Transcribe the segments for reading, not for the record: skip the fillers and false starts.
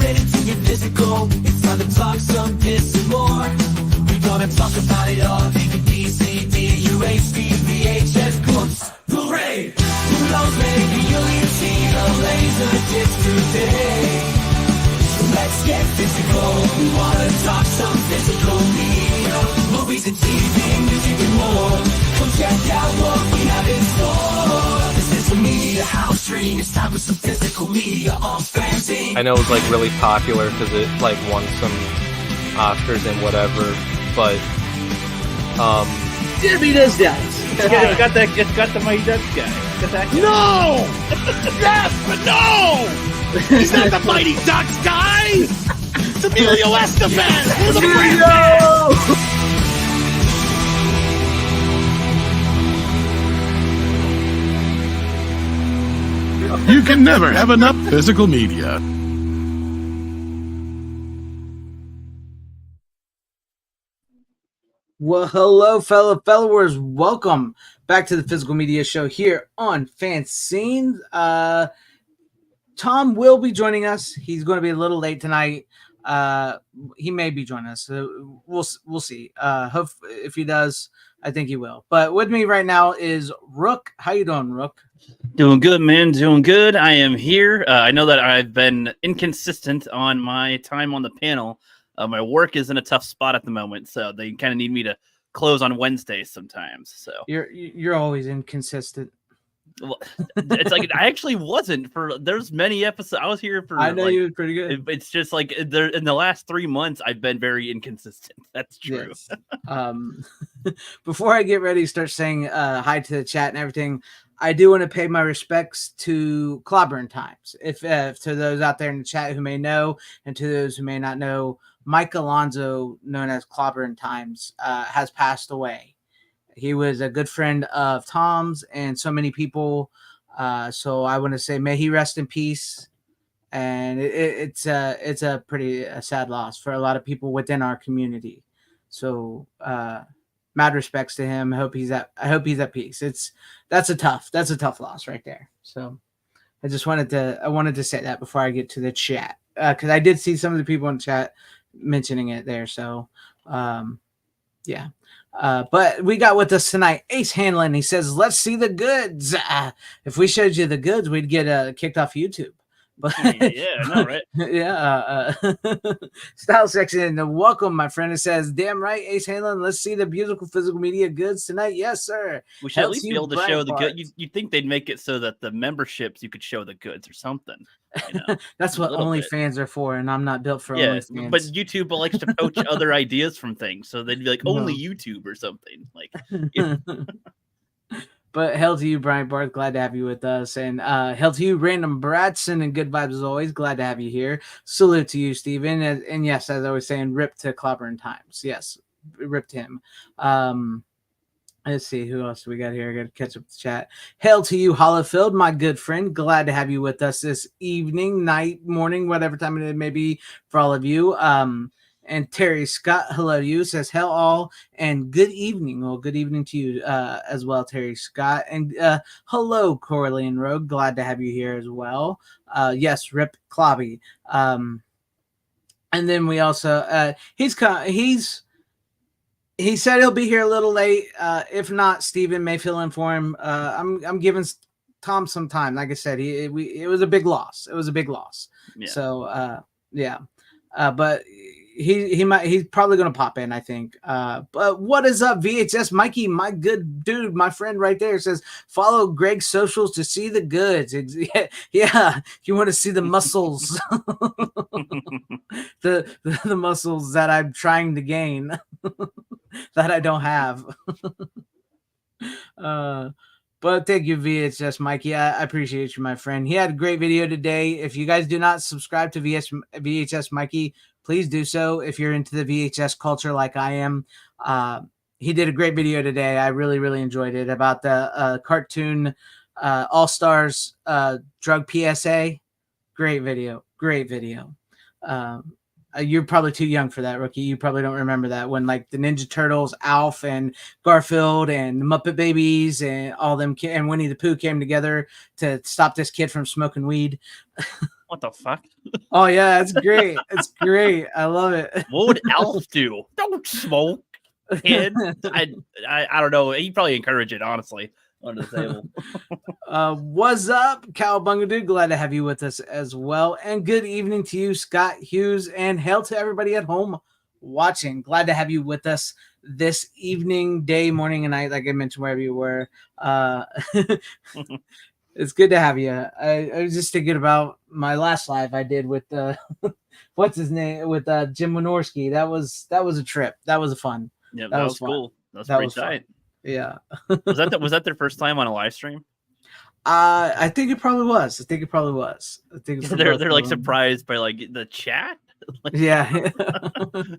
ready to get physical. It's time to talk some piss and more. We gonna talk about it all. DVD, CD, UHD, VHS, books, Blu-ray. Who knows, maybe you'll even see the laser disc today. Let's get physical. We wanna talk some physical media. Movies and TV, music and more. Come check out what we have in store. This is the media house stream. It's time for some physical media on FanZcene. I know it was like really popular because it like won some Oscars and whatever, but Jimmy does that. It's got the Mighty Ducks guy. Got that guy. No! Yes, but no! He's not the Mighty Ducks guy! It's Emilio Estevez! For the You can never have enough physical media. Well, hello, fellow followers. Welcome back to the Physical Media Show here on FanZcene. Tom will be joining us. He's going to be a little late tonight. He may be joining us. So we'll see. Hope if he does, I think he will. But with me right now is Rook. How you doing, Rook? Doing good, man. Doing good. I am here. I know that I've been inconsistent on my time on the panel. My work is in a tough spot at the moment, so they kind of need me to close on Wednesdays sometimes. So you're always inconsistent. Well, it's like I actually wasn't for. There's many episodes I was here for. I know like, you were pretty good. It's just like there in the last 3 months I've been very inconsistent. That's true. Yes. Before I get ready to start saying hi to the chat and everything, I do want to pay my respects to Clobbering Times. If to those out there in the chat who may know, and to those who may not know, Mike Alonso, known as Clobbering Times, has passed away. He was a good friend of Tom's and so many people. So I want to say, may he rest in peace. And it's a pretty sad loss for a lot of people within our community. So mad respects to him. I hope he's at peace. That's a tough loss right there. So I wanted to say that before I get to the chat, because I did see some of the people in the chat mentioning it there. So yeah. But we got with us tonight Ace Hanlon. He says, let's see the goods. If we showed you the goods, we'd get kicked off YouTube. But yeah, no, right? Yeah. Style section. Welcome, my friend. It says, damn right, Ace Hanlon. Let's see the beautiful physical media goods tonight. Yes, sir. We should at least be able to show the good. You'd think they'd make it so that the memberships you could show the goods or something. You know? That's what OnlyFans are for, and I'm not built for OnlyFans. But YouTube likes to poach other ideas from things, so they'd be like only YouTube or something. Like, yeah. But hell to you, Brian Barth. Glad to have you with us. And hell to you, Random Bradson, and good vibes as always. Glad to have you here. Salute to you, Steven. And yes, as I was saying, rip to Clobbering Times. Yes, rip to him. Let's see who else we got here. I got to catch up with the chat. Hail to you, Hollowfield, my good friend. Glad to have you with us this evening, night, morning, whatever time it may be for all of you. And Terry Scott, hello to you, says hell all and good evening. Well, good evening to you as well, Terry Scott. And hello, Corley and Rogue. Glad to have you here as well. Yes, Rip Clobby. And then we also he said he'll be here a little late. If not, Steven may fill in for him. I'm giving Tom some time. Like I said, it was a big loss. It was a big loss. Yeah. So yeah. But he's probably gonna pop in, I think. But what is up, VHS Mikey, my good dude, my friend right there, says follow Greg's socials to see the goods. Yeah, you want to see the muscles, the muscles that I'm trying to gain that I don't have. But thank you, VHS Mikey. I appreciate you, my friend. He had a great video today. If you guys do not subscribe to VHS Mikey, please do so. If you're into the VHS culture like I am, he did a great video today. I really, really enjoyed it about the cartoon All-Stars drug PSA. Great video. Great video. You're probably too young for that, Rookie. You probably don't remember that when like the Ninja Turtles, Alf and Garfield and the Muppet Babies and all them and Winnie the Pooh came together to stop this kid from smoking weed. What the fuck? Oh yeah, it's great. It's great. I love it. What would Alf do? Don't smoke, kid. I don't know. He'd probably encourage it, honestly, under the table. What's up, Cowabunga dude? Glad to have you with us as well. And good evening to you, Scott Hughes, and hail to everybody at home watching. Glad to have you with us this evening, day, morning, and night, like I mentioned, wherever you were. It's good to have you. I was just thinking about my last live I did with what's his name, with Jim Wynorski. That was a trip. That was fun. Yeah, that was fun. cool. That was That pretty was tight. Yeah. Was that their first time on a live stream? I think it probably was. I think it was They're like surprised by like the chat. Like, yeah.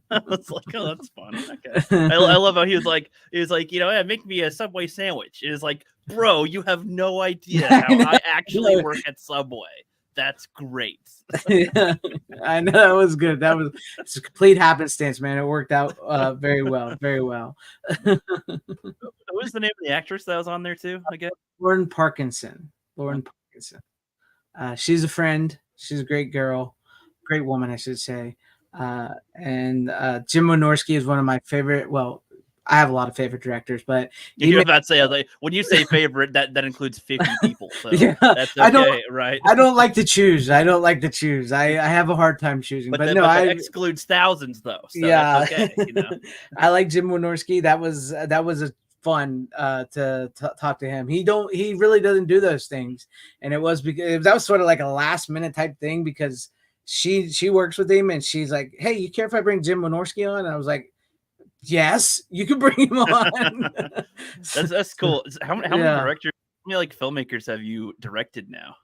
I was like, oh, that's fun. Okay. I love how he was like, yeah, make me a Subway sandwich. It is like, bro, you have no idea how I actually work at Subway. That's great. Yeah, I know that was good. It's a complete happenstance, man. It worked out very well, very well. What was the name of the actress that was on there too? Again, Lauren Parkinson. She's a friend. She's a great girl, great woman, I should say. And Jim Wynorski is one of my favorite. Well, I have a lot of favorite directors, but you're about to say, like, when you say favorite, that includes 50 people. So yeah, that's okay, right? I don't like to choose. I have a hard time choosing. But no, that excludes thousands, though. So yeah, that's okay, you know? I like Jim Wynorski. That was a fun to talk to him. He really doesn't do those things, and it was because that was sort of like a last minute type thing because she works with him and she's like, hey, you care if I bring Jim Wynorski on? And I was like, yes, you can bring him on. that's cool. How many directors, how many like filmmakers have you directed now?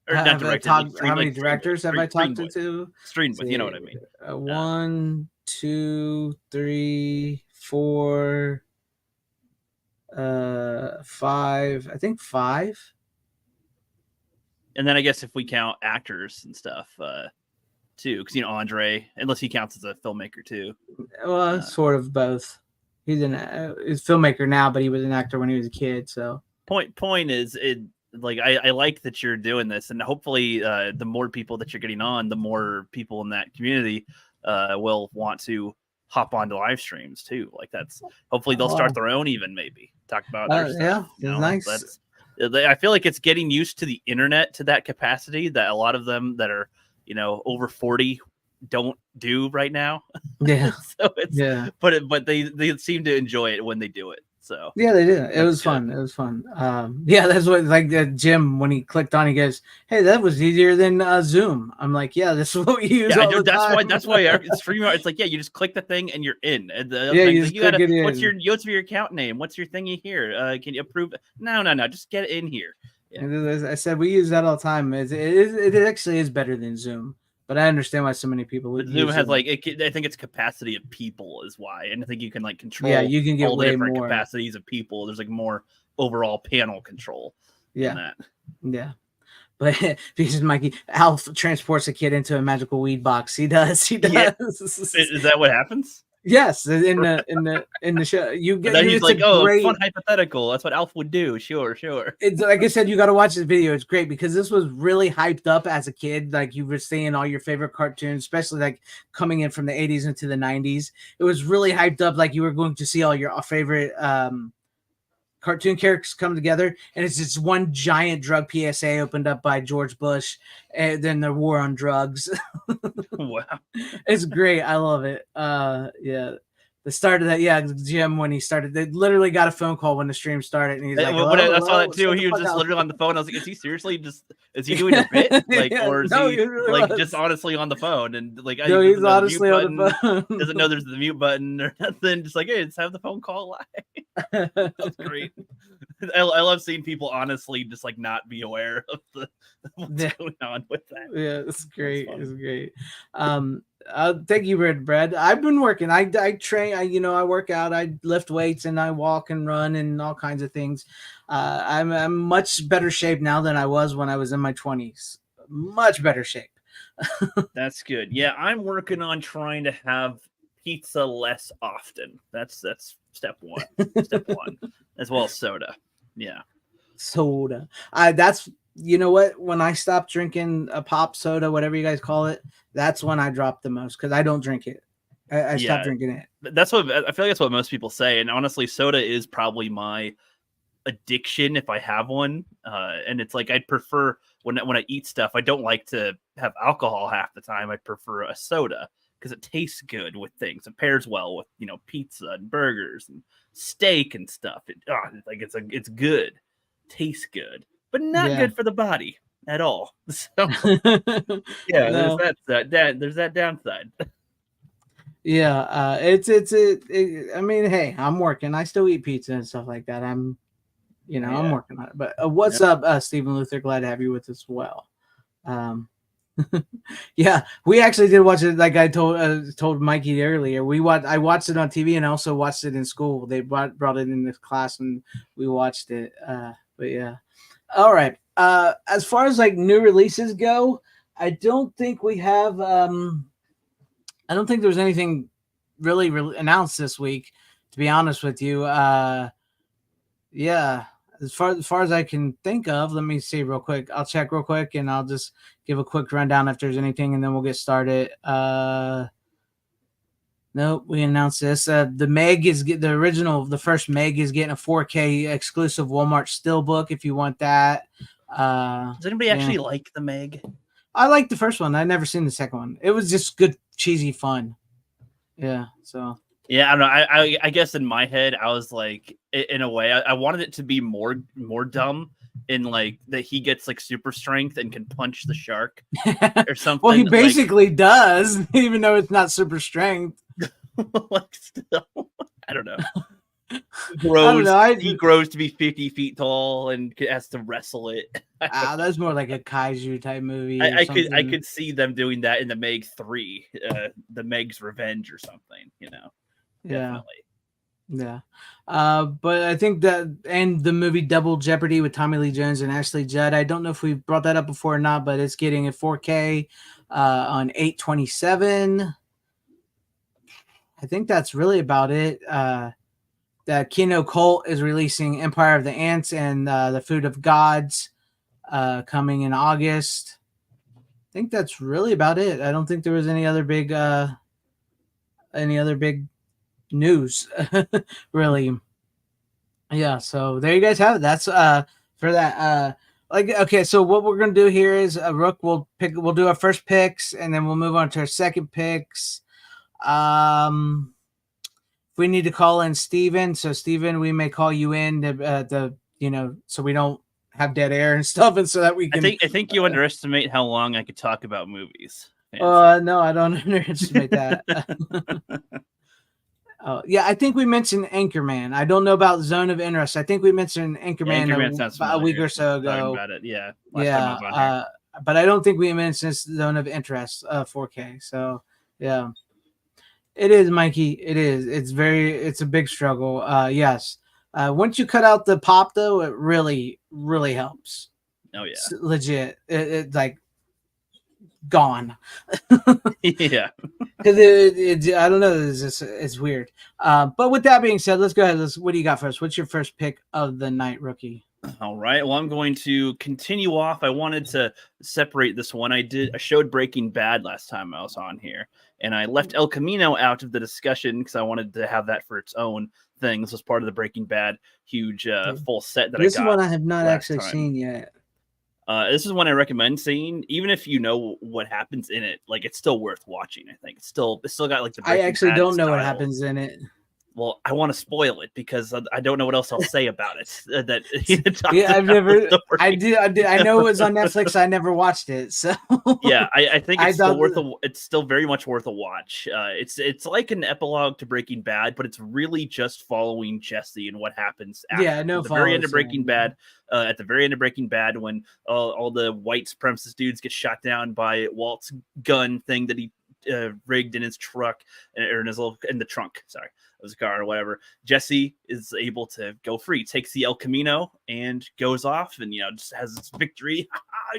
Or not directed? How many directors have I talked to? Streamed with, you know what I mean. 1, 2, 3, 4, 5. I think 5. And then I guess if we count actors and stuff, too, because Andre, unless he counts as a filmmaker too. Well, sort of both. He's he's a filmmaker now, but he was an actor when he was a kid. So point is, like I like that you're doing this, and hopefully, the more people that you're getting on, the more people in that community will want to hop onto live streams too. Like that's hopefully they'll start their own, even maybe talk about their stuff. Yeah, nice. I feel like it's getting used to the internet to that capacity that a lot of them that are over 40 don't do right now. Yeah. So it's but they seem to enjoy it when they do it. So yeah, they did. It was fun. It was fun. Yeah, that's what like Jim when he clicked on, he goes, "Hey, that was easier than Zoom." I'm like, "Yeah, this is what we use." Yeah, that's why it's free. It's like, yeah, you just click the thing and you're in. And the other you just click it in. What's your account name? What's your thingy here? Can you approve? No, just get in here. Yeah. As I said, we use that all the time. It actually is better than Zoom. But I understand why so many people would Zoom has I think it's capacity of people is why, and I think you can like control. Yeah, you can get all the way different more capacities of people. There's like more overall panel control. Yeah, yeah. But because Mikey Alf transports a kid into a magical weed box, he does. Yeah. Is that what happens? Yes, in the show, you get. Then he's like, "Oh, great... fun hypothetical. That's what Alf would do." Sure. It's like I said, you got to watch this video. It's great because this was really hyped up as a kid. Like you were seeing all your favorite cartoons, especially like coming in from the 80s into the 90s. It was really hyped up, like you were going to see all your favorite cartoon characters come together, and it's just one giant drug PSA opened up by George Bush, and then the war on drugs. Wow, it's great. I love it. Yeah, the start of that. Yeah, Jim when he started, they literally got a phone call when the stream started, and he's like, when I saw that too, he was just literally on the phone. I was like, is he seriously is he doing a bit, like, yeah, or is he really like just honestly on the phone and like he's honestly on the phone. Doesn't know there's the mute button or nothing. Just like, hey, let's have the phone call live. That's great. I love seeing people honestly just like not be aware of what's going on with that. Yeah, it's great. It's great. Thank you, Brad. I've been working. I train. I work out. I lift weights and I walk and run and all kinds of things. I'm much better shape now than I was when I was in my 20s. Much better shape. That's good. Yeah, I'm working on trying to have pizza less often. That's step one. Step one, as well as soda. Yeah, soda. That's you know what? When I stopped drinking a pop soda, whatever you guys call it, that's when I dropped the most because I don't drink it. I stopped drinking it. That's what I feel like. That's what most people say. And honestly, soda is probably my addiction if I have one. And it's like I'd prefer when I eat stuff, I don't like to have alcohol half the time. I prefer a soda because it tastes good with things. It pairs well with pizza and burgers and steak and stuff. It's good, tastes good, but not good for the body at all. So yeah, No. there's that downside. Yeah, I mean, hey, I'm working. I still eat pizza and stuff like that. I'm working on it. But what's up, Stephen Luther? Glad to have you with us as well. Yeah, we actually did watch it. Like I told Mikey earlier, I watched it on TV and also watched it in school. They brought it in this class and we watched it. But yeah, all right. As far as like new releases go, I don't think we have. I don't think there was anything really announced this week, to be honest with you. Yeah, as far as I can think of, let me see real quick. I'll check real quick and I'll just give a quick rundown if there's anything, and then we'll get started. Nope, we announced this. The Meg the first Meg is getting a 4K exclusive Walmart Steelbook if you want that. Does anybody actually like the Meg? I like the first one. I never seen the second one. It was just good, cheesy fun. Yeah. So. Yeah, I don't know. I guess in my head, I was like, in a way, I wanted it to be more dumb in like that he gets like super strength and can punch the shark or something. Well, he basically does, even though it's not super strength. Like still, I don't know. He grows to be 50 feet tall and has to wrestle it. That's more like a kaiju type movie. I could see them doing that in the Meg 3, the Meg's Revenge or something. Definitely. Yeah. But I think that, and the movie Double Jeopardy with Tommy Lee Jones and Ashley Judd, I don't know if we brought that up before or not, but it's getting a 4K on 8/27. I think that's really about it. The Kino Cult is releasing Empire of the Ants and the Food of Gods coming in August. I think that's really about it. I don't think there was any other big news really. Yeah, so there you guys have it. That's for that. Okay, so what we're gonna do here is Rook we'll do our first picks and then we'll move on to our second picks. If we need to call in Steven, so Steven, we may call you in so we don't have dead air and stuff, and so that we can. I think you underestimate how long I could talk about movies. No, I don't underestimate that. Oh, yeah, I think we mentioned Anchorman. I don't know about Zone of Interest. I think we mentioned Anchorman a week or so ago. About it, yeah. But I don't think we mentioned Zone of Interest 4K. So yeah, it is, Mikey. It is. It's a big struggle. Yes. Once you cut out the pop, though, it really, really helps. Oh yeah, it's legit. It's like gone. Yeah, because I don't know. It's weird. But with that being said, let's go ahead. What do you got first? What's your first pick of the night, Rookie? All right. Well, I'm going to continue off. I wanted to separate this one. I showed Breaking Bad last time I was on here, and I left El Camino out of the discussion because I wanted to have that for its own thing. This was part of the Breaking Bad huge full set that I got. This is one I have not actually seen yet. This is one I recommend seeing, even if you know what happens in it. Like, it's still worth watching. I think it's still got like the. I actually don't know what happens in it. Well, I want to spoil it because I don't know what else I'll say about it. I've never. I did. I know it was on Netflix. I never watched it. So yeah, I think it's still it's still very much worth a watch. It's like an epilogue to Breaking Bad, but it's really just following Jesse and what happens after. Yeah, no. At the very end of Breaking Bad. At the very end of Breaking Bad, when all the white supremacist dudes get shot down by Walt's gun thing that he rigged in his truck or in the trunk. Sorry. His car or whatever, Jesse is able to go free, takes the El Camino and goes off and just has this victory.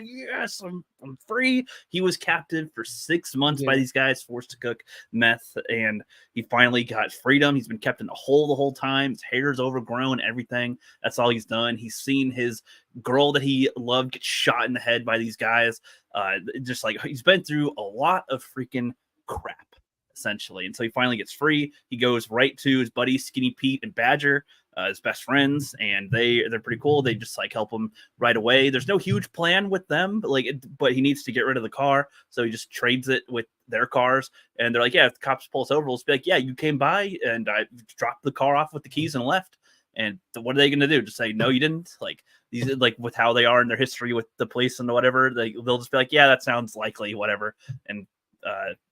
Yes, I'm free. He was captive for 6 months by these guys, forced to cook meth, and he finally got freedom. He's been kept in a hole the whole time. His hair's overgrown, everything. That's all he's done. He's seen his girl that he loved gets shot in the head by these guys. Just like he's been through a lot of freaking crap, essentially. And so he finally gets free. He goes right to his buddies, Skinny Pete and Badger, his best friends, and they're pretty cool. They just like help him right away. There's no huge plan with them, but he needs to get rid of the car, so he just trades it with their cars. And they're like, yeah, if the cops pull us over, we'll just be like, yeah, you came by and I dropped the car off with the keys and left. And what are they going to do? Just say, no, you didn't? Like, these, like, with how they are in their history with the police and whatever, they'll just be like, yeah, that sounds likely, whatever. And,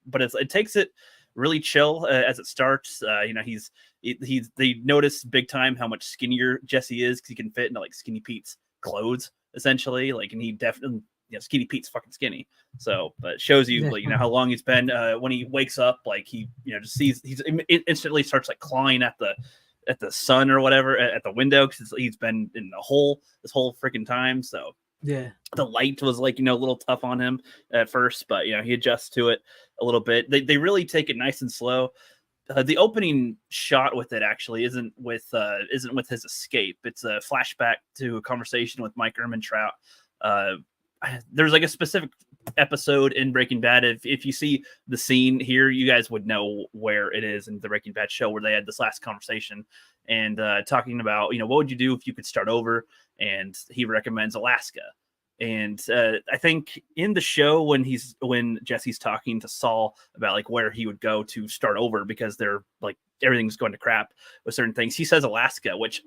but it takes it really chill as it starts. They notice big time how much skinnier Jesse is because he can fit into like Skinny Pete's clothes, essentially. Like, and he definitely, Skinny Pete's fucking skinny. So, but it shows you, like, how long he's been. When he wakes up, like, he, just sees, it instantly starts like clawing at the sun or whatever at the window because he's been in the hole this whole freaking time. So Yeah. the light was like, a little tough on him at first, but he adjusts to it a little bit. They really take it nice and slow. The opening shot with it actually isn't with his escape. It's a flashback to a conversation with Mike Ehrmantraut. There's like a specific episode in Breaking Bad. If you see the scene here, you guys would know where it is in the Breaking Bad show, where they had this last conversation and talking about, what would you do if you could start over? And he recommends Alaska. And I think in the show when Jesse's talking to Saul about like where he would go to start over because they're like everything's going to crap with certain things, he says Alaska, which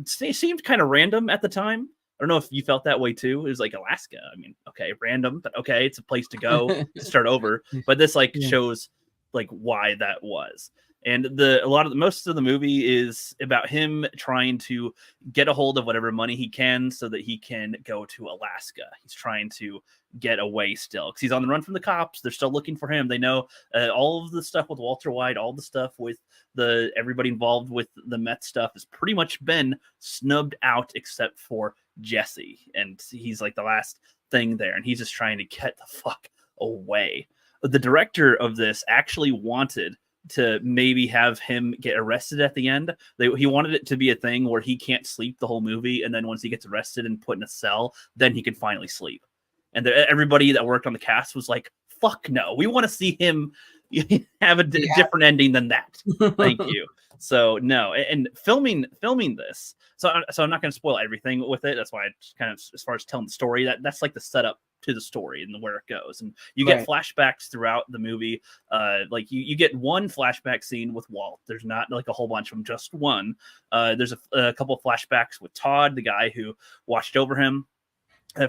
seemed kind of random at the time. I don't know if you felt that way too. It was like Alaska. I mean, okay, random, but okay, it's a place to go to start over. But this shows like why that was. And most of the movie is about him trying to get a hold of whatever money he can so that he can go to Alaska. He's trying to get away still because he's on the run from the cops. They're still looking for him. They know all of the stuff with Walter White, all the stuff with everybody involved with the meth stuff has pretty much been snubbed out except for Jesse. And he's like the last thing there. And he's just trying to get the fuck away. The director of this actually wanted to maybe have him get arrested at the end. He wanted it to be a thing where he can't sleep the whole movie, and then once he gets arrested and put in a cell, then he can finally sleep. And everybody that worked on the cast was like, fuck no, we want to see him have a different ending than that. Thank you. So no, and filming this, so I'm not going to spoil everything with it. That's why I just kind of, as far as telling the story, that's like the setup to the story and where it goes. And you get flashbacks throughout the movie. Like you get one flashback scene with Walt. There's not like a whole bunch of them, just one. There's a couple of flashbacks with Todd, the guy who watched over him.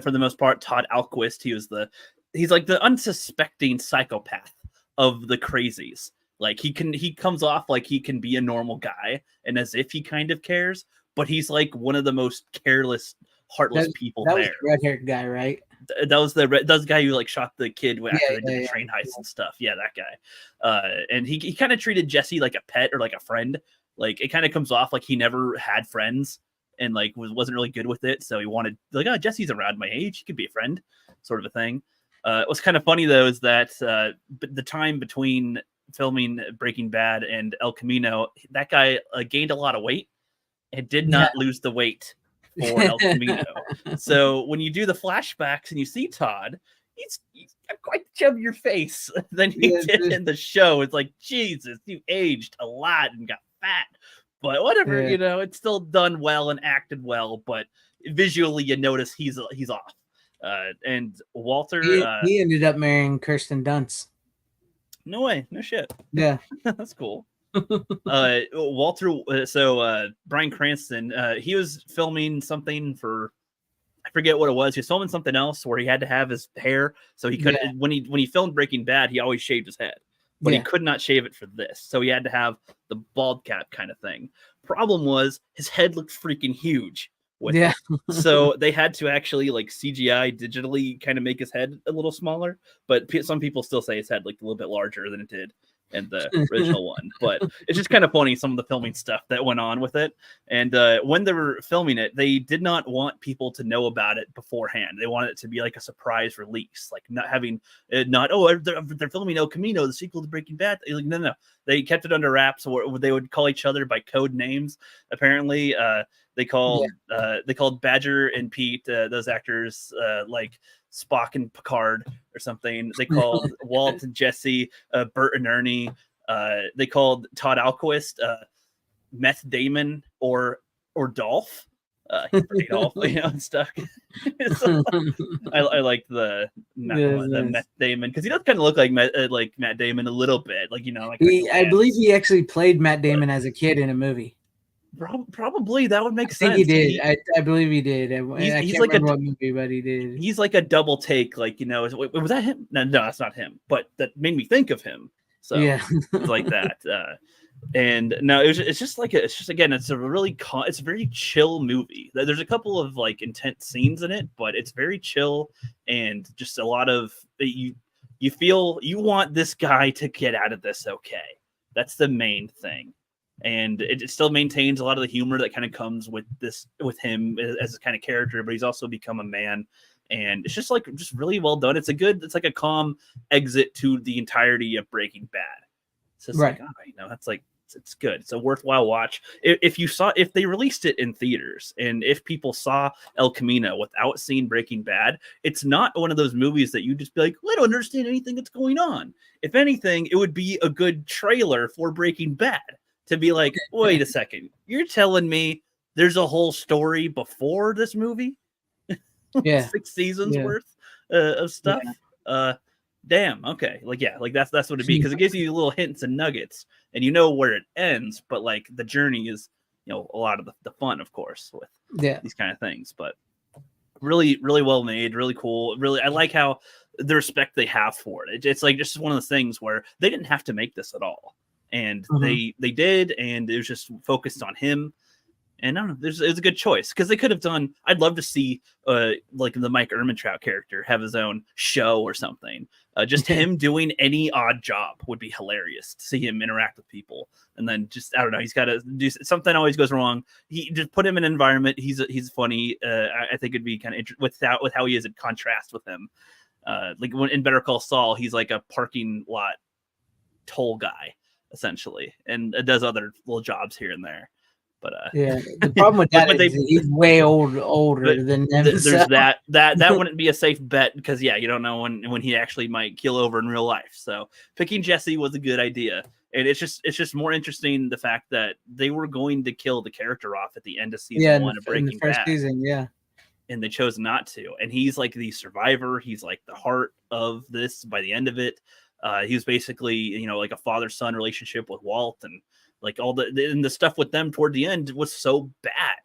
For the most part, Todd Alquist. He's like the unsuspecting psychopath of the crazies. Like he comes off like he can be a normal guy and as if he kind of cares, but he's like one of the most careless, heartless people there. That was the red-haired guy, right? That was the guy who like shot the kid after they did the train heist and stuff. Yeah, that guy. And he kind of treated Jesse like a pet or like a friend. Like it kind of comes off like he never had friends and like wasn't really good with it. So he wanted like, oh, Jesse's around my age, he could be a friend, sort of a thing. What's kind of funny though is that the time between filming Breaking Bad and El Camino, that guy gained a lot of weight and did not lose the weight for El Camino. So when you do the flashbacks and you see Todd, he's got quite the chubbier face than he did in the show. It's like, Jesus, you aged a lot and got fat. But whatever, it's still done well and acted well. But visually, you notice he's off. And Walter, he ended up marrying Kirsten Dunst. No way, no shit. Yeah, that's cool. Walter, so Bryan Cranston, he was filming something for, I forget what it was. He was filming something else where he had to have his hair, so he couldn't. When he filmed Breaking Bad, he always shaved his head, but he could not shave it for this, so he had to have the bald cap kind of thing. Problem was his head looked freaking huge. So they had to actually like CGI digitally kind of make his head a little smaller, but some people still say his head looked a little bit larger than it did in the original one. But it's just kind of funny, some of the filming stuff that went on with it. And when they were filming it, they did not want people to know about it beforehand. They wanted it to be like a surprise release, like not having they're filming El Camino, the sequel to Breaking Bad. Like, no, they kept it under wraps, or they would call each other by code names apparently. They called Badger and Pete, those actors, like Spock and Picard or something. They called Walt and Jesse, Bert and Ernie. They called Todd Alquist, Meth Damon or Dolph. Dolph, and stuff. So, I like the Meth Damon because he does kind of look like Matt Damon a little bit, like I believe he actually played Matt Damon as a kid in a movie. Probably that would make sense. I think he did. I believe he did. I he's can't like remember what movie, but he did. He's like a double take, was that him? No, that's not him. But that made me think of him. So yeah, it's like that. And no, it's just it's a really it's a very chill movie. There's a couple of like intense scenes in it, but it's very chill and just a lot of you feel you want this guy to get out of this okay. That's the main thing. And it still maintains a lot of the humor that kind of comes with him as a kind of character, but he's also become a man. And it's just really well done. It's like a calm exit to the entirety of Breaking Bad. It's just right. That's like, it's good. It's a worthwhile watch. If they released it in theaters and if people saw El Camino without seeing Breaking Bad, it's not one of those movies that you just be like, well, I don't understand anything that's going on. If anything, it would be a good trailer for Breaking Bad to be like, wait a second, you're telling me there's a whole story before this movie? Yeah. 6 seasons worth of stuff. Yeah. Damn. Okay. That's what it'd be, because it gives you little hints and nuggets, and where it ends. But like the journey is, a lot of the fun, of course, with these kind of things. But really, really well made, really cool. Really, I like how the respect they have for it. It's like just one of those things where they didn't have to make this at all, and they did, and it was just focused on him. And I don't know, it's a good choice, because they could have done. I'd love to see like the Mike Ehrmantraut character have his own show or something. Just him doing any odd job would be hilarious to see him interact with people. And then just, I don't know, he's got to do something. Always goes wrong. He just put him in an environment. He's funny. I think it'd be kind of with how he is in contrast with him. Like when in Better Call Saul, he's like a parking lot toll guy essentially, and does other little jobs here and there. But the problem with that is he's way older than them. There's that wouldn't be a safe bet, because you don't know when he actually might keel over in real life. So picking Jesse was a good idea, and it's just more interesting the fact that they were going to kill the character off at the end of season 1 of Breaking Bad. Season, and they chose not to. And he's like the survivor. He's like the heart of this by the end of it. He was basically like a father-son relationship with Walt, and like all the stuff with them toward the end was so bad,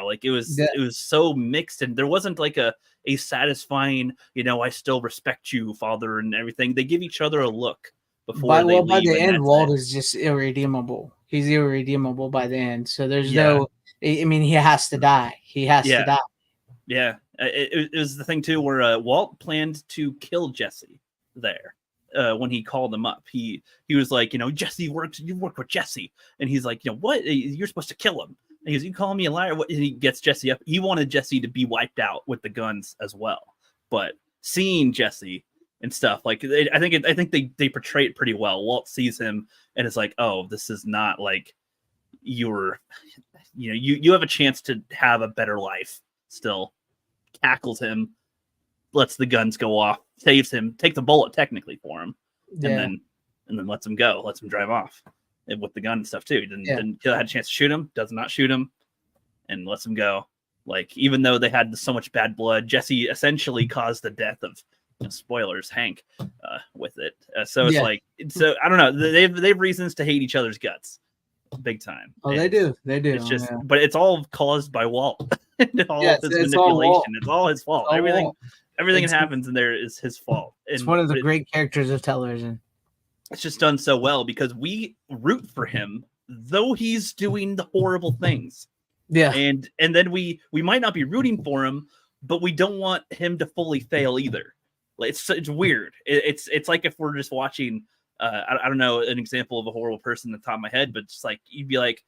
like it was so mixed, and there wasn't like a satisfying, I still respect you, father, and everything. They give each other a look before by the end, Walt is just irredeemable. He's irredeemable by the end. So there's no, I mean, he has to die. He has to die. Yeah. It was the thing too, where Walt planned to kill Jesse there. When he called him up, he was like, Jesse you work with Jesse, and he's like, what, you're supposed to kill him. And he goes, you calling me a liar? What? And he gets Jesse up. He wanted Jesse to be wiped out with the guns as well. But seeing Jesse and stuff, like I think they portray it pretty well. Walt sees him and it's like, oh, this is not like you have a chance to have a better life still. Tackles him, lets the guns go off, saves him, take the bullet technically for him, and then lets him go, lets him drive off with the gun and stuff too. Didn't had a chance to shoot him, does not shoot him, and lets him go. Like, even though they had so much bad blood, Jesse essentially caused the death of, spoilers, Hank, with it. So it's like, so I don't know. They have reasons to hate each other's guts, big time. Oh, they do. It's just, but it's all caused by Walt. And all his manipulation. It's all his fault. Everything that happens in there is his fault. It's one of the great characters of television. It's just done so well because we root for him, though he's doing the horrible things. Yeah. And then we might not be rooting for him, but we don't want him to fully fail either. Like, it's weird. It's like if we're just watching, I don't know, an example of a horrible person at the top of my head, but just like, you'd be like,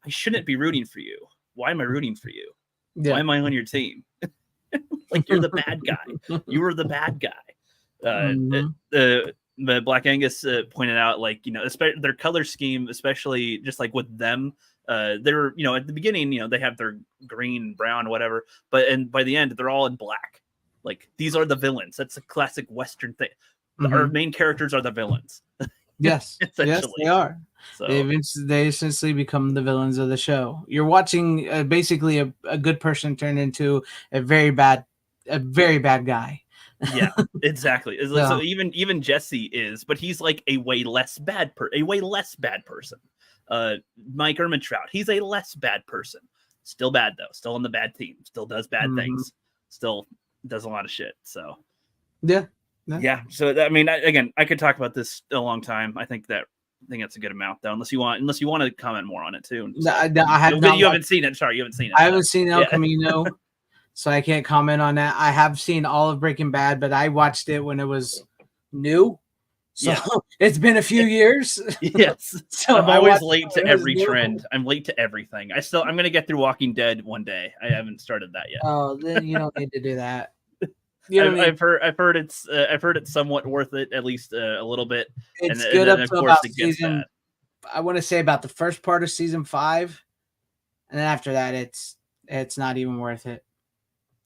I shouldn't be rooting for you. Why am I rooting for you? Yeah. Why am I on your team? Like, you're the bad guy. You were the bad guy. The Black Angus pointed out, like, their color scheme, especially just like with them they're, you know, at the beginning, you know, they have their green, brown, whatever, and by the end, they're all in black. Like, these are the villains. That's a classic Western thing. Our main characters are the villains. Yes, yes, they are. So They essentially become the villains of the show. You're watching basically a good person turn into a very bad guy. Yeah, exactly. So even Jesse is, but he's like a way less bad person. Mike Ehrmantraut, he's a less bad person. Still bad though. Still on the bad team. Still does bad things. Still does a lot of shit. So yeah. So I mean, again, I could talk about this a long time. I think that's a good amount though. Unless you want to comment more on it too. So, I have you haven't seen it. Sorry, you haven't seen it. I haven't seen El Camino, so I can't comment on that. I have seen all of Breaking Bad, but I watched it when it was new. So it's been a few years. Yes. So I'm always late to every trend. I'm late to everything. I'm gonna get through Walking Dead one day. I haven't started that yet. Oh, then you don't need to do that. I've heard it's somewhat worth it, at least a little bit. It's good up to about season. I want to say about the first part of season 5, and then after that, it's not even worth it.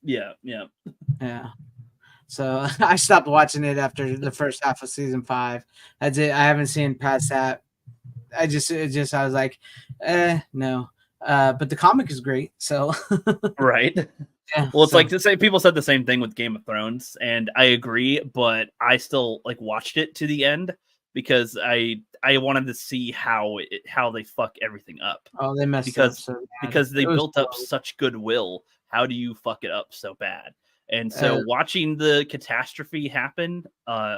Yeah. So I stopped watching it after the first half of season 5. That's it. I haven't seen past that. I was like, no. But the comic is great. So right. Yeah, well, it's like to say people said the same thing with Game of Thrones, and I agree, but I still like watched it to the end because I wanted to see how they fuck everything up. Oh, they messed up so bad. Because they built up such goodwill. How do you fuck it up so bad? And so watching the catastrophe happen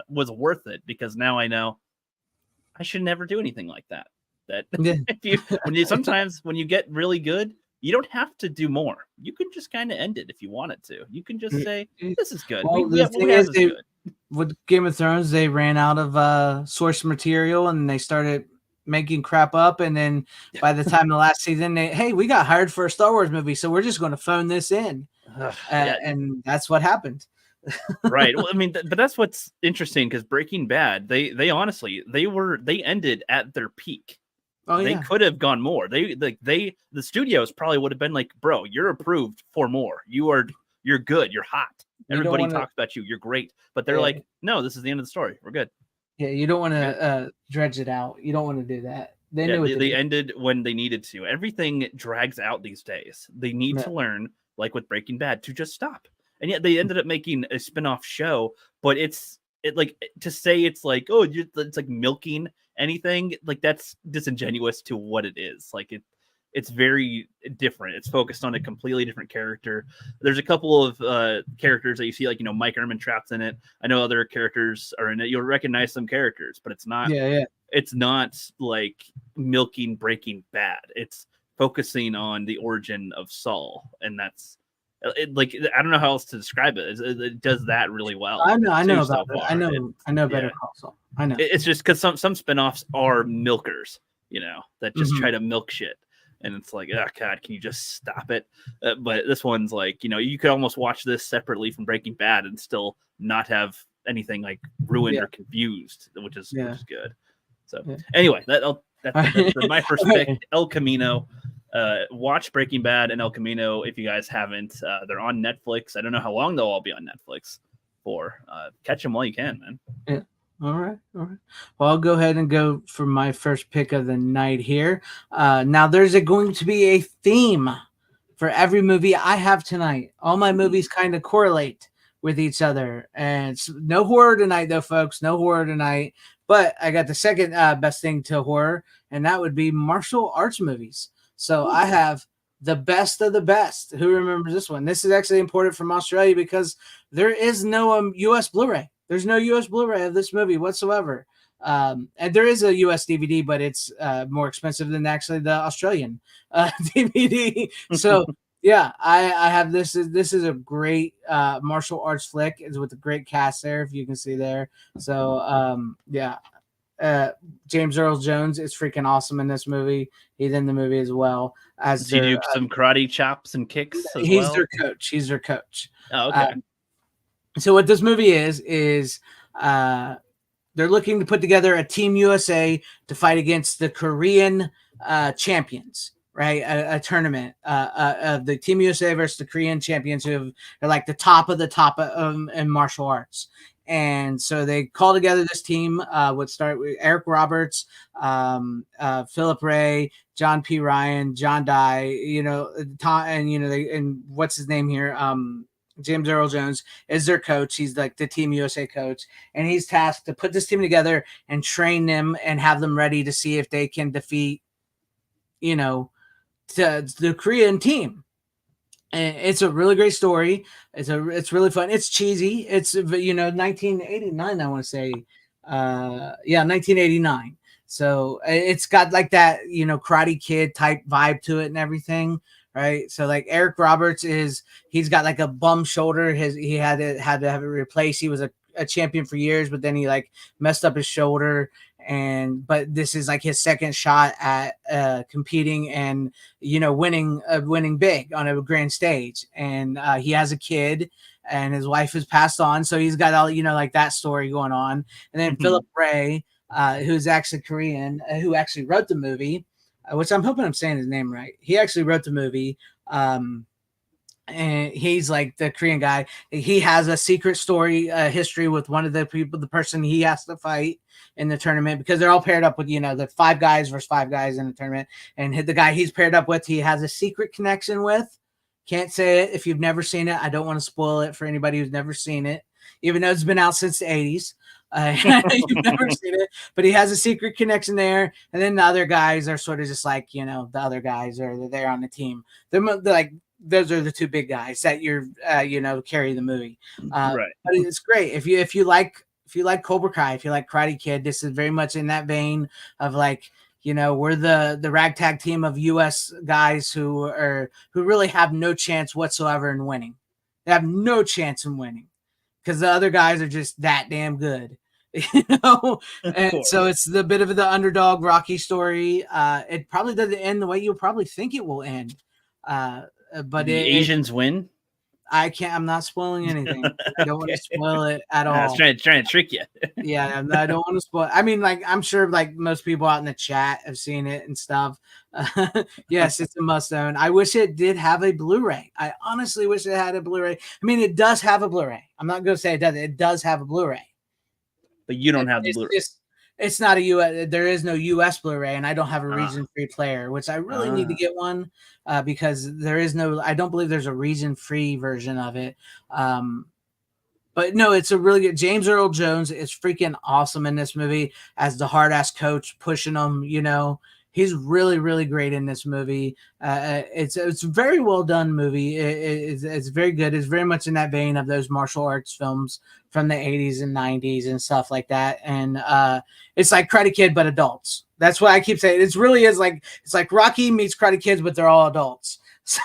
was worth it because now I know I should never do anything like that. Sometimes when you get really good, you don't have to do more. You can just kind of end it if you wanted to. You can just say, this is good. Well, with Game of Thrones, they ran out of source material and they started making crap up. And then by the time the last season, we got hired for a Star Wars movie, so we're just going to phone this in. And that's what happened. Right. Well, I mean, but that's what's interesting because Breaking Bad, they honestly, they ended at their peak. Oh, they could have gone more. The studios probably would have been like, bro, you're approved for more. You're good. You're hot. Everybody talks about you. You're great. But they're like, no, this is the end of the story. We're good. Yeah, you don't want to dredge it out. You don't want to do that. They ended when they needed to. Everything drags out these days. They need to learn, like with Breaking Bad, to just stop. And yet they ended up making a spin-off show, but it's like, oh, it's like milking anything, like that's disingenuous to what it is. Like it's very different. It's focused on a completely different character. There's a couple of characters that you see, like, you know, Mike Ehrmantraut's in it. I know other characters are in it. You'll recognize some characters, but it's not it's not like milking Breaking Bad. It's focusing on the origin of Saul, and that's like, I don't know how else to describe it. It does that really well. I know about it. I know Better Call Saul. I know. It's just because some spinoffs are milkers, you know, that just try to milk shit, and it's like, oh god, can you just stop it? But this one's like, you know, you could almost watch this separately from Breaking Bad and still not have anything like ruined or confused, which is good. So anyway, that's for my first pick, El Camino. Watch Breaking Bad and El Camino if you guys haven't. They're on Netflix. I don't know how long they'll all be on Netflix for. Catch them while you can, man. Yeah. All right. Well, I'll go ahead and go for my first pick of the night here. Now, there's going to be a theme for every movie I have tonight. All my movies kind of correlate with each other. And it's no horror tonight, though, folks. No horror tonight. But I got the second best thing to horror, and that would be martial arts movies. So I have the best of the best. Who remembers this one? This is actually imported from Australia because there is no U.S. Blu-ray. There's no U.S. Blu-ray of this movie whatsoever. And there is a U.S. DVD, but it's more expensive than actually the Australian DVD. So, yeah, I have this. This is a great martial arts flick. It's with a great cast there, if you can see there. So, James Earl Jones is freaking awesome in this movie. He's in the movie as well. Does he do some karate chops and kicks? He's their coach. He's their coach. Oh, okay. So what this movie is they're looking to put together a Team USA to fight against the Korean champions, right? A tournament of the Team USA versus the Korean champions who are like the top of in martial arts. And so they call together this team. Would start with Eric Roberts, Philip Ray, John P. Ryan, John Dye, Tom, and and what's his name here? James Earl Jones is their coach. He's like the Team USA coach, and he's tasked to put this team together and train them and have them ready to see if they can defeat, the Korean team. And it's a really great story. It's really fun. It's cheesy. It's 1989. I want to say, 1989. So it's got like that Karate Kid type vibe to it and everything, right? So like Eric Roberts he's got like a bum shoulder. He had to have it replaced. He was a champion for years, but then he like messed up his shoulder. But this is like his second shot at competing and winning big on a grand stage. And he has a kid, and his wife has passed on, so he's got all like that story going on. And then Philip Ray, who's actually Korean, who actually wrote the movie, which I'm hoping I'm saying his name right. He actually wrote the movie. And he's like the Korean guy. He has a secret story history with one of the person he has to fight in the tournament, because they're all paired up with the 5 guys versus 5 guys in the tournament. And the guy he's paired up with, he has a secret connection with. Can't say it if you've never seen it. I don't want to spoil it for anybody who's never seen it, even though it's been out since the 80s. You've never seen it, but he has a secret connection there. And then the other guys are sort of just like the other guys are there on the team. They're like, those are the 2 big guys that carry the movie. Right. But it's great if you like Cobra Kai, if you like Karate Kid. This is very much in that vein of like, we're the ragtag team of U.S. guys who really have no chance whatsoever in winning. They have no chance in winning because the other guys are just that damn good. And so it's the bit of the underdog Rocky story. It probably doesn't end the way you probably think it will end. But the Asians win. I'm not spoiling anything. I don't want to spoil it at all. I was trying to trick you. Yeah, I don't want to spoil. I mean, like, I'm sure like most people out in the chat have seen it and stuff. Yes, it's a must own. I wish it did have a Blu-ray. I honestly wish it had a Blu-ray. I mean, it does have a Blu-ray. I'm not going to say it doesn't. It does have a Blu-ray. But you don't have the Blu-ray. It's not a US. There is no US Blu-ray, and I don't have a region-free player, which I really need to get one because there is no. I don't believe there's a region-free version of it. But no, it's a really good. James Earl Jones is freaking awesome in this movie as the hard-ass coach pushing them. He's really, really great in this movie. It's a very well done movie. It's very good. It's very much in that vein of those martial arts films from the 80s and 90s and stuff like that. And it's like Karate Kid, but adults. That's why I keep saying it really is like, it's like Rocky meets Karate Kids, but they're all adults. So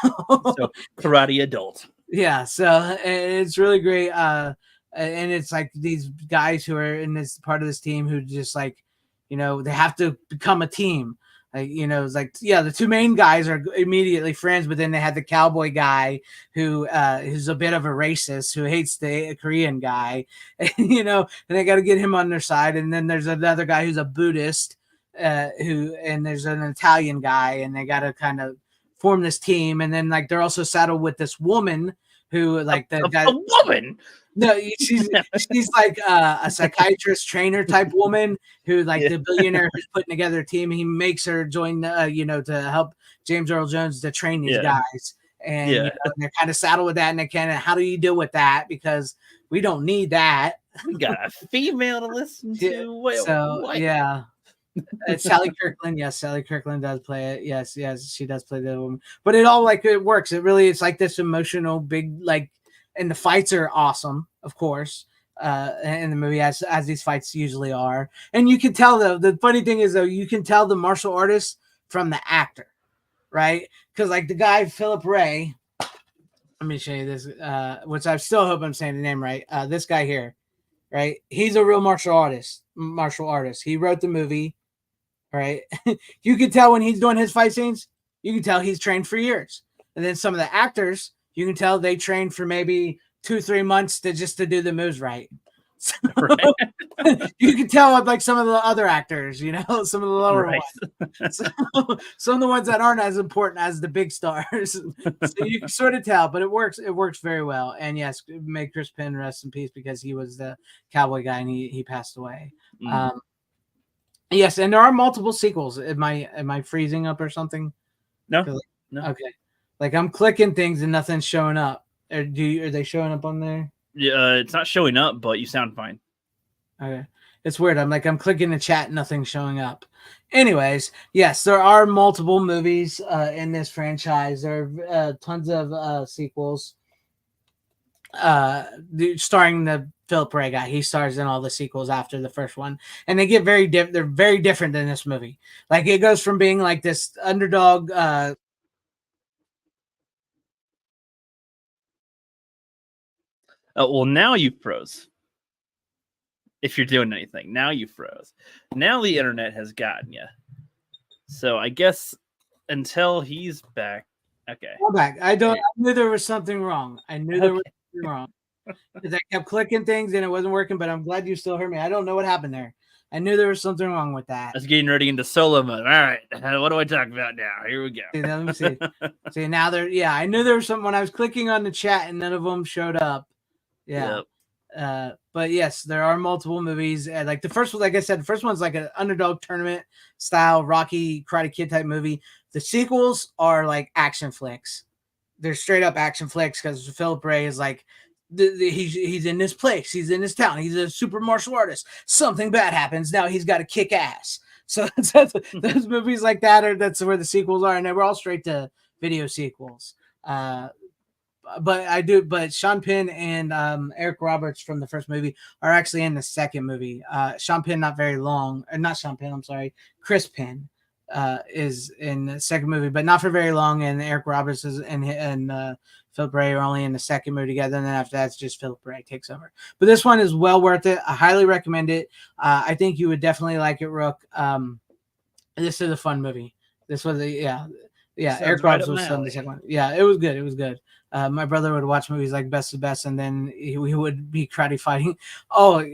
karate adult. Yeah. So it's really great. And it's like these guys who are in this part of this team who just like, they have to become a team. Like, it's like, yeah, the 2 main guys are immediately friends, but then they had the cowboy guy who's a bit of a racist who hates the Korean guy, and they got to get him on their side. And then there's another guy who's a Buddhist and there's an Italian guy, and they got to kind of form this team. And then like, they're also saddled with this woman who like a woman. No, she's like a psychiatrist trainer type woman who like the billionaire who's putting together a team. He makes her join, to help James Earl Jones to train these guys. And they're kind of saddled with that. And they how do you deal with that? Because we don't need that. We got a female to listen to. Yeah. It's Sally Kirkland. Yes, Sally Kirkland does play it. Yes, she does play the woman. But it all like it works. It's like this emotional big like. And the fights are awesome, of course, in the movie, as these fights usually are. And you can tell, though, the funny thing is, though, you can tell the martial artist from the actor, right? Because, like, the guy, Philip Ray, let me show you this, which I still hope I'm saying the name right. This guy here, right? He's a real martial artist. He wrote the movie, right? You can tell when he's doing his fight scenes, you can tell he's trained for years. And then some of the actors, you can tell they trained for maybe 2-3 months to do the moves right. So, right. You can tell with like some of the other actors, you know, some of the lower Right. ones. So, some of the ones that aren't as important as the big stars. So you can sort of tell, but it works. It works very well. And yes, may Chris Penn rest in peace because he was the cowboy guy and he passed away. Mm. Yes, and there are multiple sequels. Am I freezing up or something? No. Okay. Like I'm clicking things and nothing's showing up. Are they showing up on there? Yeah, it's not showing up, but you sound fine. Okay. It's weird. I'm clicking the chat, nothing's showing up. Anyways, yes, there are multiple movies in this franchise. There are tons of sequels. Starring the Philip Ray guy. He stars in all the sequels after the first one, and they get they're very different than this movie. Like it goes from being like this underdog. Well, now you froze. If you're doing anything, now you froze. Now the internet has gotten you. So I guess until he's back. Okay. I'm back. I knew there was something wrong. I knew there was something wrong. Because I kept clicking things and it wasn't working, but I'm glad you still heard me. I don't know what happened there. I knew there was something wrong with that. I was getting ready into solo mode. All right. What do I talk about now? Here we go. See, let me see. See, now I knew there was something when I was clicking on the chat and none of them showed up. Yeah. Yep. But yes, there are multiple movies. Like the first one, like I said, the first one's like an underdog tournament style Rocky Karate Kid type movie. The sequels are like action flicks. They're straight up action flicks because Philip Ray is like, he's in this place, he's in this town, he's a super martial artist. Something bad happens. Now he's got to kick ass. So those movies like that that's where the sequels are, and they were all straight to video sequels. But Sean Penn and Eric Roberts from the first movie are actually in the second movie. Sean Penn, not very long, or not Sean Penn, I'm sorry, Chris Penn is in the second movie, but not for very long. And Eric Roberts and Philip Ray are only in the second movie together. And then after that, it's just Philip Ray takes over. But this one is well worth it. I highly recommend it. I think you would definitely like it, Rook. This is a fun movie. This was yeah. Eric Roberts was fun. The second one. Yeah, it was good. It was good. My brother would watch movies like Best of Best, and then he would be karate fighting. Oh,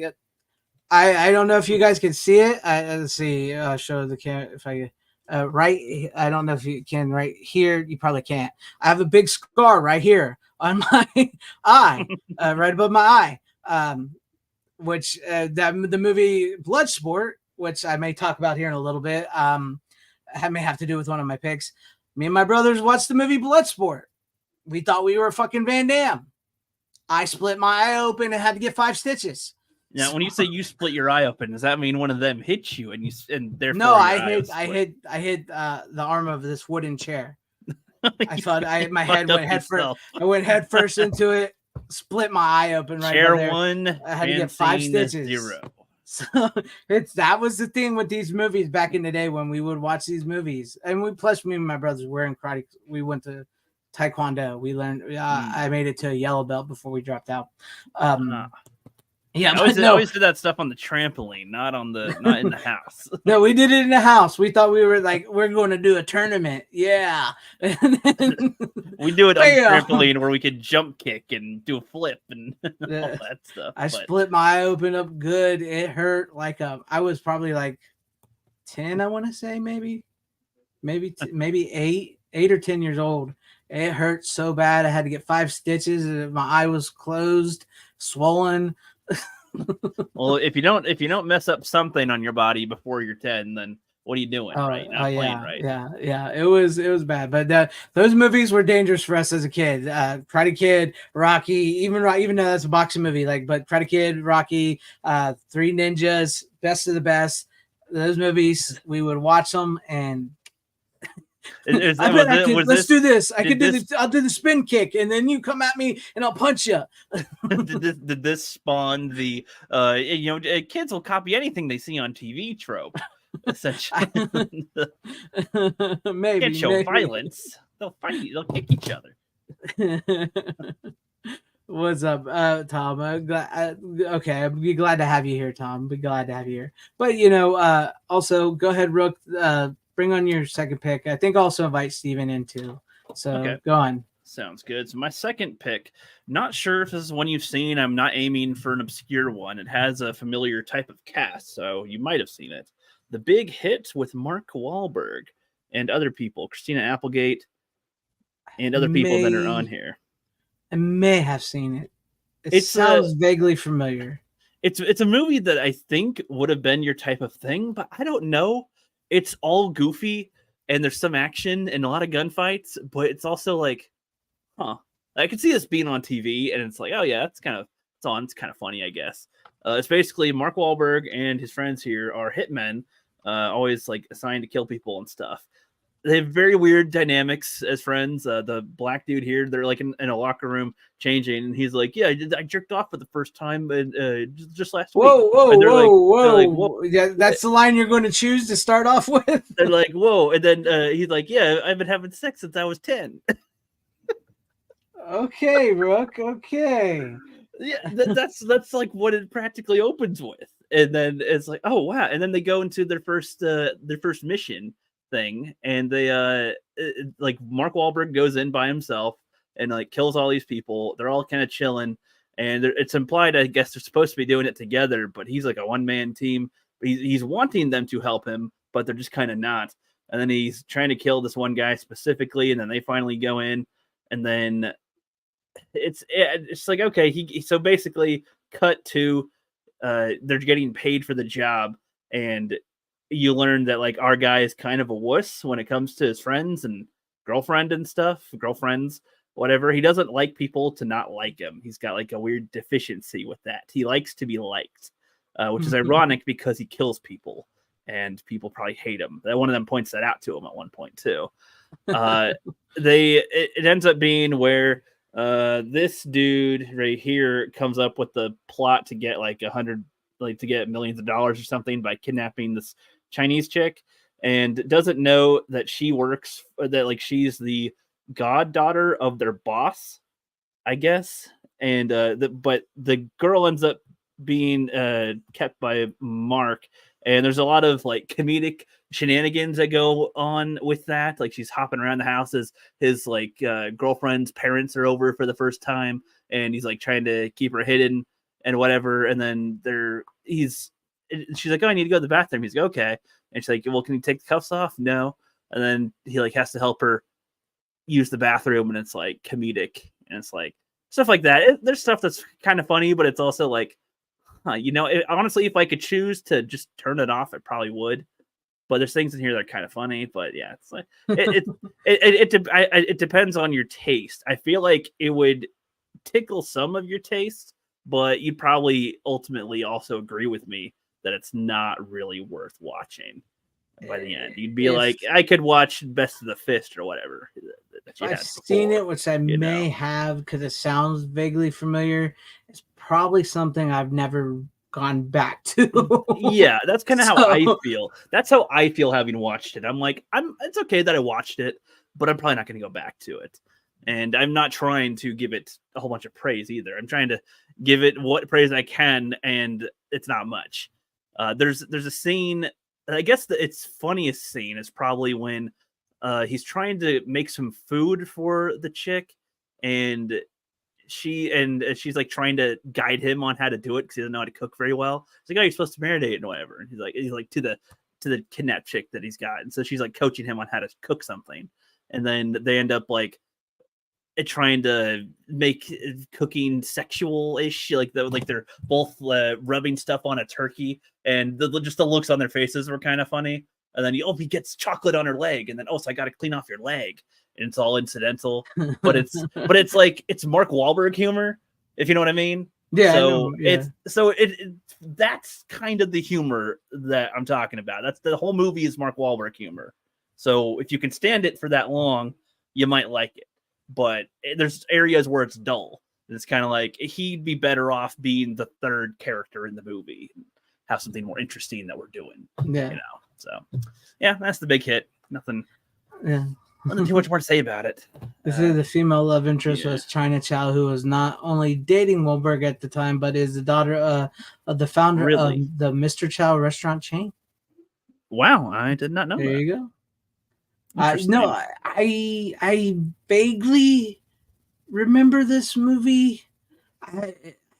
I don't know if you guys can see it. Let's see. Show the camera if I right. I don't know if you can right here. You probably can't. I have a big scar right here on my eye, right above my eye. Which the movie Bloodsport, which I may talk about here in a little bit, may have to do with one of my picks. Me and my brothers watched the movie Bloodsport. We thought we were fucking Van Damme. I split my eye open and had to get 5 stitches. Now, when you say you split your eye open, does that mean one of them hit you and therefore? No, I hit the arm of this wooden chair. I thought my head went head first. I went head first into it, split my eye open right chair there. One. I had to get 5 stitches. 0. So that was the thing with these movies back in the day when we would watch these movies, and me and my brothers were in karate. We went to Taekwondo. We learned. I made it to a yellow belt before we dropped out. Yeah, I always did that stuff on the trampoline, not in the house. No, we did it in the house. We thought we were like, we're going to do a tournament. Yeah. We do it on the trampoline where we could jump kick and do a flip and all that stuff. I split my eye open up good. It hurt like I was probably like 10, I want to say, maybe 8 or 10 years old. It hurt so bad. I had to get 5 stitches. My eye was closed, swollen. Well, if you don't mess up something on your body before you're 10, then what are you doing? Right? Not playing right. Yeah. It was bad. But those movies were dangerous for us as a kid. Karate Kid, Rocky, even though that's a boxing movie, but Karate Kid, Rocky, Three Ninjas, Best of the Best. Those movies, we would watch them and. Let's do this. I'll do the spin kick, and then you come at me, and I'll punch you. did this spawn the kids will copy anything they see on TV trope? Essentially, maybe can't show violence. They'll fight. They'll kick each other. What's up, Tom? Okay, I'd be glad to have you here, Tom. Be glad to have you here. But also go ahead, Rook. Bring on your second pick. I think also invite Steven in too. So Go on. Sounds good. So my second pick, not sure if this is one you've seen. I'm not aiming for an obscure one. It has a familiar type of cast, so you might have seen it. The Big Hit with Mark Wahlberg and other people, Christina Applegate, and other people that are on here. I may have seen it. It It's sounds vaguely familiar. It's a movie that I think would have been your type of thing, but I don't know. It's all goofy and there's some action and a lot of gunfights, but it's also like, huh. I could see this being on TV, and it's like, oh yeah, it's kind of funny, I guess. It's basically Mark Wahlberg and his friends here are hitmen, always like assigned to kill people and stuff. They have very weird dynamics as friends. The black dude here, they're like in a locker room changing, and he's like, "Yeah, I jerked off for the first time just last week." Whoa! Yeah, that's the line you're going to choose to start off with. They're like, "Whoa!" And then he's like, "Yeah, I've been having sex since I was 10." Okay, Rook. Okay. Yeah, that's like what it practically opens with, and then it's like, oh wow, and then they go into their first mission thing, and they like Mark Wahlberg goes in by himself and like kills all these people. They're all kind of chilling, and it's implied, I guess, they're supposed to be doing it together, but he's like a one-man team. He's wanting them to help him, but they're just kind of not. And then he's trying to kill this one guy specifically, and then they finally go in, and then it's like, okay, so basically cut to they're getting paid for the job, and you learn that like our guy is kind of a wuss when it comes to his friends and girlfriends, whatever. He doesn't like people to not like him. He's got like a weird deficiency with that. He likes to be liked, which is ironic because he kills people and people probably hate him. One of them points that out to him at one point too. It ends up being where this dude right here comes up with the plot to get like to get millions of dollars or something by kidnapping this Chinese chick, and doesn't know that she's the goddaughter of their boss, I guess. And but the girl ends up being kept by Mark, and there's a lot of like comedic shenanigans that go on with that. Like she's hopping around the house as his like girlfriend's parents are over for the first time, and he's like trying to keep her hidden and whatever. And then she's like, oh, I need to go to the bathroom. He's like, okay. And she's like, well, can you take the cuffs off? No. And then he like has to help her use the bathroom, and it's like comedic, and it's like stuff like that. There's stuff that's kind of funny, but it's also like, honestly, if I could choose to just turn it off, I probably would. But there's things in here that are kind of funny. But yeah, it's like it depends on your taste. I feel like it would tickle some of your taste, but you'd probably ultimately also agree with me that it's not really worth watching by the end. You'd be like, I could watch Best of the Fist or whatever. I've seen it, which I may have because it sounds vaguely familiar. It's probably something I've never gone back to. Yeah, that's kind of how I feel. That's how I feel having watched it. I'm like, it's okay that I watched it, but I'm probably not going to go back to it. And I'm not trying to give it a whole bunch of praise either. I'm trying to give it what praise I can, and it's not much. There's a scene, I guess its funniest scene is probably when he's trying to make some food for the chick, and she's like trying to guide him on how to do it because he doesn't know how to cook very well. She's like, oh, you're supposed to marinate and whatever. And he's like to the kidnapped chick that he's got, and so she's like coaching him on how to cook something, and then they end up like trying to make cooking sexual-ish, like they're both rubbing stuff on a turkey, and the looks on their faces were kind of funny. And then he gets chocolate on her leg, and then so I got to clean off your leg, and it's all incidental. But it's like it's Mark Wahlberg humor, if you know what I mean. Yeah. So that's kind of the humor that I'm talking about. That's the whole movie is Mark Wahlberg humor. So if you can stand it for that long, you might like it. But there's areas where it's dull. It's kind of like he'd be better off being the third character in the movie, have something more interesting that we're doing. Yeah. So yeah, that's the Big Hit. Nothing too much more to say about it. This is the female love interest was China Chow, who was not only dating Wahlberg at the time, but is the daughter of the founder of the Mr. Chow restaurant chain. Wow, I did not know there that. You go. No, I vaguely remember this movie.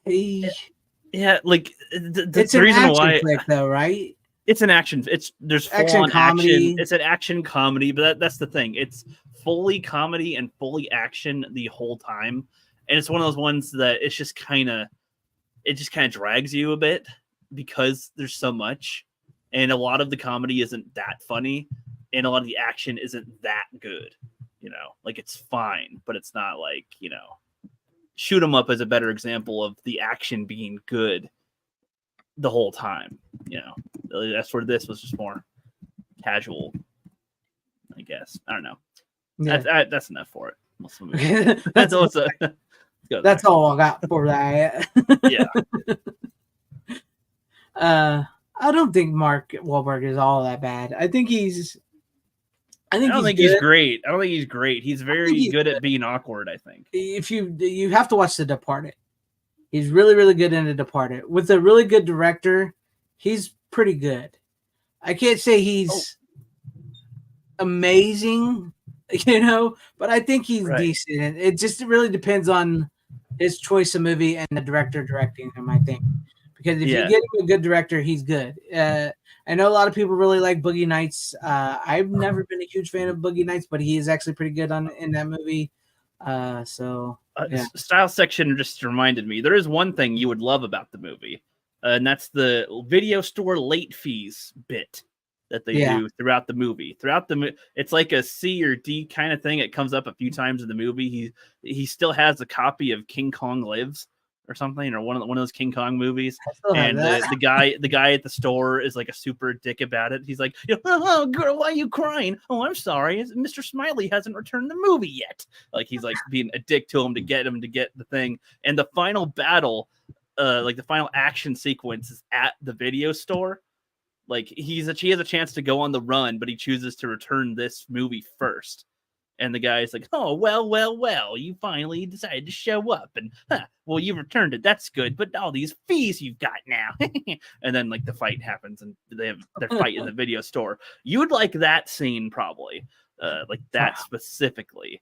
Yeah, like It's the an reason action why flick, though, right? it's an action. There's full Action on comedy. action. It's an action comedy, but that's the thing. It's fully comedy and fully action the whole time, and it's one of those ones that it just kind of drags you a bit because there's so much, and a lot of the comedy isn't that funny, and a lot of the action isn't that good. You know, like it's fine, but it's not like, you know, Shoot 'em Up is a better example of the action being good the whole time. You know, that's where this was just more casual, I guess. I don't know. Yeah. That's enough for it. that's That's all I got for that. Yeah. I don't think Mark Wahlberg is all that bad. I think he's I don't think he's great. I don't think he's great. He's very good at being awkward, I think. If you have to watch The Departed. He's really, really good in The Departed. With a really good director, he's pretty good. I can't say he's amazing, you know, but I think he's decent. It just really depends on his choice of movie and the director directing him, I think. Because if you get him a good director, he's good. I know a lot of people really like Boogie Nights. I've never been a huge fan of Boogie Nights, but he is actually pretty good in that movie. Style section just reminded me there is one thing you would love about the movie, and that's the video store late fees bit that they do throughout the movie. It's like a C or D kind of thing. It comes up a few times in the movie. He still has a copy of King Kong Lives or something, or one of those King Kong movies. And the guy at the store is like a super dick about it. He's like, "Oh, girl, why are you crying? Oh, I'm sorry. Mr. Smiley hasn't returned the movie yet." Like he's like being a dick to him to get the thing. And the final battle, like the final action sequence is at the video store. Like he has a chance to go on the run, but he chooses to return this movie first. And the guy's like, "Oh, well, you finally decided to show up. And, well, you returned it. That's good. But all these fees you've got now." And then, like, the fight happens, and they have their fight in the video store. You would like that scene, probably. Like, that specifically.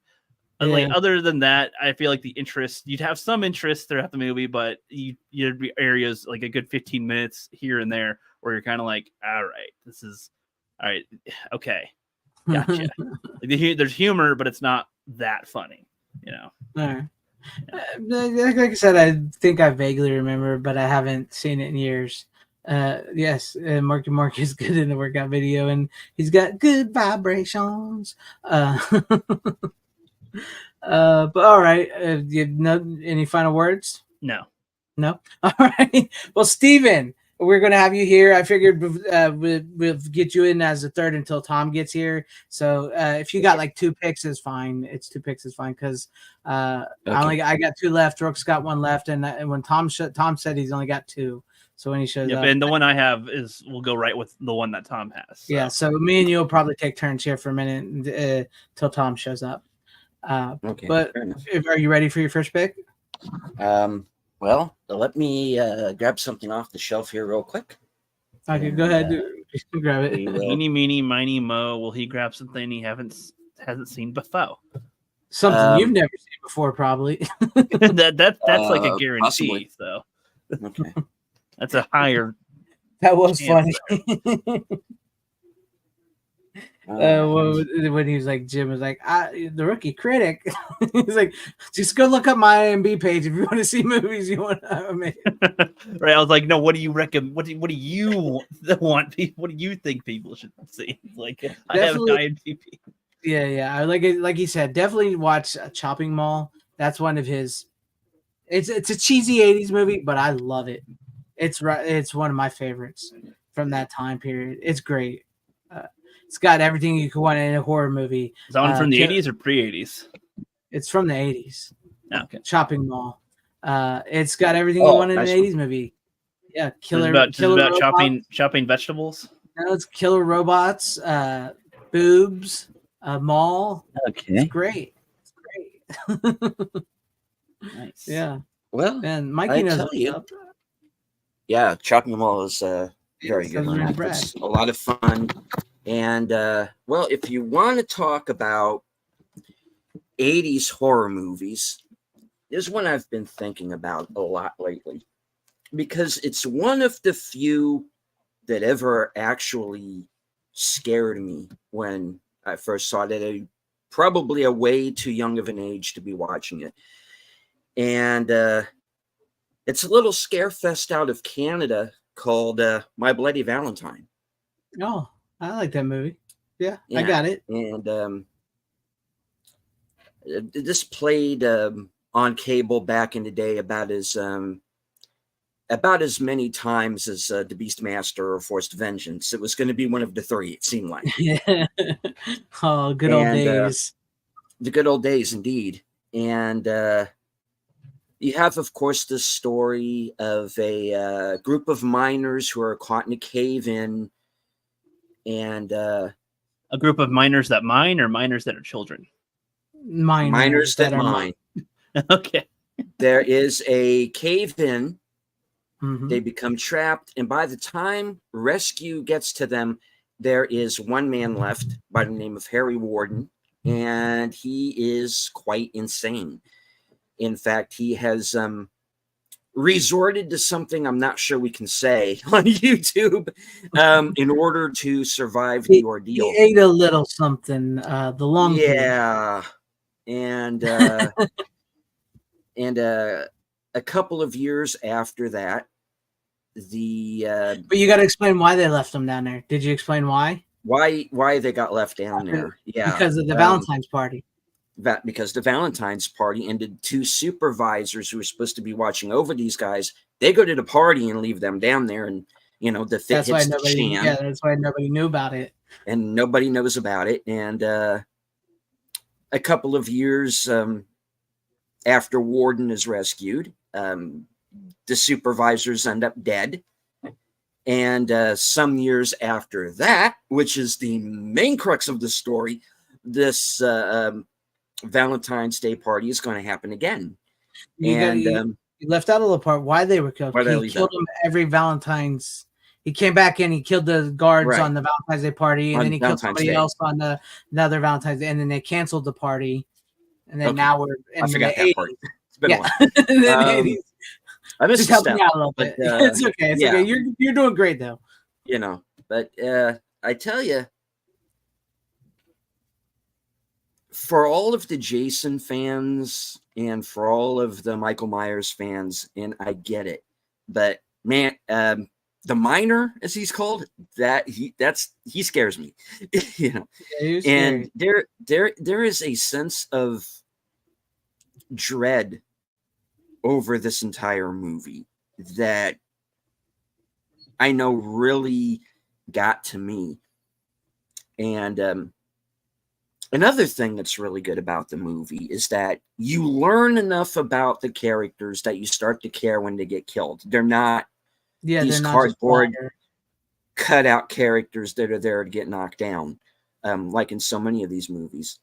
Yeah. Like, other than that, I feel like you'd have some interest throughout the movie, but you'd be areas, like, a good 15 minutes here and there, where you're kind of like, all right, okay. Gotcha. There's humor, but it's not that funny, you know. Right. Like I said, I think I vaguely remember, but I haven't seen it in years. Yes, Marky Mark is good in the workout video, and he's got good vibrations. But all right, any final words? No. All right. Well, Steven, we're going to have you here. I figured we'll get you in as a third until Tom gets here. So if you got like 2 picks is fine. It's 2 picks is fine because I got 2 left. Rook's got 1 left, and when Tom said he's only got 2. So when he shows up, and the one I have will go right with the one that Tom has. So. Yeah. So me and you will probably take turns here for a minute till Tom shows up. Okay. But are you ready for your first pick? Well, let me grab something off the shelf here real quick. Okay, go ahead. Just grab it. Eeny, meeny, miny, mo. Will he grab something he hasn't seen before? Something you've never seen before, probably. that's like a guarantee. Possibly. So okay, that's a higher. That was funny. When he was like, Jim was like, the rookie critic. He's like, just go look up my IMDb page if you want to see movies you want to make. Right. I was like, no, what do you recommend? What do you want? What do you think people should see? Like, I have an IMDb. Yeah. Like he said, definitely watch Chopping Mall. That's one of his. It's a cheesy 80s movie, but I love it. It's one of my favorites from that time period. It's great. It's got everything you could want in a horror movie. Is that one from the 80s or pre-80s? It's from the 80s. Okay. Chopping Mall. It's got everything you want in an 80s movie. Yeah, killer chopping vegetables. No, it's killer robots, boobs, mall. Okay. It's great. Nice. Yeah. Well, and Mikey knows what's up. Yeah, Chopping Mall is very good. It's a lot of fun. And, well, if you want to talk about 80s horror movies, is one I've been thinking about a lot lately, because it's one of the few that ever actually scared me when I first saw it. Probably a way too young of an age to be watching it. And it's a little scare fest out of Canada called My Bloody Valentine. Oh, I like that movie. Yeah, I Yeah. got it. And this played on cable back in the day about as many times as The Beastmaster or Forced Vengeance. It was going to be one of the three, it seemed like. Yeah. Oh, good old And, days. the good old days, indeed. And you have, of course, the story of a group of miners who are caught in a cave-in. And A group of miners that mine, or miners that are children? miners that are mine. Okay. There is a cave-in. Mhm. They become trapped, and by the time rescue gets to them, there is one man left by the name of Harry Warden, and he is quite insane. In fact, he has resorted to something I'm not sure we can say on YouTube in order to survive the ordeal. He ate a little something. The long pig. Yeah, and and a couple of years after that, the But you got to explain why they left him down there. Did you explain why? why they got left down there? Yeah, Because of the Valentine's party. Because the Valentine's party ended. Two supervisors who were supposed to be watching over these guys, they go to the party and leave them down there, and the fit That's why hits the nobody. fan, Yeah, that's why nobody knew about it. and nobody knows about it. And a couple of years after Warden is rescued, the supervisors end up dead. And some years after that, which is the main crux of the story, this Valentine's Day party is going to happen again. You left out a little part why they were killed. Why did I He leave killed that? them every Valentine's. He came back in. He killed the guards Right. on the Valentine's Day party, and On then he killed Valentine's somebody Day. else on another Valentine's Day, and then they canceled the party. And then Okay. now we're in I forgot the that 80s. part. It's been a Yeah, while. in the Um, 80s. I missed Just a help me step, out a little but, bit. It's okay. It's yeah. okay. You're doing great though. But I tell you, for all of the Jason fans and for all of the Michael Myers fans, and I get it, but man, the miner, as he's called, he scares me, Yeah, he was and scary. there is a sense of dread over this entire movie that I know really got to me. And another thing that's really good about the movie is that you learn enough about the characters that you start to care when they get killed. They're not Yeah, these they're not just cardboard fodder. cutout characters that are there to get knocked down, like in so many of these movies.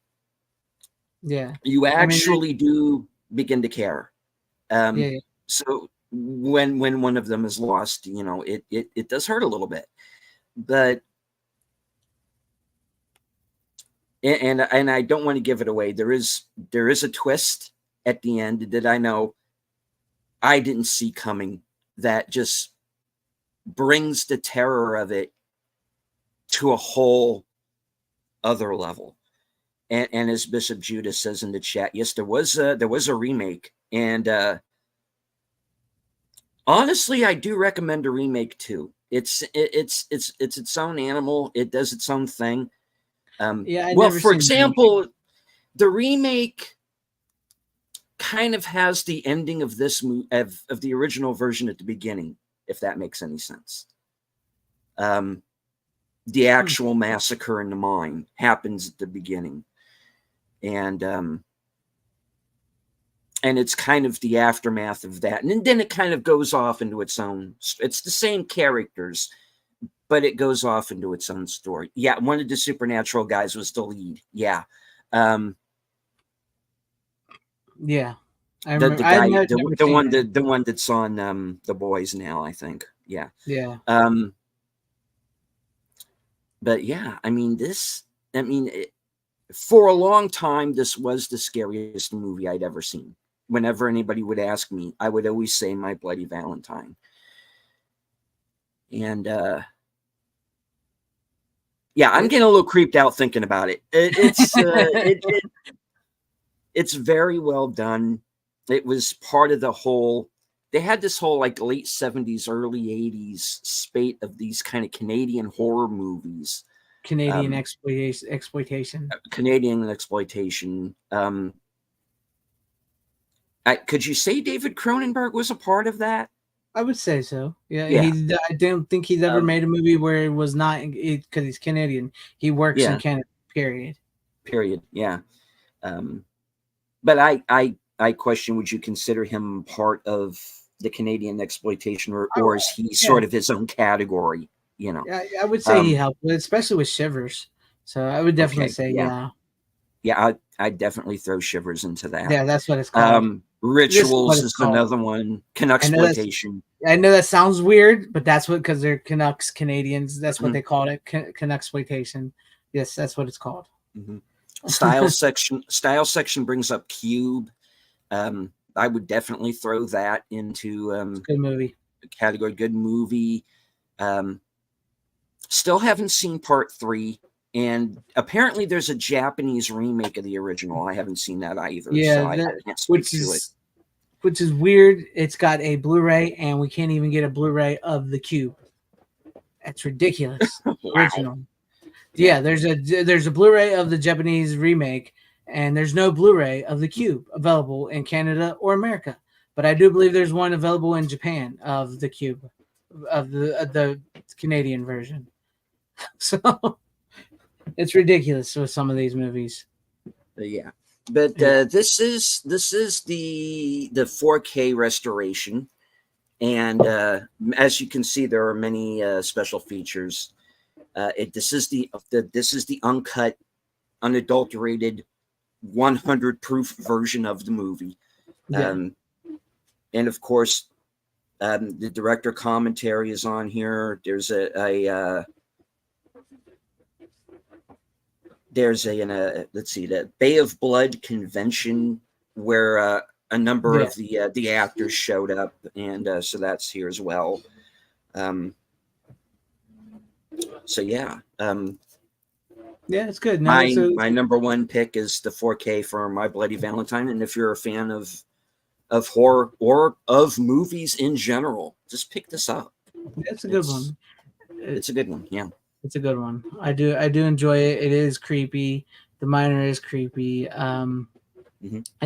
Yeah, You I mean, actually do begin to care. yeah. So when one of them is lost, it does hurt a little bit, but and I don't want to give it away. There is a twist at the end that I know I didn't see coming that just brings the terror of it to a whole other level. And as Bishop Judas says in the chat, yes, there was a remake, and honestly, I do recommend a remake too. It's its own animal. It does its own thing. Yeah, I well, never for seen the remake. example, the remake kind of has the ending of this of the original version at the beginning, if that makes any sense. The actual massacre in the mine happens at the beginning, and it's kind of the aftermath of that, and then it kind of goes off into its own. It's the same characters, but it goes off into its own story. Yeah, one of the supernatural guys was the lead. Yeah. Yeah, I The remember. guy, never the seen one it. the one that's on The Boys now, I think. Yeah. Yeah, But yeah, for a long time, this was the scariest movie I'd ever seen. whenever anybody would ask me, I would always say My Bloody Valentine. And yeah, I'm getting a little creeped out thinking about it. It's very well done. It was part of the whole. They had this whole like late 70s, early 80s spate of these kind of Canadian horror movies. Canadian exploitation. Canadian exploitation. Could you say David Cronenberg was a part of that? I would say so. Yeah. I don't think he's ever made a movie where it was not because he's Canadian. He works in Canada. Period. Yeah. But I question: would you consider him part of the Canadian exploitation, or is he sort of his own category? You know. Yeah, I would say he helped, especially with Shivers. So I would definitely say yeah. Yeah, I'd definitely throw Shivers into that. Yeah, that's what it's called. Rituals is another one. Canucksploitation. I know that sounds weird, but that's what, because they're Canucks Canadians. That's what they call it. Canucksploitation. Yes, that's what it's called. Mm-hmm. Style section brings up Cube. I would definitely throw that into good movie category. Good movie. Still haven't seen part 3, and apparently there's a Japanese remake of the original. I haven't seen that either. Yeah, so I can't speak to it. Which is weird. It's got a Blu-ray, and we can't even get a Blu-ray of the Cube. That's ridiculous. Wow. Original. Yeah, there's a Blu-ray of the Japanese remake, and there's no Blu-ray of the Cube available in Canada or America. But I do believe there's one available in Japan of the Cube, of the Canadian version. So it's ridiculous with some of these movies. Yeah. But this is the 4K restoration, and as you can see, there are many special features. This is the uncut, unadulterated, 100 proof version of the movie, and of course, the director commentary is on here. There's let's see, the Bay of Blood convention where a number of the actors showed up, and so that's here as well. So yeah, it's good. No, my number one pick is the 4K for My Bloody Valentine, and if you're a fan of horror or of movies in general, just pick this up. It's a good one. It's a good one. Yeah. It's a good one. I do enjoy it. It is creepy. The Miner is creepy. It's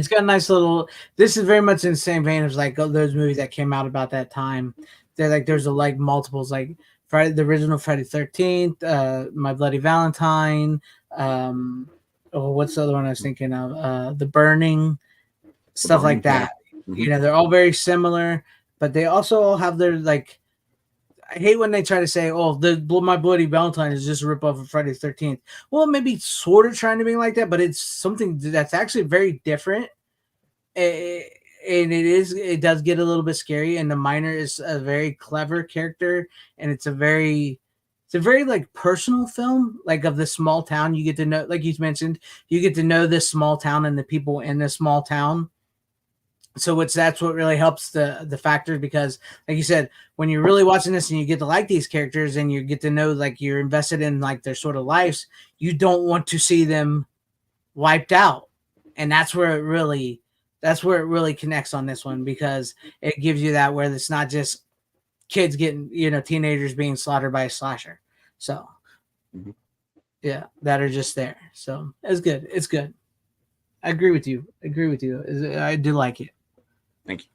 got a nice little. This is very much in the same vein as like those movies that came out about that time. They're like there's multiples like Friday, the original Friday 13th, My Bloody Valentine. What's the other one I was thinking of? The Burning, stuff like that. You know, they're all very similar, but they also all have their like. I hate when they try to say, "Oh, My Bloody Valentine is just a ripoff of Friday the 13th." Well, maybe sort of trying to be like that, but it's something that's actually very different. And it does get a little bit scary. And the Miner is a very clever character, and it's a very like personal film, like of the small town. You get to know, like you mentioned, you get to know this small town and the people in this small town. So that's what really helps the factor, because like you said, when you're really watching this and you get to like these characters and you get to know, like you're invested in like their sort of lives, you don't want to see them wiped out. And that's where it really connects on this one, because it gives you that where it's not just kids getting, teenagers being slaughtered by a slasher. So that are just there. So it's good. It's good. I agree with you. I do like it. Thank you.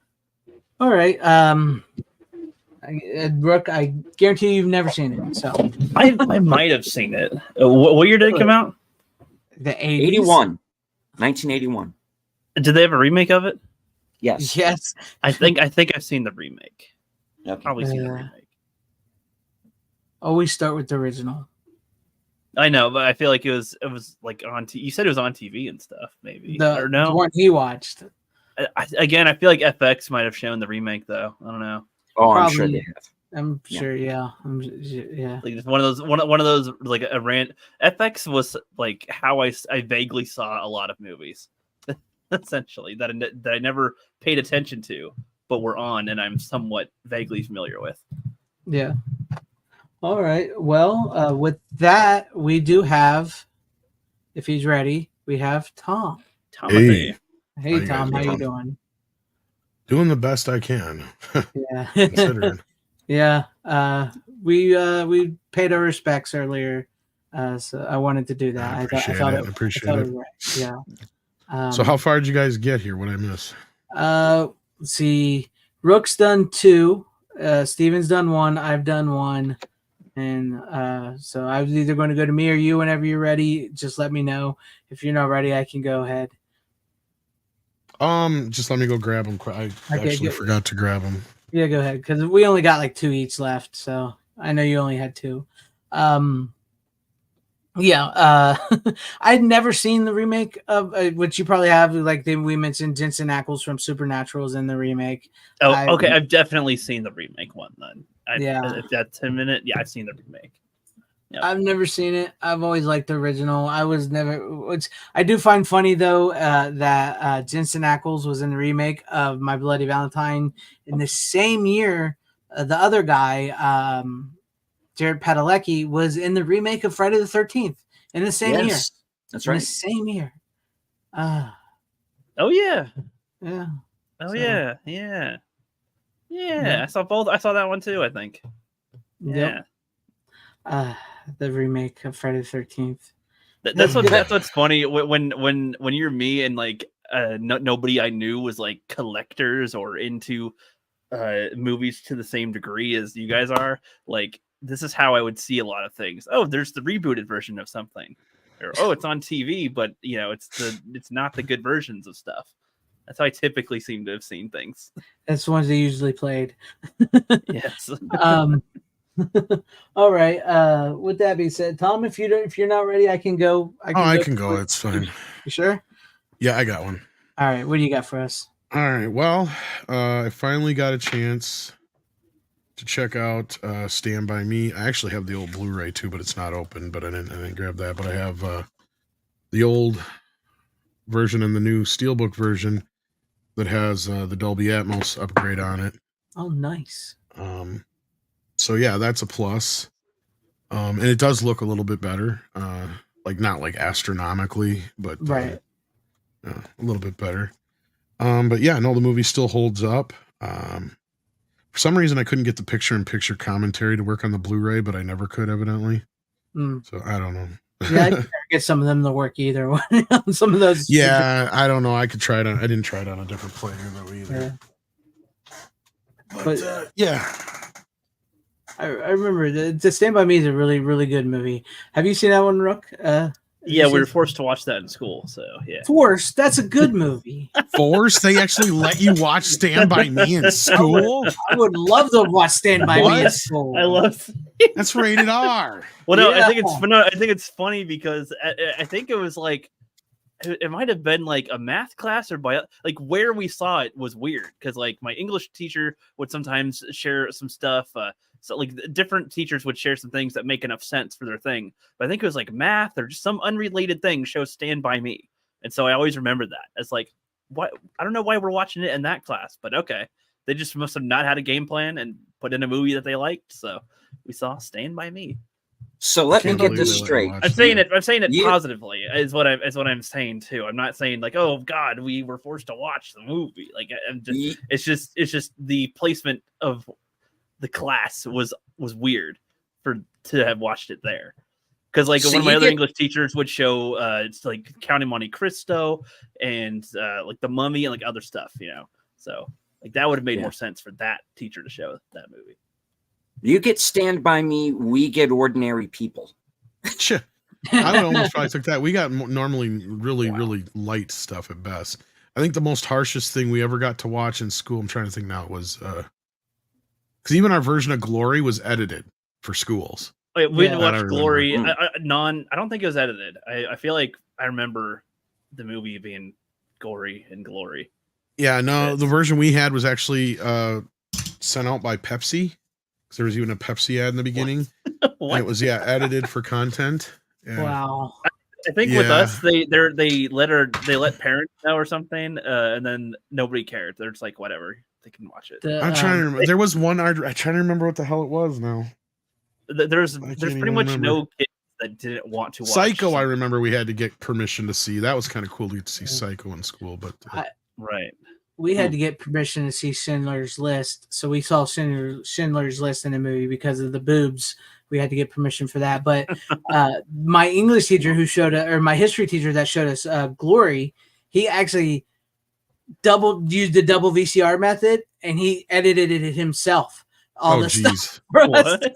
All right. Brooke, I guarantee you've never seen it. So I might have seen it. What year did it come out? The 80s? 81. 1981. Did they have a remake of it? Yes. Yes. I think I've seen the remake. Okay. Probably seen the remake. Always start with the original. I know, but I feel like it was like on. You said it was on TV and stuff, maybe. The one he watched. I feel like FX might have shown the remake, though. I don't know. Oh, I'm sure they have. I'm sure, yeah. Like just one of those like a rant. FX was like how I vaguely saw a lot of movies. essentially that I never paid attention to, but were on, and I'm somewhat vaguely familiar with. Yeah. All right. Well, with that, we do have, if he's ready, we have Tom. Timothy. Hey, you Tom, guys how you doing? doing? Doing the best I can, Yeah. considering. Yeah. We paid our respects earlier, so I wanted to do that. I I appreciate thought it. it Appreciate was it. right. Yeah. So how far did you guys get here? What I miss? Let's see. Rook's done 2. Steven's done 1. I've done 1. And so I was either going to go to me or you whenever you're ready. Just let me know. If you're not ready, I can go ahead. Just let me go grab them. I Okay, actually good. forgot to grab them. Yeah, go ahead. Because we only got like 2 each left. So I know you only had 2. Yeah, I'd never seen the remake of which you probably have. Like we mentioned, Jensen Ackles from Supernatural's in the remake. Oh, okay. I've definitely seen the remake one then. Yeah. If that's 10 minute, yeah, I've seen the remake. Yep. I've never seen it. I've always liked the original. I was never. Which I do find funny though that Jensen Ackles was in the remake of My Bloody Valentine in the same year. The other guy, Jared Padalecki, was in the remake of Friday the 13th in the same year. That's In right. the same year. Oh yeah. Yeah. Oh So- yeah. Yeah. Yeah. Yeah. I saw both. I saw that one too, I think. Yeah. Yep. The remake of Friday the 13th. That's what's funny when you're me and like nobody I knew was like collectors or into movies to the same degree as you guys are. Like this is how I would see a lot of things. Oh, there's the rebooted version of something, or oh, it's on TV, but you know it's not the good versions of stuff. That's how I typically seem to have seen things. That's the ones they usually played. Yes. All right. With that being said, Tom, if you're not ready, I can go. I can go. It's fine. You sure? Yeah, I got one. All right. What do you got for us? All right. Well, I finally got a chance to check out Stand By Me. I actually have the old Blu-ray too, but it's not open. But I didn't grab that. But I have the old version and the new Steelbook version that has the Dolby Atmos upgrade on it. Oh, nice. So yeah, that's a plus. And it does look a little bit better. Like not like astronomically, but Right. a little bit better. But yeah, no, the movie still holds up. For some reason I couldn't get the picture-in-picture commentary to work on the Blu-ray, but I never could evidently. So I don't know. Yeah, I can never get some of them to work either. Some of those. Yeah, I don't know. I could try it on. I didn't try it on a different player though either. Yeah. But yeah. I remember the Stand By Me is a really, really good movie. Have you seen that one, Rook? Yeah, we were forced to watch that in school, so yeah. Forced. That's a good movie. Forced? They actually let you watch Stand By Me in school? I would love to watch Stand By Me in What? school. I love. That's rated R. Well, no, Yeah. I think it's funny because I think it was like it might have been like a math class or like where we saw it was weird because like my English teacher would sometimes share some stuff. So like different teachers would share some things that make enough sense for their thing. But I think it was like math or just some unrelated thing show Stand By Me. And so I always remember that as like, what? I don't know why we're watching it in that class, but okay. They just must have not had a game plan and put in a movie that they liked. So we saw Stand By Me. So let me Can't get believe this they let you straight. watch I'm saying that. it. I'm saying it You- positively. Is what I'm saying too. I'm not saying like, oh God, we were forced to watch the movie. Like, I'm just. Ye- It's just the placement of the class was weird to have watched it there. Because like So one of my you other get- English teachers would show it's like Counting Monte Cristo and like The Mummy and like other stuff, you know. So like that would have made Yeah. more sense for that teacher to show that movie. You get Stand By Me, we get Ordinary People. I would almost probably took that. We got normally really light stuff at best. I think the most harshest thing we ever got to watch in school, I'm trying to think now, was because even our version of Glory was edited for schools. Wait, we didn't Yeah. I watch don't Glory. remember. I don't think it was edited. I feel like I remember the movie being gory and glory. Yeah, no, the version we had was actually sent out by Pepsi. 'Cause there was even a Pepsi ad in the beginning. And What? it was edited for content. Yeah. Wow. I think with Yeah. us, they let parents know or something, and then nobody cared. They're just like, whatever, they can watch it. I'm trying to remember. There was one. I'm trying to remember what the hell it was now. There's can't pretty even much remember. no kids that didn't want to watch. Psycho, I remember we had to get permission to see. That was kind of cool to see Psycho in school, but Right. We had to get permission to see Schindler's List, so we saw Schindler's List in the movie because of the boobs. We had to get permission for that. But my English teacher who showed us, or my history teacher that showed us Glory, he actually used the double VCR method, and he edited it himself. All the stuff. What?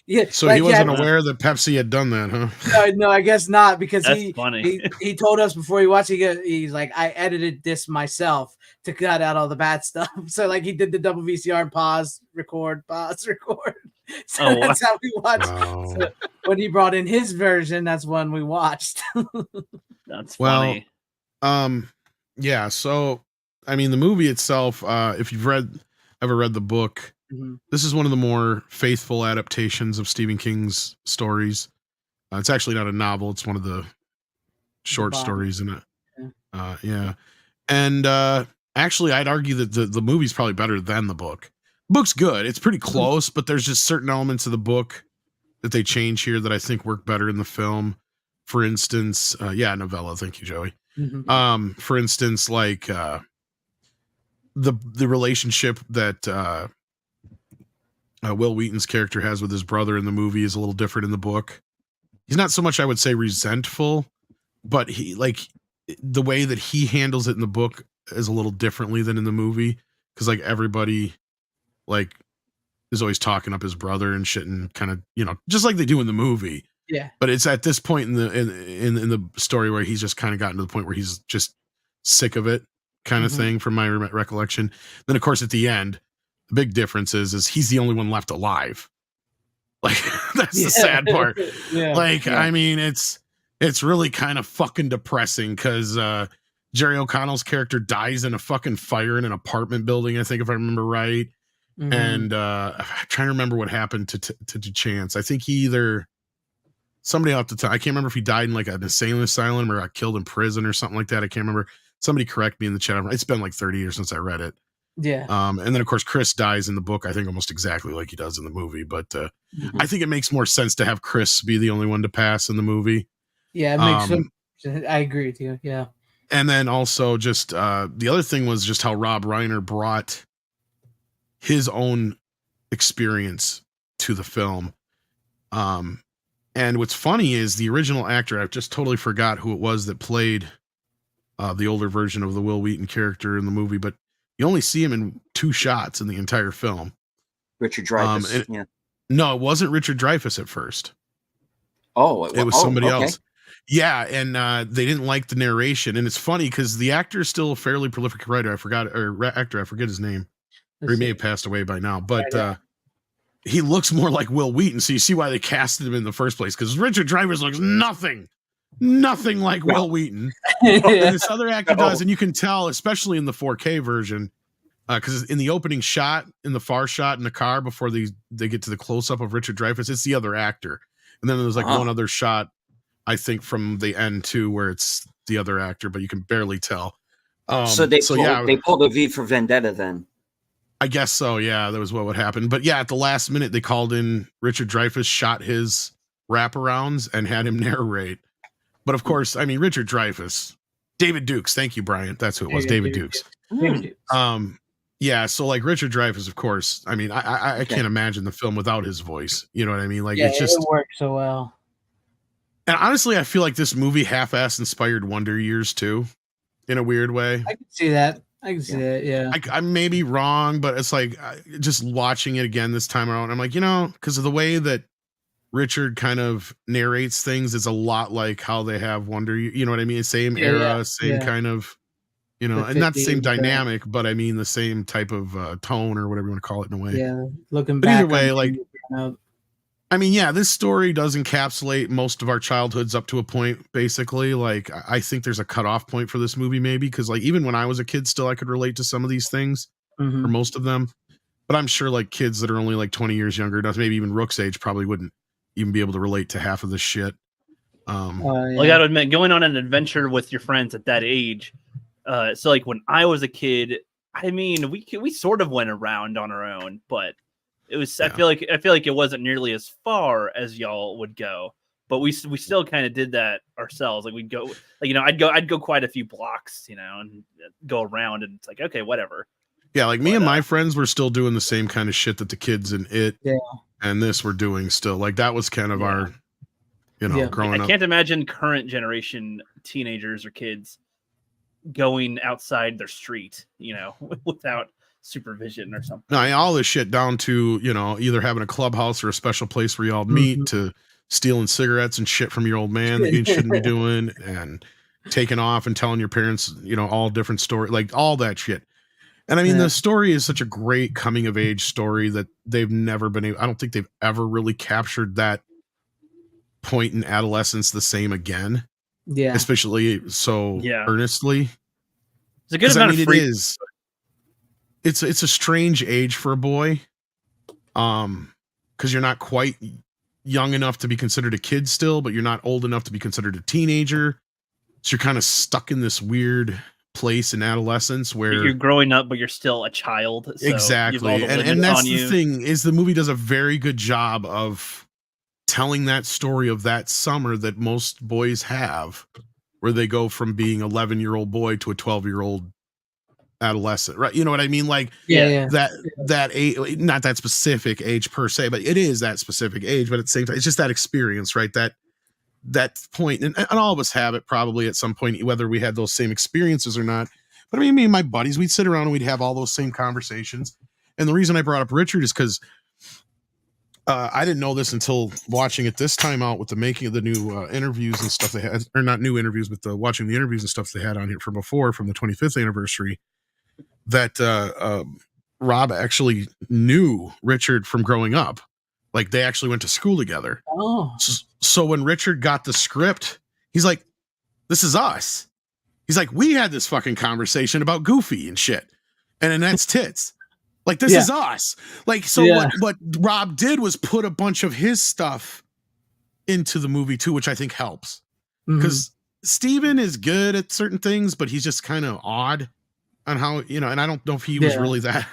Yeah, so like he wasn't aware that Pepsi had done that, huh? No, I guess not, because That's funny. he told us before he watched it, he's like, I edited this myself to cut out all the bad stuff. So like he did the double VCR, pause, record. So Oh, that's how we watched. Wow. So when he brought in his version, that's when we watched. That's Well, funny. Yeah. So, I mean, the movie itself, if you've ever read the book, this is one of the more faithful adaptations of Stephen King's stories. It's actually not a novel; it's one of the short stories in it. Yeah, and actually, I'd argue that the movie's probably better than the book. The book's good; it's pretty close, but there's just certain elements of the book that they change here that I think work better in the film. For instance, novella. Thank you, Joey. For instance, like the relationship that Will Wheaton's character has with his brother in the movie is a little different in the book. He's not so much, I would say, resentful, but he like the way that he handles it in the book is a little differently than in the movie, because like everybody like is always talking up his brother and shit, and kind of, you know, just like they do in the movie. Yeah. But it's at this point in the story where he's just kind of gotten to the point where he's just sick of it, kind of thing, from my recollection. Then, of course, at the end, the big difference is he's the only one left alive. Like, that's the sad part. I mean, it's really kind of fucking depressing, because Jerry O'Connell's character dies in a fucking fire in an apartment building, I think, if I remember right. And I'm trying to remember what happened to Chance. I think somebody off the top, I can't remember if he died in like an insane asylum or got killed in prison or something like that. I can't remember. Somebody correct me in the chat. It's been like 30 years since I read it. Yeah. And then, of course, Chris dies in the book, I think, almost exactly like he does in the movie. But I think it makes more sense to have Chris be the only one to pass in the movie. Yeah, it makes sense. I agree with you. Yeah. And then also just the other thing was just how Rob Reiner brought his own experience to the film. And what's funny is the original actor, I just totally forgot who it was that played the older version of the Will Wheaton character in the movie, but you only see him in 2 shots in the entire film. Richard Dreyfuss. Yeah. No, it wasn't Richard Dreyfuss at first. Oh, it was somebody else. Yeah, and they didn't like the narration, and it's funny because the actor is still a fairly prolific writer. I forget his name. Or he may have passed away by now, but he looks more like Will Wheaton, so you see why they casted him in the first place, because Richard Dreyfuss looks nothing like Will Wheaton. And this other actor does, and you can tell, especially in the 4K version, because in the opening shot, in the far shot in the car before they get to the close-up of Richard Dreyfuss, it's the other actor. And then there's like one other shot, I think, from the end too, where it's the other actor, but you can barely tell. So they pulled a V for Vendetta then. I guess so, yeah, that was what would happen. But yeah, at the last minute, they called in Richard Dreyfuss, shot his wraparounds, and had him narrate. But of course, I mean, Richard Dreyfuss, David Dukes, thank you, Brian. That's who it was, David Dukes. Yeah, so like Richard Dreyfuss, of course, I mean, I can't imagine the film without his voice. You know what I mean? Like, it's just, it works so well. And honestly, I feel like this movie half-ass inspired Wonder Years too, in a weird way. I can see that. Yeah. I may be wrong, but it's like just watching it again this time around, I'm like, you know, because of the way that Richard kind of narrates things, is a lot like how they have Wonder. You know what I mean? Same era, same kind of, you know, and not the same dynamic, but I mean the same type of tone or whatever you want to call it in a way. Yeah, looking but back. Either way, like, I mean, yeah, this story does encapsulate most of our childhoods up to a point, basically. Like, I think there's a cutoff point for this movie, maybe, because like even when I was a kid, still I could relate to some of these things, or most of them. But I'm sure like kids that are only like 20 years younger, maybe even Rook's age, probably wouldn't even be able to relate to half of this shit. Well, I gotta admit, going on an adventure with your friends at that age. So like when I was a kid, I mean, we sort of went around on our own, but it was. I feel like it wasn't nearly as far as y'all would go, but we still kind of did that ourselves. Like we'd go, like I'd go quite a few blocks, and go around, and it's like okay, whatever. Yeah, like me and my friends were still doing the same kind of shit that the kids in it and this were doing still. Like that was kind of our, growing up. I can't imagine current generation teenagers or kids going outside their street, without supervision or something. No, all this shit down to, either having a clubhouse or a special place where y'all meet to stealing cigarettes and shit from your old man that you shouldn't be doing and taking off and telling your parents, all different stories, like all that shit. And I mean, the story is such a great coming of age story that they've never been able, I don't think they've ever really captured that point in adolescence the same again. Yeah. Especially so earnestly. It's a good amount of free. It's a strange age for a boy. Because you're not quite young enough to be considered a kid still, but you're not old enough to be considered a teenager. So you're kind of stuck in this weird place in adolescence where you're growing up, but you're still a child. So exactly. And that's the thing is the movie does a very good job of telling that story of that summer that most boys have, where they go from being 11-year-old boy to a 12-year-old adolescent, right? You know what I mean? Like that age, not that specific age per se, but it is that specific age, but at the same time, it's just that experience, right? That point, and all of us have it probably at some point, whether we had those same experiences or not. But I mean, me and my buddies, we'd sit around and we'd have all those same conversations. And the reason I brought up Richard is because I didn't know this until watching it this time out with the making of the new interviews and stuff they had, or not new interviews, but watching the interviews and stuff they had on here from before, from the 25th anniversary, that Rob actually knew Richard from growing up. Like they actually went to school together. Oh. So when Richard got the script, he's like, this is us. He's like, we had this fucking conversation about Goofy and shit. And then that's tits. Like, this is us. Like, so what Rob did was put a bunch of his stuff into the movie too, which I think helps. Because Steven is good at certain things, but he's just kind of odd on how, and I don't know if he was really that.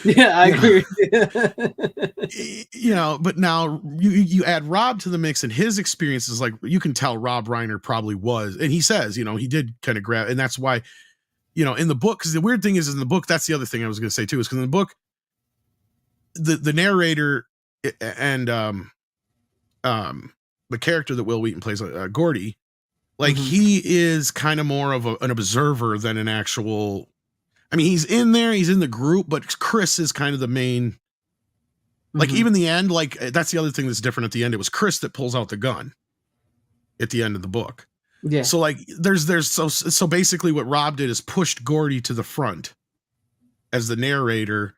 Yeah, I agree. But now you add Rob to the mix and his experiences, like you can tell Rob Reiner probably was, and he says, he did kind of grab, and that's why, in the book, because the weird thing is in the book, that's the other thing I was going to say too, is because in the book, the narrator and the character that Will Wheaton plays, Gordy, like he is kind of more of an observer than an actual. I mean, he's in there, he's in the group, but Chris is kind of the main, like even the end, like that's the other thing that's different at the end. It was Chris that pulls out the gun at the end of the book. Yeah. So like so basically what Rob did is pushed Gordy to the front as the narrator.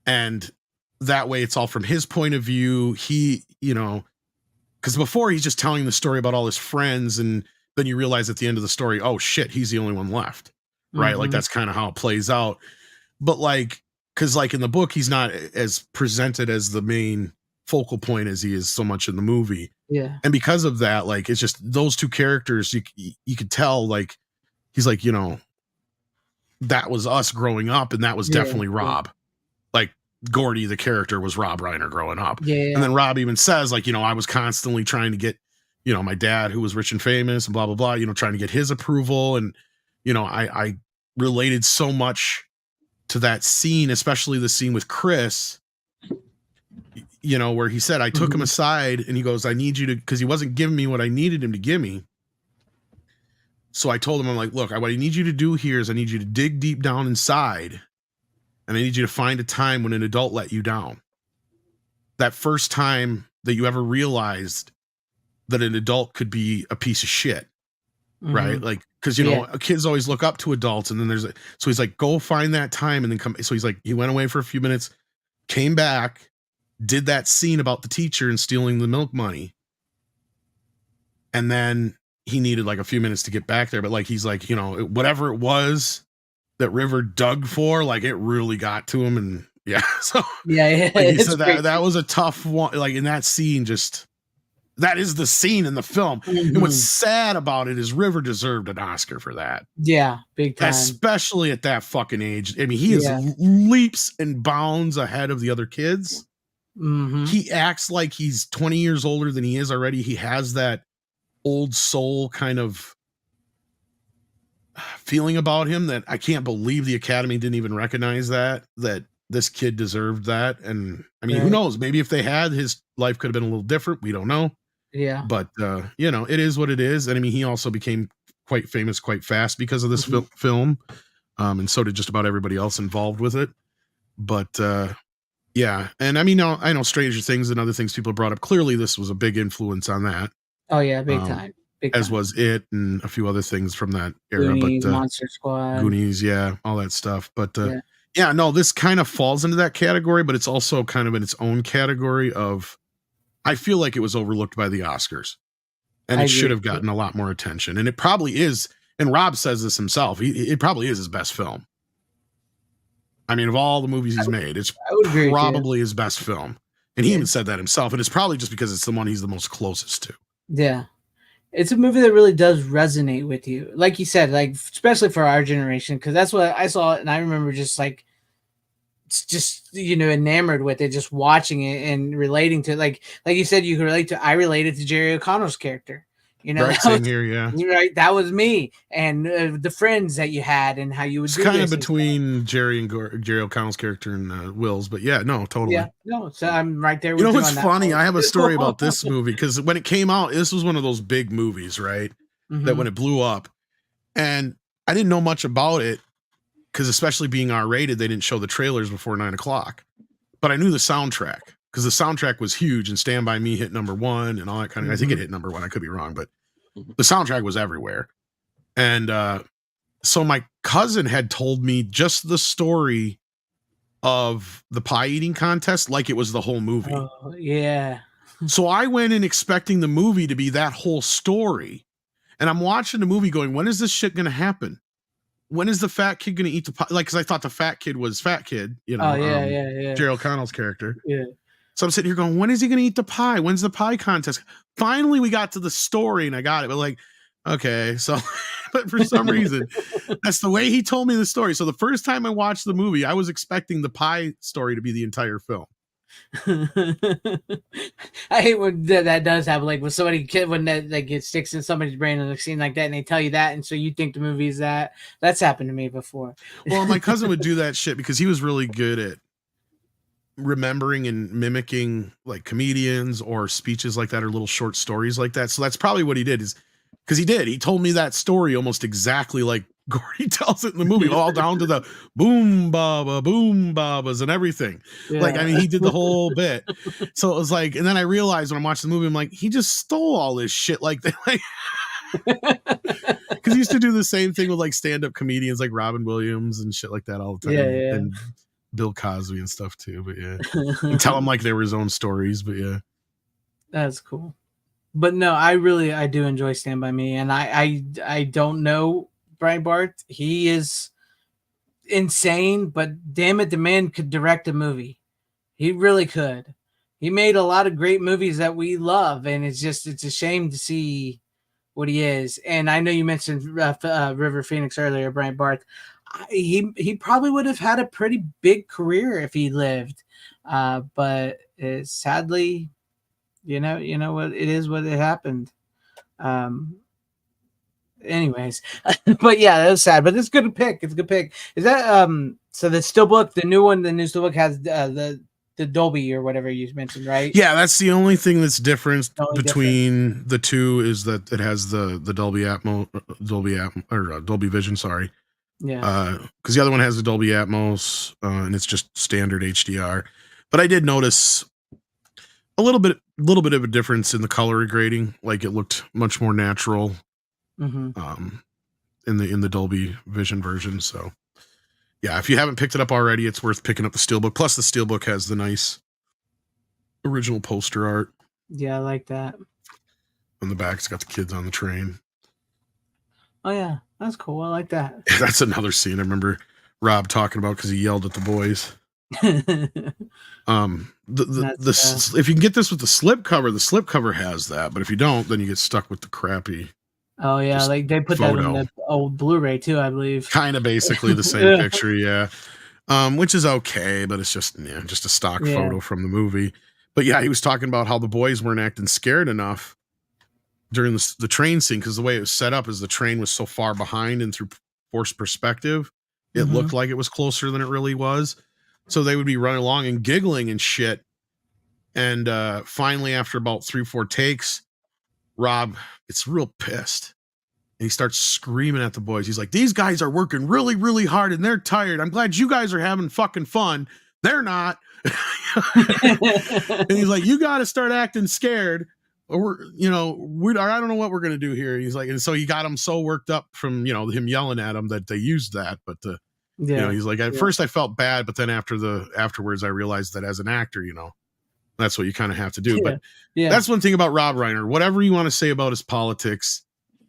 And that way it's all from his point of view. He, because before he's just telling the story about all his friends. And then you realize at the end of the story, oh shit, he's the only one left. Right. Like that's kind of how it plays out. But like, because like in the book, he's not as presented as the main focal point as he is so much in the movie. Yeah. And because of that, like, it's just those two characters, you could tell, like, he's like, that was us growing up. And that was definitely Rob. Like Gordy, the character, was Rob Reiner growing up. Yeah. And then Rob even says, like, I was constantly trying to get, my dad, who was rich and famous and blah, blah, blah, trying to get his approval. And, I related so much to that scene, especially the scene with Chris, where he said, I took him aside and he goes, I need you to, because he wasn't giving me what I needed him to give me. So I told him, I'm like, look, what I need you to do here is I need you to dig deep down inside and I need you to find a time when an adult let you down. That first time that you ever realized that an adult could be a piece of shit. Right. Like, cause kids always look up to adults and then so he's like, go find that time and then come. So he's like, he went away for a few minutes, came back, did that scene about the teacher and stealing the milk money. And then he needed like a few minutes to get back there. But like, he's like, whatever it was that River dug for, like it really got to him. And so like he said that was a tough one. Like in that scene, just, That is the scene in the film. And what's Mhm. sad about it is River deserved an Oscar for that. Yeah, big time. Especially at that fucking age. I mean, he is Yeah. leaps and bounds ahead of the other kids. Mm-hmm. He acts like he's 20 years older than he is already. He has that old soul kind of feeling about him that I can't believe the Academy didn't even recognize that this kid deserved that. And I mean, who Right. knows? Maybe if they had, his life could have been a little different. We don't know. Yeah. But you know, it is what it is. And I mean, he also became quite famous quite fast because of this Mhm. film. And so did just about everybody else involved with it. But yeah, and I mean, I know Stranger Things and other things people brought up. Clearly, this was a big influence on that, Oh yeah, big time. Big as time. was it and a few other things from that era. Goonies, But Monster Squad. Goonies, yeah, all that stuff. But Yeah. yeah, no, this kind of falls into that category, but it's also kind of in its own category of. I feel like it was overlooked by the Oscars, and I it should agree. have gotten a lot more attention. And it probably is. And Rob says this himself. It probably is his best film. I mean, of all the movies he's made, it's I would agree with you. probably his best film. And he Yeah. even said that himself. And it's probably just because it's the one he's the most closest to. Yeah. It's a movie that really does resonate with you. Like you said, like especially for our generation, because that's what I saw it, and I remember just enamored with it, just watching it and relating to it. Like you said, you could relate to. I related to Jerry O'Connell's character. You know, Right, that same was, here, yeah. right. That was me, and the friends that you had, and how you would. It's do kind of this and stuff. between Jerry O'Connell's character and Will's, but yeah, no, totally. Yeah, no. So I'm right there with You know you what's on that funny? one. I have a story about this movie because when it came out, this was one of those big movies, right? That Mhm. when it blew up, and I didn't know much about it because, especially being R-rated, they didn't show the trailers before 9:00. But I knew the soundtrack because the soundtrack was huge, and Stand By Me hit #1 and all that kind of. I think it hit #1. I could be wrong, but the soundtrack was everywhere. And so my cousin had told me just the story of the pie eating contest like it was the whole movie. Oh, yeah. So I went in expecting the movie to be that whole story. And I'm watching the movie going, when is this shit going to happen? When is the fat kid going to eat the pie? Like, because I thought the fat kid was Fat Kid, you know, Oh yeah. Jerry O'Connell's character. Yeah. So I'm sitting here going, when is he going to eat the pie? When's the pie contest? Finally, we got to the story and I got it. But like, okay, so, but for some reason, that's the way he told me the story. So the first time I watched the movie, I was expecting the pie story to be the entire film. I hate when that does happen. Like when somebody when that like it sticks in somebody's brain in a scene like that, and they tell you that, and so you think the movie is that. That's happened to me before. Well, my cousin would do that shit because he was really good at remembering and mimicking like comedians or speeches like that or little short stories like that. So that's probably what he did, is because he told me that story almost exactly like Gordy tells it in the movie, all down to the boom babas and everything. Yeah. Like, I mean, he did the whole bit. So it was like, and then I realized when I'm watching the movie, I'm like, he just stole all this shit. Like, because he used to do the same thing with like stand-up comedians like Robin Williams and shit like that all the time. Yeah. And Bill Cosby and stuff too. But yeah, and tell him like they were his own stories. But yeah, That's cool. But no, I do enjoy Stand By Me, and I don't know Brian Barth. He is insane, but damn it, the man could direct a movie. He really could. He made a lot of great movies that we love, and it's a shame to see what he is. And I know you mentioned River Phoenix earlier, Brian Barth. He probably would have had a pretty big career if he lived, but sadly, you know what it is, what it happened. Anyways, but yeah, that was sad, but it's a good pick. It's a good pick. Is that so the Steelbook, the new Steelbook has the Dolby or whatever you mentioned, right? yeah, that's the only thing that's different Only between the two is that it has the Dolby Dolby Vision. Sorry, Yeah. because the other one has the Dolby Atmos and it's just standard HDR. But I did notice a little bit of a difference in the color grading. Like it looked much more natural Mm-hmm. in the Dolby Vision version. So yeah, if you haven't picked it up already, it's worth picking up the Steelbook. Plus the Steelbook has the nice original poster art. Yeah, I like that. On the back, it's got the kids on the train. Oh yeah, that's cool. I like that. That's another scene I remember Rob talking about because he yelled at the boys. If you can get this with the slipcover has that, but if you don't, then you get stuck with the crappy. Oh yeah, Just like they put that photo. on the old Blu-ray too, I believe. Kind of basically the same picture, yeah. Which is okay, but it's just a stock photo from the movie. But yeah, he was talking about how the boys weren't acting scared enough during the train scene because the way it was set up is the train was so far behind and through forced perspective, it looked like it was closer than it really was. So they would be running along and giggling and shit. And finally, after about 3-4 takes, Rob gets real pissed. And he starts screaming at the boys. He's like, these guys are working really, really hard and they're tired. I'm glad you guys are having fucking fun. They're not. And he's like, you got to start acting scared or I don't know what we're going to do here. He's like, and so he got him so worked up from, him yelling at him that they used that. But he's like, at first I felt bad, but then afterwards I realized that as an actor, that's what you kind of have to do. But that's one thing about Rob Reiner. Whatever you want to say about his politics,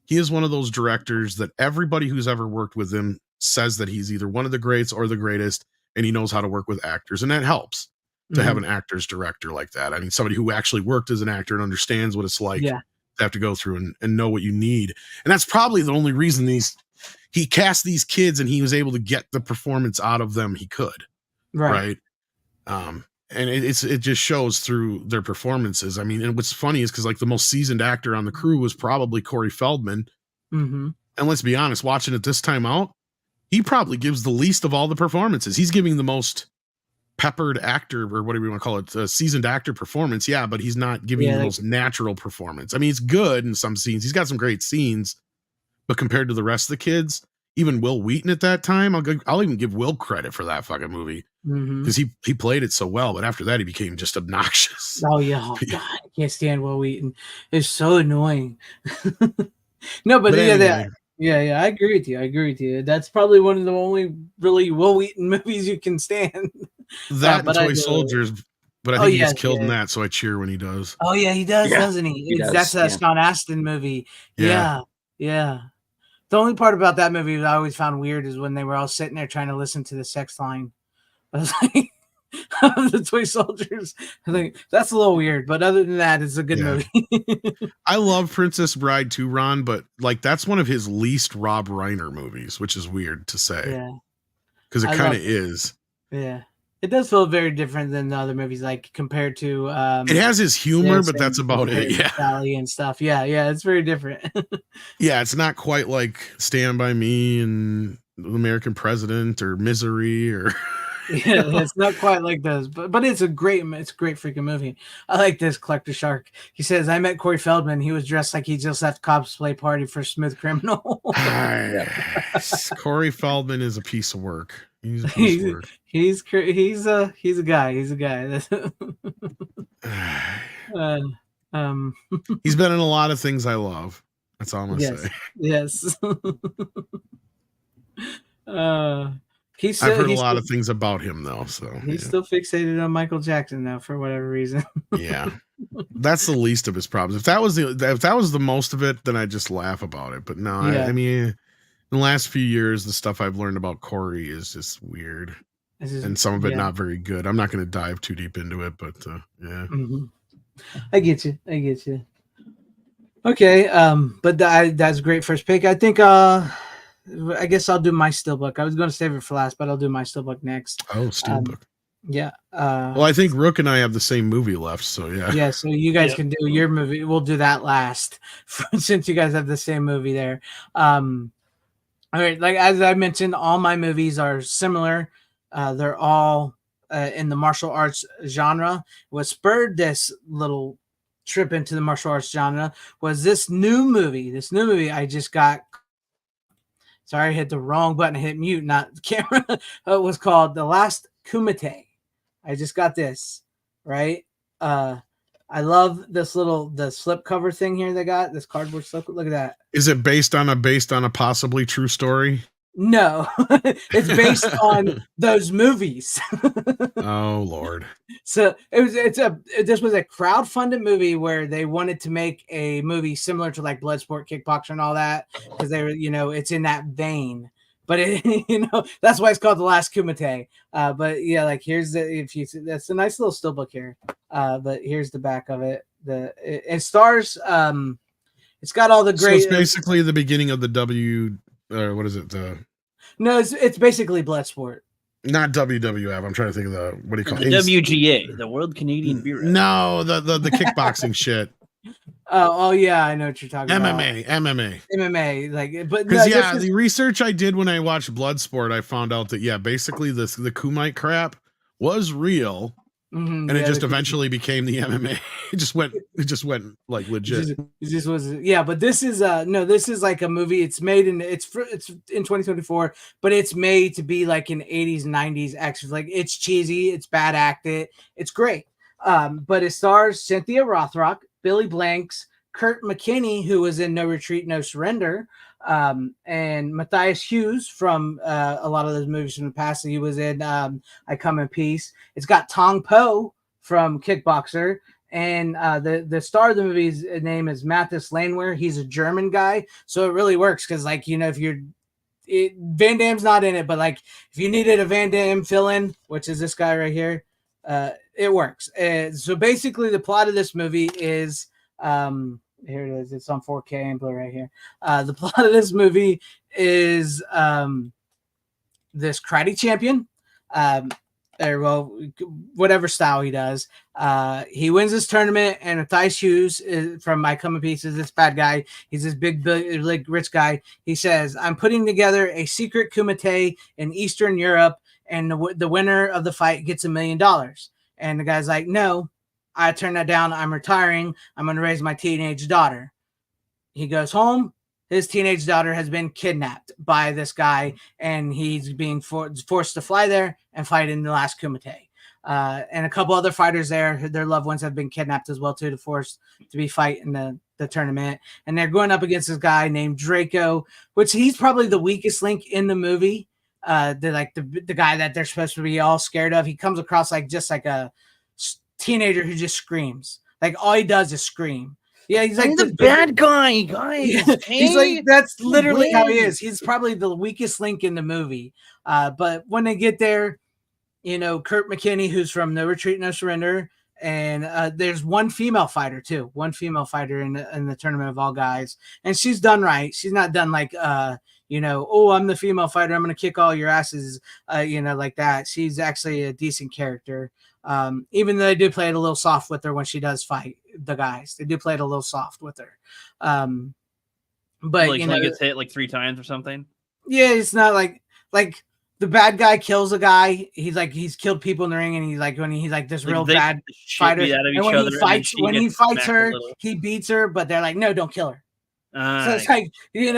he is one of those directors that everybody who's ever worked with him says that he's either one of the greats or the greatest, and he knows how to work with actors. And that helps to have an actor's director like that. I mean, somebody who actually worked as an actor and understands what it's like to have to go through and know what you need. And that's probably the only reason he cast these kids and he was able to get the performance out of them he could. Right. And it just shows through their performances. I mean, and what's funny is because like the most seasoned actor on the crew was probably Corey Feldman. And let's be honest, watching it this time out, he probably gives the least of all the performances. He's giving the most peppered actor, or whatever you want to call it, a seasoned actor performance. Yeah, but he's not giving the most natural performance. I mean, it's good in some scenes. He's got some great scenes, but compared to the rest of the kids, even Will Wheaton at that time, I'll even give Will credit for that fucking movie because he played it so well. But after that, he became just obnoxious. Oh yeah, God, I can't stand Will Wheaton. It's so annoying. No, but anyway. I agree with you. That's probably one of the only really Will Wheaton movies you can stand. That and Toy Soldiers, but I think he gets killed in that, so I cheer when he does. Oh yeah, he does, doesn't he? That's a Sean Astin movie. Yeah. The only part about that movie that I always found weird is when they were all sitting there trying to listen to the sex line. I was like, the Toy Soldiers. I think that's a little weird, but other than that, it's a good movie. I love Princess Bride too, Ron, but like that's one of his least Rob Reiner movies, which is weird to say. Yeah, because it kind of is. Yeah, it does feel very different than the other movies, like compared to. It has his humor, but that's about it. Yeah, Sally and stuff. Yeah, it's very different. Yeah, it's not quite like Stand By Me and The American President or Misery or. Yeah, it's not quite like those, but it's a great freaking movie. I like this Collector Shark. He says, I met Corey Feldman. He was dressed like he just left cosplay party for Smooth Criminal. Corey Feldman is a piece of work. He's a piece of work. He's a guy. He's a guy. He's been in a lot of things I love. That's all I'm gonna say. Yes. I've heard a lot of things about him though, so he's still fixated on Michael Jackson though, for whatever reason. Yeah, that's the least of his problems. If that was the most of it, then I just laugh about it. But no, I mean, in the last few years, the stuff I've learned about Corey is just weird, and some of it not very good. I'm not going to dive too deep into it, but I get you. Okay, but that's a great first pick. I think. I guess I'll do my Steelbook. I was going to save it for last, but I'll do my Steelbook next. Oh, Steelbook. Yeah. Well, I think Rook and I have the same movie left, so yeah. Yeah, so you guys can do your movie. We'll do that last, since you guys have the same movie there. All right, like as I mentioned, all my movies are similar. They're all in the martial arts genre. What spurred this little trip into the martial arts genre was this new movie I just got. Sorry, I hit the wrong button. I hit mute, not the camera. It was called The Last Kumite. I just got this, right? I love this the slip cover thing here they got. This cardboard slip. Look at that. Is it based on a possibly true story? No, it's based on those movies. Oh Lord! So this was a crowdfunded movie where they wanted to make a movie similar to like Bloodsport, Kickboxer, and all that because they were, it's in that vein but that's why it's called The Last Kumite. But yeah, like here's that's a nice little steelbook here. But here's the back of it. It stars. It's got all the So great. it's basically the beginning of the what is it? No, it's basically Bloodsport. Not WWF. I'm trying to think of what do you call The it? WGA, the World Canadian Bureau. No, the kickboxing shit. Oh yeah, I know what you're talking about. MMA. Like, but Because no, the research I did when I watched Bloodsport, I found out that basically the Kumite crap was real, and it just eventually became the MMA. It just went like legit. But this is this is like a movie. It's made it's in 2024, but it's made to be like an 80s 90s action. Like it's cheesy, it's bad acted, it's great. But it stars Cynthia Rothrock, Billy Blanks, Kurt McKinney, who was in No Retreat, No Surrender, and Matthias Hughes from a lot of those movies from the past. So he was in I Come in Peace. It's got Tong Po from Kickboxer, and the star of the movie's name is Mathis Langwehr. He's a German guy, so it really works because, like, if Van Damme's not in it, but like if you needed a Van Damme fill-in, which is this guy right here, it works. So basically, the plot of this movie is here it is. It's on 4K and Blu-ray here. The plot of this movie is this karate champion, or whatever style he does. He wins this tournament, and Matthias Hughes from My Come in Peace is this bad guy. He's this big, rich guy. He says, "I'm putting together a secret kumite in Eastern Europe, and the winner of the fight gets $1 million." And the guy's like, "No, I turned that down. I'm retiring. I'm going to raise my teenage daughter." He goes home. His teenage daughter has been kidnapped by this guy, and he's being forced to fly there and fight in the Last Kumite. And a couple other fighters there, their loved ones have been kidnapped as well, too, forced to be fighting the tournament. And they're going up against this guy named Draco, which he's probably the weakest link in the movie. The guy that they're supposed to be all scared of. He comes across just like a teenager who just screams. Like all he does is scream. Yeah, he's like the bad guy, guys. He's like, that's literally how he is. He's probably the weakest link in the movie. But when they get there, Kurt McKinney, who's from No Retreat, No Surrender, and there's one female fighter too. One female fighter in the tournament of all guys, and she's done right. She's not done like oh, I'm the female fighter, I'm gonna kick all your asses, like that. She's actually a decent character. Even though they do play it a little soft with her when she does fight the guys, they do play it a little soft with her. But like, he gets hit like 3 times or something. Yeah, it's not like the bad guy kills a guy. He's killed people in the ring, and he's like this real bad fighter. And when he fights her, he beats her, but they're like, no, don't kill her. So it's like,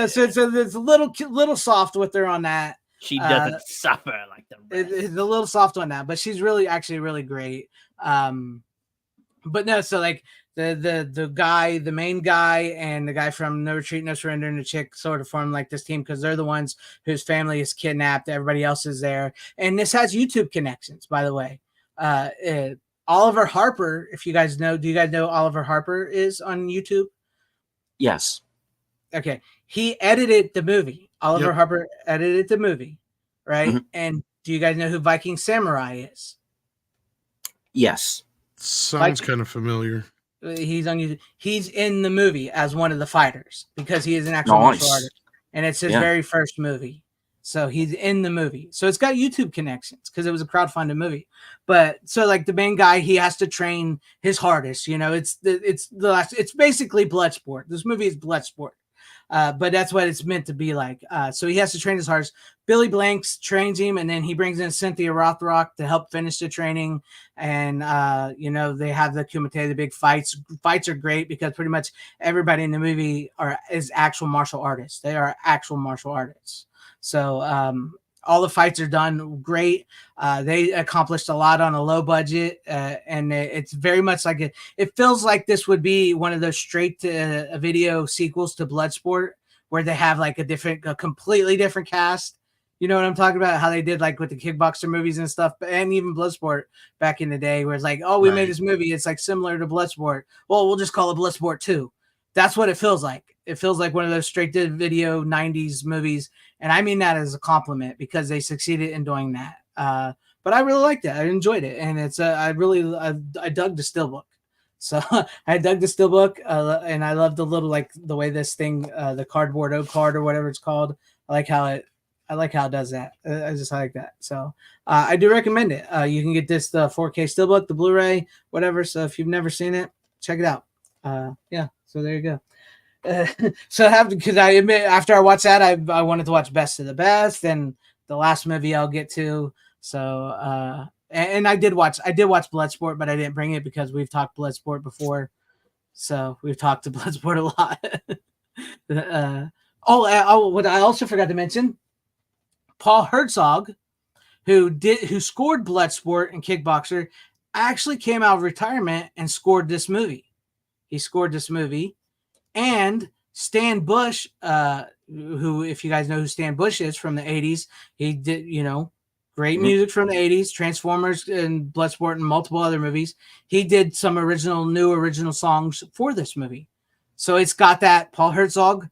so it's a little soft with her on that. She doesn't suffer like the rest. It's a little soft on that, but she's actually really great. But no, so like the guy, the main guy, and the guy from No Retreat, No Surrender, and the chick sort of form like this team because they're the ones whose family is kidnapped. Everybody else is there, and this has YouTube connections, by the way. Oliver Harper, if you guys know, do you guys know Oliver Harper is on YouTube? Yes. Okay, he edited the movie. Oliver Harper edited the movie, right? Mm-hmm. And do you guys know who Viking Samurai is? Yes. Sounds kind of familiar. He's on YouTube. He's in the movie as one of the fighters because he is an actual martial artist, and it's his very first movie. So he's in the movie. So it's got YouTube connections because it was a crowdfunded movie. But so like the main guy, he has to train his hardest. It's basically blood sport. This movie is blood sport. But that's what it's meant to be like. So he has to train his hardest. Billy Blanks trains him, and then he brings in Cynthia Rothrock to help finish the training. And, they have the Kumite, the big fights. Fights are great because pretty much everybody in the movie is actual martial artists. They are actual martial artists. So all the fights are done great. They accomplished a lot on a low budget, and it's very much like it feels like this would be one of those straight to video sequels to Bloodsport, where they have like a completely different cast. You know what I'm talking about? How they did like with the kickboxer movies and stuff, and even Bloodsport back in the day, where it's like, oh, we made this movie. It's like similar to Bloodsport. Well, we'll just call it Bloodsport 2. That's what it feels like. It feels like one of those straight to video 90s movies. And I mean that as a compliment because they succeeded in doing that. But I really liked it. I enjoyed it. And it's I dug the steelbook. So I dug the steelbook and I love the little, like the way this thing, the cardboard O card or whatever it's called. I like how it does that. I just like that. So I do recommend it. You can get this, the 4K steelbook, the Blu-ray, whatever. So if you've never seen it, check it out. Yeah. So there you go. Because I admit after I watched that, I wanted to watch Best of the Best and the last movie I'll get to. So and I did watch Bloodsport, but I didn't bring it because we've talked Bloodsport before. So we've talked to Bloodsport a lot. What I also forgot to mention, Paul Herzog, who scored Bloodsport and Kickboxer, actually came out of retirement and scored this movie. He scored this movie. And Stan Bush, who, if you guys know who Stan Bush is from the 80s, he did, great music from the 80s, Transformers and Bloodsport and multiple other movies. He did some new original songs for this movie. So it's got that Paul Herzog,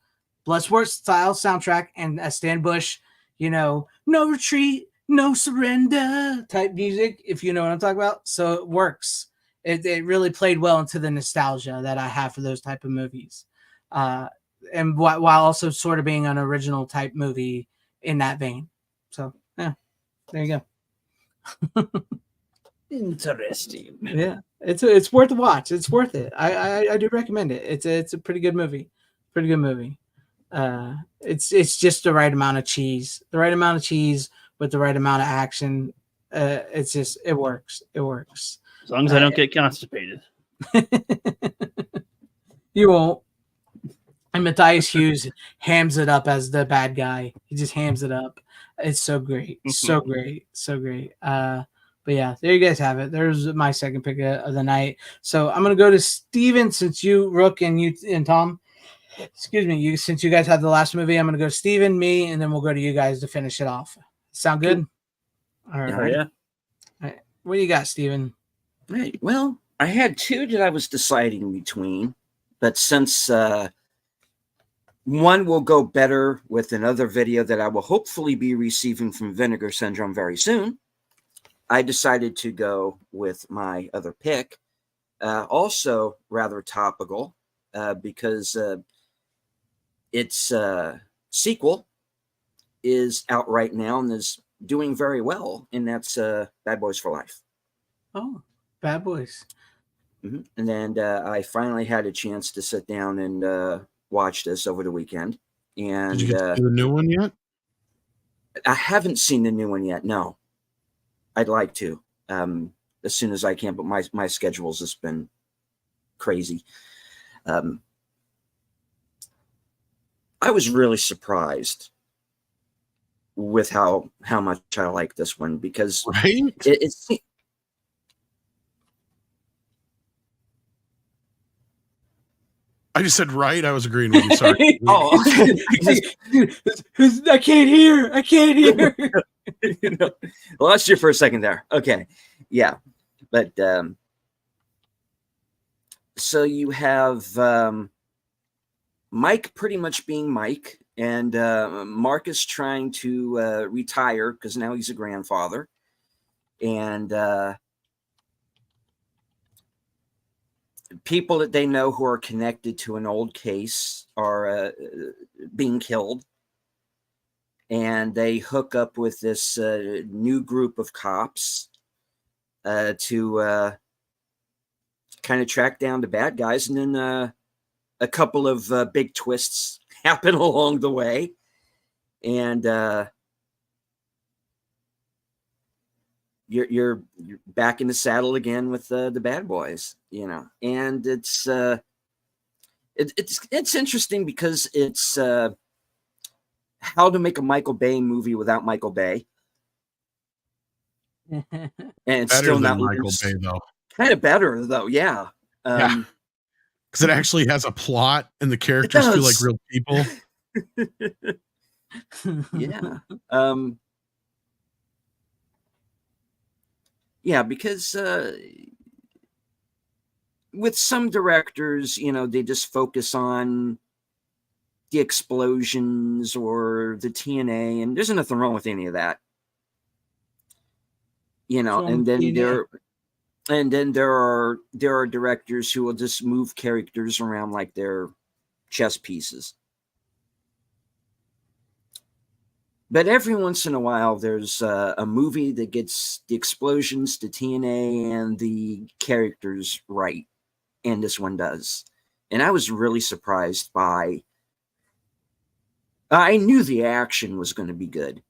Bloodsport style soundtrack and a Stan Bush, no retreat, no surrender type music, if you know what I'm talking about. So it works. It really played well into the nostalgia that I have for those type of movies. And while also sort of being an original type movie in that vein. So, yeah, there you go. Interesting. Yeah, it's worth a watch. It's worth it. I do recommend it. It's a pretty good movie. Pretty good movie. It's just the right amount of cheese. The right amount of cheese with the right amount of action. It works. It works. As long as I don't get constipated. You won't. And Matthias Hughes hams it up as the bad guy. He just hams it up. It's so great. So great. So great. But yeah, there you guys have it. There's my second pick of the night. So I'm going to go to Steven, since you, Rook, and you and Tom, excuse me, since you guys had the last movie, I'm going to go Steven, me, and then we'll go to you guys to finish it off. Sound good? All right. Yeah. All right. What do you got, Steven? Right. Well, I had two that I was deciding between, but since one will go better with another video that I will hopefully be receiving from Vinegar Syndrome very soon, I decided to go with my other pick. Also rather topical because its sequel is out right now and is doing very well, and that's Bad Boys for Life. Oh, Bad Boys. Mm-hmm. And then I finally had a chance to sit down and watch this over the weekend. And did you get to see the new one yet? I haven't seen the new one yet. No, I'd like to as soon as I can, but my schedule's just been crazy. I was really surprised with how much I like this one, because Right? it's I just said right. I was agreeing with you. Sorry. oh, okay. I can't hear. I can't hear. I lost you for a second there. Okay, yeah, but so you have Mike pretty much being Mike, and Marcus trying to retire because now he's a grandfather, and people that they know who are connected to an old case are being killed, and they hook up with this new group of cops to kind of track down the bad guys, and then a couple of big twists happen along the way, and you're back in the saddle again with the bad boys, and it's interesting because it's how to make a Michael Bay movie without Michael Bay, and it's Better still than not Michael Bay, though. kind of better though, yeah. Yeah. Because it actually has a plot and the characters feel like real people. Yeah. Yeah, because with some directors, they just focus on the explosions or the TNA, and there's nothing wrong with any of that. You know, What's wrong and with then TNA? there are directors who will just move characters around like they're chess pieces. But every once in a while, there's a movie that gets the explosions, the TNA, and the characters right, and this one does. And I was really surprised by. I knew the action was going to be good.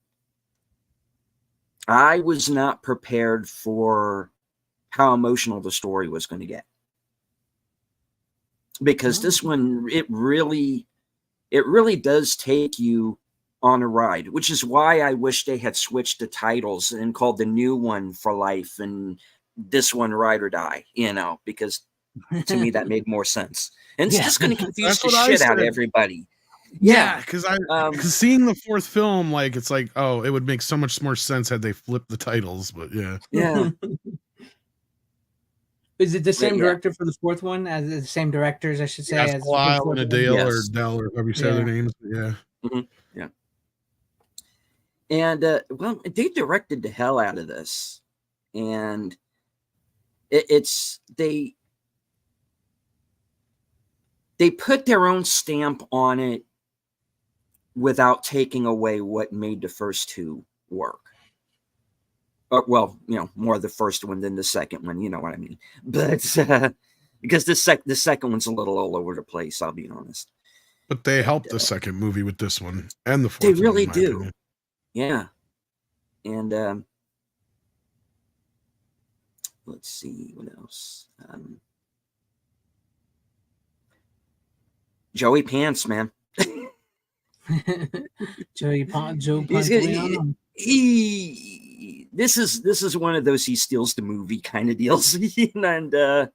I was not prepared for how emotional the story was going to get, because this one, it really does take you on a ride, which is why I wish they had switched the titles and called the new one For Life and this one Ride or Die, you know, because to me that made more sense. And it's just going to confuse That's the what I shit out of said. everybody. Yeah, because Um, seeing the fourth film, like it's like, oh, it would make so much more sense had they flipped the titles. But yeah, yeah. Is it the same yeah. director for the fourth one? As the same directors, I should say, yeah, as for the Lyle fourth and one? Adele or Yes. Dell or however you say their names. But yeah. Yeah. And well, they directed the hell out of this, and it's they put their own stamp on it without taking away what made the first two work. Well, you know, more the first one than the second one, you know what I mean. But because the second one's a little all over the place, I'll be honest. But they helped the second movie with this one and the fourth. They really one, in my do. opinion. Yeah. And let's see what else. Joey Pants, man. Joe He's Pantoliano. This is one of those he steals the movie kind of deals. And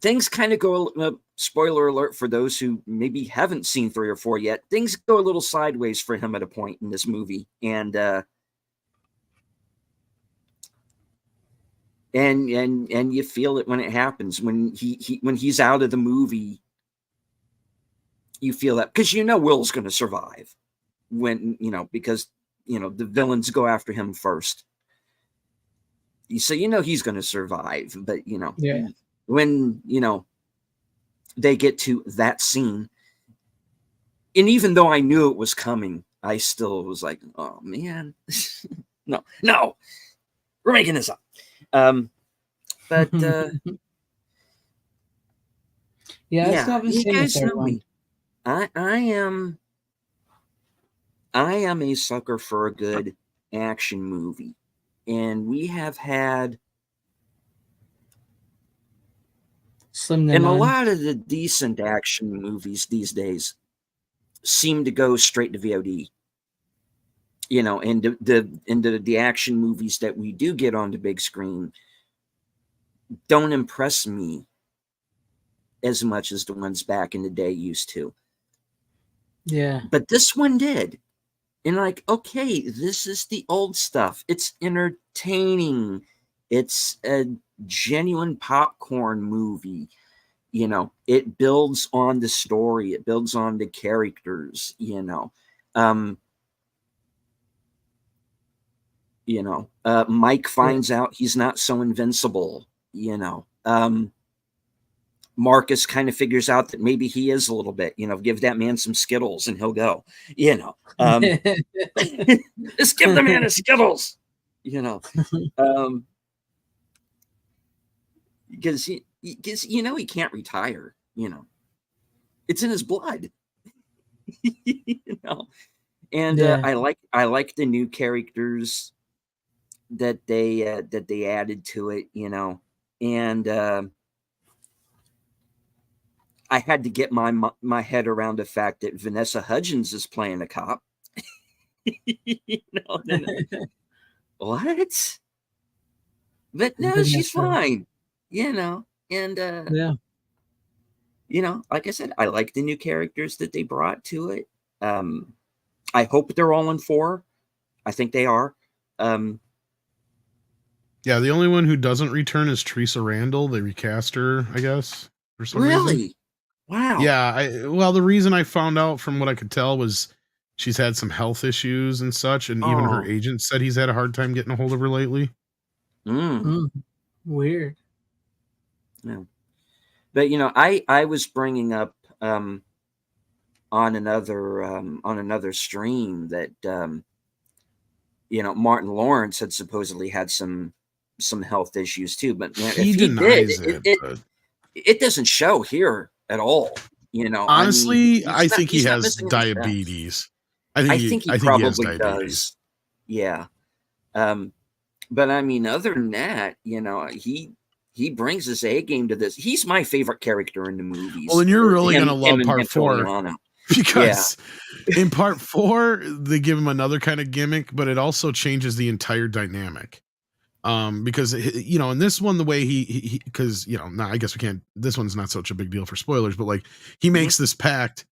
things kind of go, spoiler alert for those who maybe haven't seen 3 or 4 yet, things go a little sideways for him at a point in this movie. And you feel it when it happens, when he's out of the movie. You feel that because you know Will's going to survive when, you know, because, you know, the villains go after him first. So, you know, he's going to survive. But, you know, when, you know, they get to that scene, and even though I knew it was coming, I still was like, oh, man, no, we're making this up. But yeah, I still haven't you seen the guys third know one. me. I am a sucker for a good action movie, and we have had, Slim to and a none. lot of the decent action movies these days seem to go straight to VOD. You know, and the action movies that we do get on the big screen don't impress me as much as the ones back in the day used to. Yeah. But this one did. And like, okay, this is the old stuff. It's entertaining. It's a genuine popcorn movie. You know, it builds on the story. It builds on the characters, you know. Mike finds out he's not so invincible, you know. Marcus kind of figures out that maybe he is a little bit, you know, give that man some Skittles and he'll go, you know. Just give the man a Skittles, you know. Because you know he can't retire, you know. It's in his blood. You know. And I like the new characters that they added to it, you know. And I had to get my head around the fact that Vanessa Hudgens is playing a cop. You know, what? But no, she's fine. You know, and you know, like I said, I like the new characters that they brought to it. I hope they're all in 4. I think they are. Yeah, the only one who doesn't return is Teresa Randall. They recast her, I guess, for some Really? reason. Wow. Yeah, well, the reason I found out from what I could tell was she's had some health issues and such, and even her Oh. agent said he's had a hard time getting a hold of her lately. Mm. Weird. Yeah. But I was bringing up on another stream that Martin Lawrence had supposedly had some health issues too. But man, He if he denies did, but it doesn't show here at all. honestly, I think he he's not has missing any steps. diabetes. I think he he has probably diabetes. does. Yeah. But I mean, other than that, he brings his A game to this. He's my favorite character in the movies. Well, and you're really Him- gonna love him and part 4 Antoniano. because in part 4 they give him another kind of gimmick, but it also changes the entire dynamic. Because in this one, the way he because I guess we can't. This one's not such a big deal for spoilers, but like he makes this pact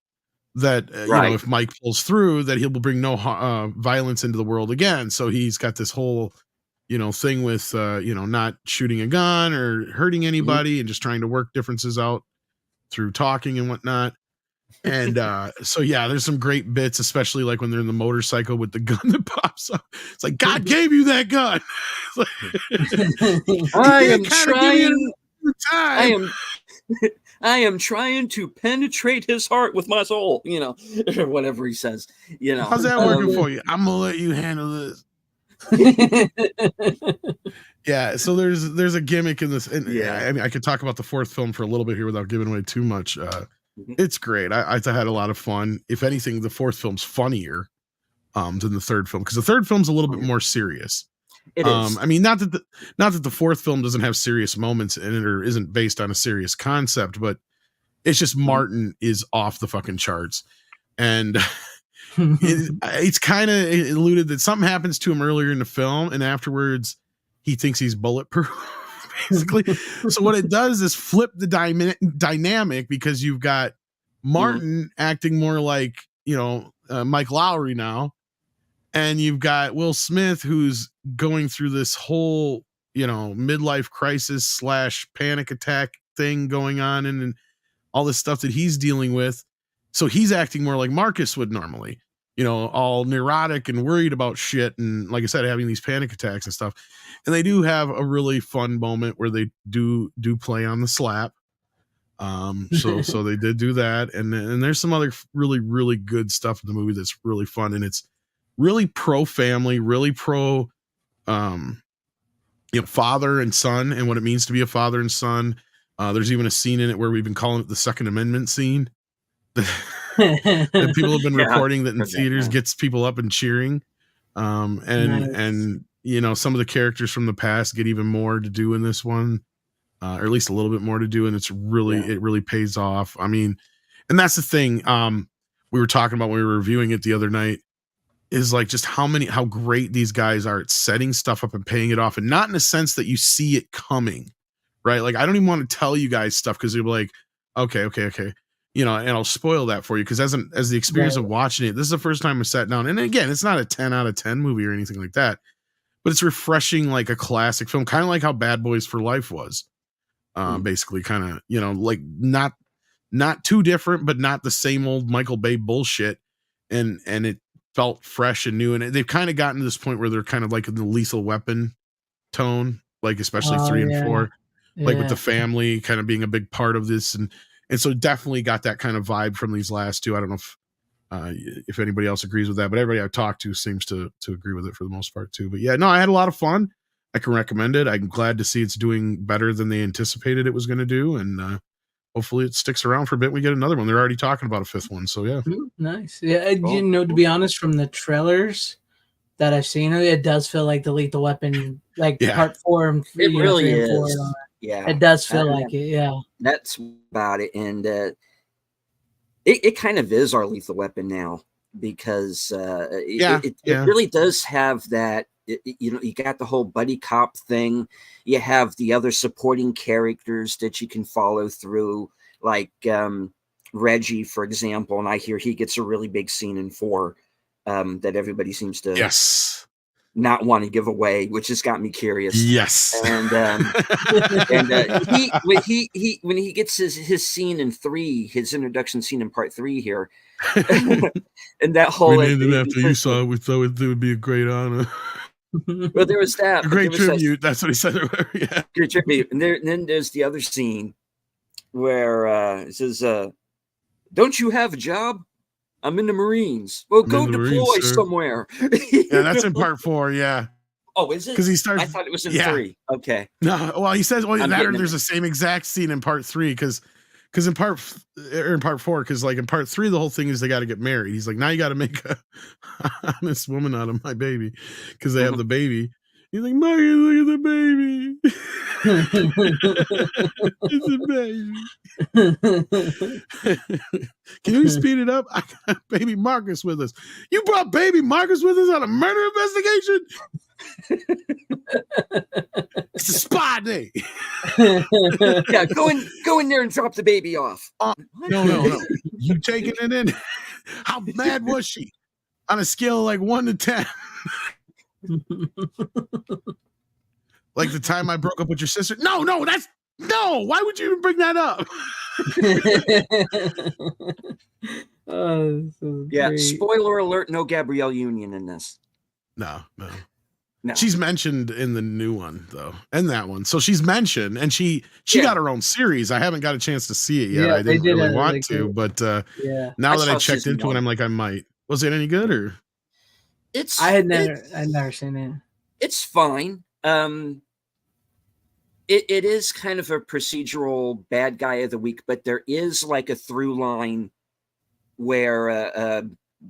that Right. if Mike pulls through, that he will bring no violence into the world again. So he's got this whole thing with not shooting a gun or hurting anybody and just trying to work differences out through talking and whatnot. And so yeah, there's some great bits, especially like when they're in the motorcycle with the gun that pops up. It's like, God gave you that gun. I am trying to penetrate his heart with my soul, or whatever he says. How's that working for you? I'm gonna let you handle this. Yeah, so there's a gimmick in this, and I mean, I could talk about the fourth film for a little bit here without giving away too much. It's great. I had a lot of fun. If anything, the fourth film's funnier than the third film, because the third film's a little bit more serious. It is. I mean, not that the fourth film doesn't have serious moments in it or isn't based on a serious concept, but it's just Martin is off the fucking charts, and it's kind of alluded that something happens to him earlier in the film, and afterwards he thinks he's bulletproof, basically. So what it does is flip the dynamic, because you've got Martin acting more like Mike Lowry now, and you've got Will Smith, who's going through this whole midlife crisis / panic attack thing going on, and all this stuff that he's dealing with. So he's acting more like Marcus would normally, all neurotic and worried about shit, and like I said, having these panic attacks and stuff. And they do have a really fun moment where they do play on the slap. So they did do that, and there's some other really, really good stuff in the movie that's really fun, and it's really pro family, really pro father and son, and what it means to be a father and son. There's even a scene in it where we've been calling it the Second Amendment scene. That people have been reporting that in theaters gets people up and cheering. And some of the characters from the past get even more to do in this one, or at least a little bit more to do, and it really pays off. I mean, and that's the thing we were talking about when we were reviewing it the other night, is like just how great these guys are at setting stuff up and paying it off, and not in a sense that you see it coming, right? Like, I don't even want to tell you guys stuff, because you'll be like, okay, and I'll spoil that for you, because as the experience of watching it, this is the first time I sat down, and again, it's not a 10 out of 10 movie or anything like that, but it's refreshing, like a classic film, kind of like how Bad Boys for Life was, basically, kind of, like not too different, but not the same old Michael Bay bullshit, and it felt fresh and new, and they've kind of gotten to this point where they're kind of like in the Lethal Weapon tone, like especially 3 and 4, like with the family kind of being a big part of this, and so definitely got that kind of vibe from these last two. I don't know if anybody else agrees with that, but everybody I've talked to seems to agree with it for the most part too. But yeah, no, I had a lot of fun. I can recommend it. I'm glad to see it's doing better than they anticipated it was going to do, and hopefully it sticks around for a bit. We get another one. They're already talking about a 5th one, so yeah. Nice. Yeah, to be honest, from the trailers that I've seen, it does feel like the Lethal Weapon, like part 4 and 3. It really 3 and is. 4 and all that. Yeah, it does feel like it. Yeah, that's about it, and it kind of is our Lethal Weapon now, because it really does have that. You got the whole buddy cop thing. You have the other supporting characters that you can follow through, like Reggie, for example. And I hear he gets a really big scene in 4 that everybody seems to not want to give away, which has got me curious. Yes. And when he gets his scene in 3, his introduction scene in part 3 here, and that whole we named it after you saw it. We thought it would be a great honor. Well, there was that. A great tribute. That's what he said. Yeah. Great tribute. And then there's the other scene where it says, "Don't you have a job? I'm in the Marines." Well, go deploy somewhere. Yeah, that's in part 4. Yeah. Oh, is it? Because he starts. I thought it was in 3. Okay. No, well, he says, there's the same exact scene in part 3 because in part 4, because like in part 3, the whole thing is they got to get married. He's like, now you got to make a honest woman out of my baby because they have the baby. He's like, Marcus, look at the baby. It's a baby. Can you speed it up? I got baby Marcus with us. You brought baby Marcus with us on a murder investigation? It's a spy day. Yeah, go in there and drop the baby off. No. You taking it in? How mad was she? On a scale of like 1 to 10. Like the time I broke up with your sister? No, why would you even bring that up? Yeah, great. spoiler alert, no Gabrielle Union in this. No. No. She's mentioned in the new one though, and that one. So she's mentioned, and she got her own series. I haven't got a chance to see it yet. Yeah, I didn't really want like to, but now I that I saw checked season into 1. it, I'm like, I might. Was it any good or? I'd never seen it. It's fine. It is kind of a procedural bad guy of the week, but there is like a through line where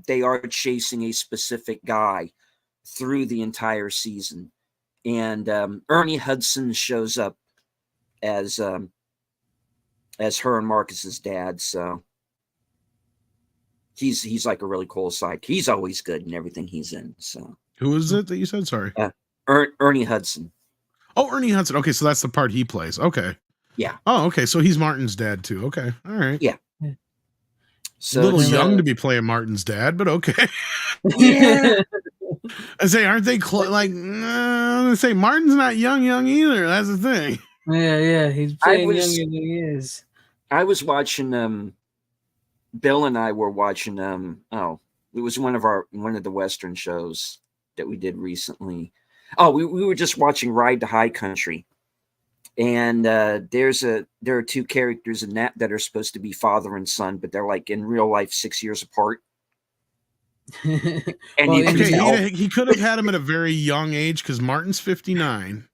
they are chasing a specific guy through the entire season, and Ernie Hudson shows up as her and Marcus's dad. So he's like a really cool side. He's always good in everything he's in. So who is it that you said? Sorry, Ernie Hudson. Oh, Ernie Hudson. Okay, so that's the part he plays. Okay. Yeah. Oh, okay. So he's Martin's dad too. Okay. All right. Yeah. So a little young to be playing Martin's dad, but okay. Yeah. I say, aren't they I say Martin's not young either. That's the thing. Yeah. He's playing younger than he is. I was watching. Bill and I were watching. It was one of the Western shows that we did recently. Oh, we were just watching Ride to High Country, and there are 2 characters in that are supposed to be father and son, but they're like in real life 6 years apart. And he could have had him at a very young age because Martin's 59,